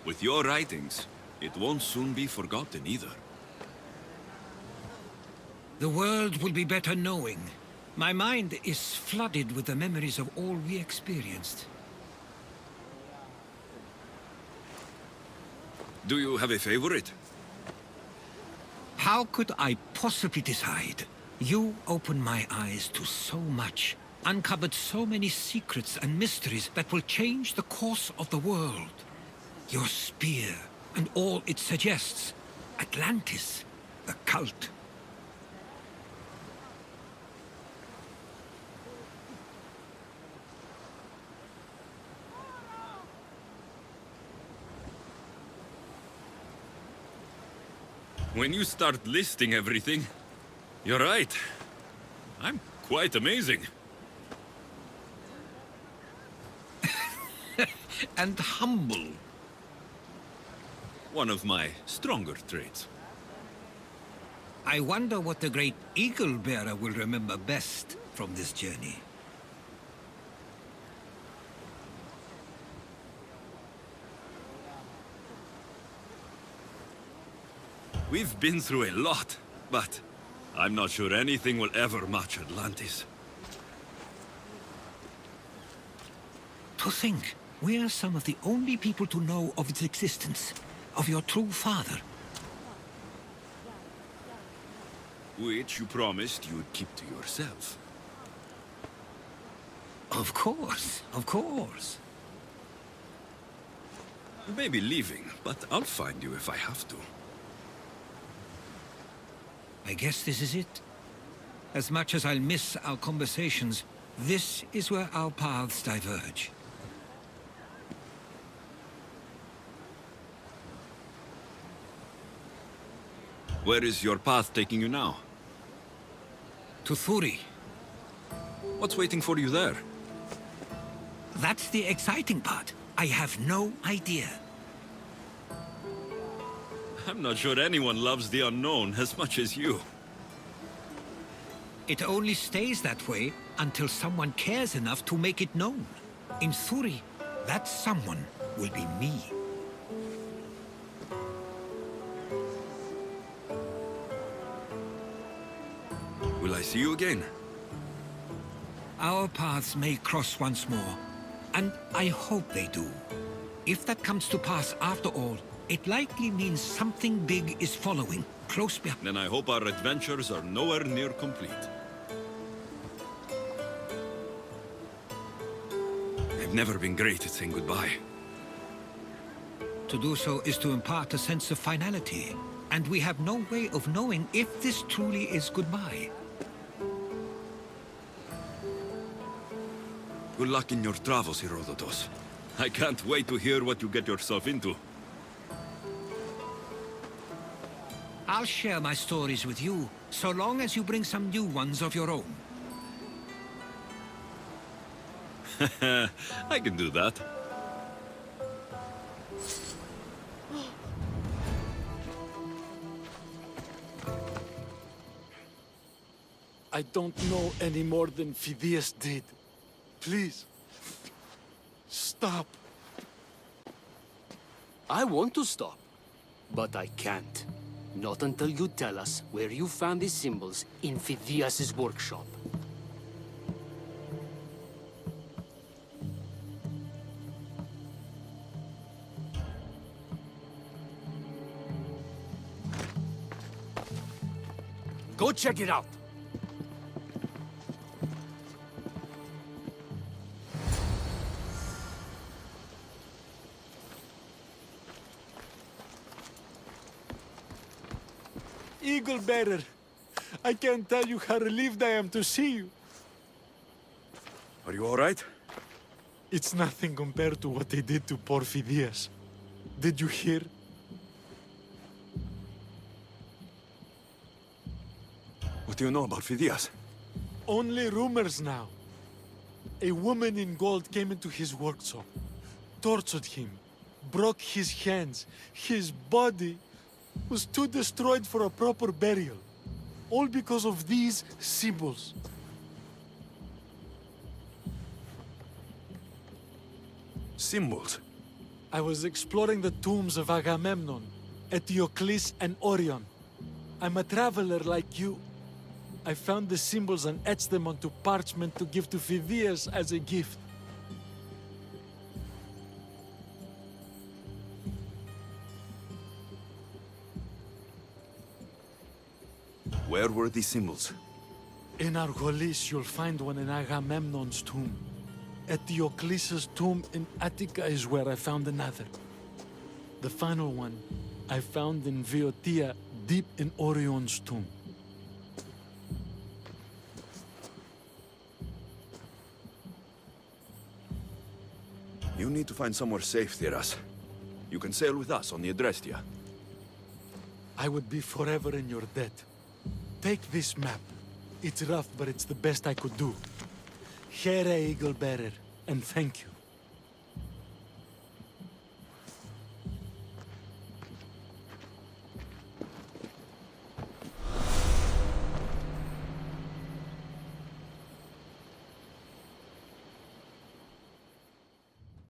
With your writings, it won't soon be forgotten either. The world will be better knowing. My mind is flooded with the memories of all we experienced. Do you have a favorite? How could I possibly decide? You opened my eyes to so much, uncovered so many secrets and mysteries that will change the course of the world. Your spear, and all it suggests. Atlantis, the cult. When you start listing everything, you're right. I'm quite amazing. And humble. One of my stronger traits. I wonder what the great Eagle-Bearer will remember best from this journey. We've been through a lot, but I'm not sure anything will ever match Atlantis. To think, we're some of the only people to know of its existence, of your true father. Which you promised you'd keep to yourself. Of course, of course. You may be leaving, but I'll find you if I have to. I guess this is it. As much as I'll miss our conversations, this is where our paths diverge. Where is your path taking you now? To Thuri. What's waiting for you there? That's the exciting part. I have no idea. I'm not sure anyone loves the unknown as much as you. It only stays that way until someone cares enough to make it known. In Thuri, that someone will be me. Will I see you again? Our paths may cross once more, and I hope they do. If that comes to pass after all, it likely means something big is following, close behind. Then I hope our adventures are nowhere near complete. I've never been great at saying goodbye. To do so is to impart a sense of finality, and we have no way of knowing if this truly is goodbye. Good luck in your travels, Herodotus. I can't wait to hear what you get yourself into. I'll share my stories with you, so long as you bring some new ones of your own. I can do that. I don't know any more than Phidias did. Please, stop. I want to stop, but I can't. Not until you tell us where you found these symbols in Phidias' workshop. Go check it out. Eagle-Bearer, I can't tell you how relieved I am to see you. Are you all right? It's nothing compared to what they did to poor Phidias. Did you hear? What do you know about Phidias? Only rumors now. A woman in gold came into his workshop, tortured him, broke his hands. His body was too destroyed for a proper burial. All because of these symbols. Symbols? I was exploring the tombs of Agamemnon, Eteocles, and Orion. I'm a traveler like you. I found the symbols and etched them onto parchment to give to Phidias as a gift. Where were these symbols? In Argolis, you'll find one in Agamemnon's tomb. Eteocles' tomb in Attica is where I found another. The final one I found in Boeotia, deep in Orion's tomb. You need to find somewhere safe, Theras. You can sail with us on the Adrestia. I would be forever in your debt. Take this map. It's rough, but it's the best I could do. Here, Eagle-Bearer, and thank you.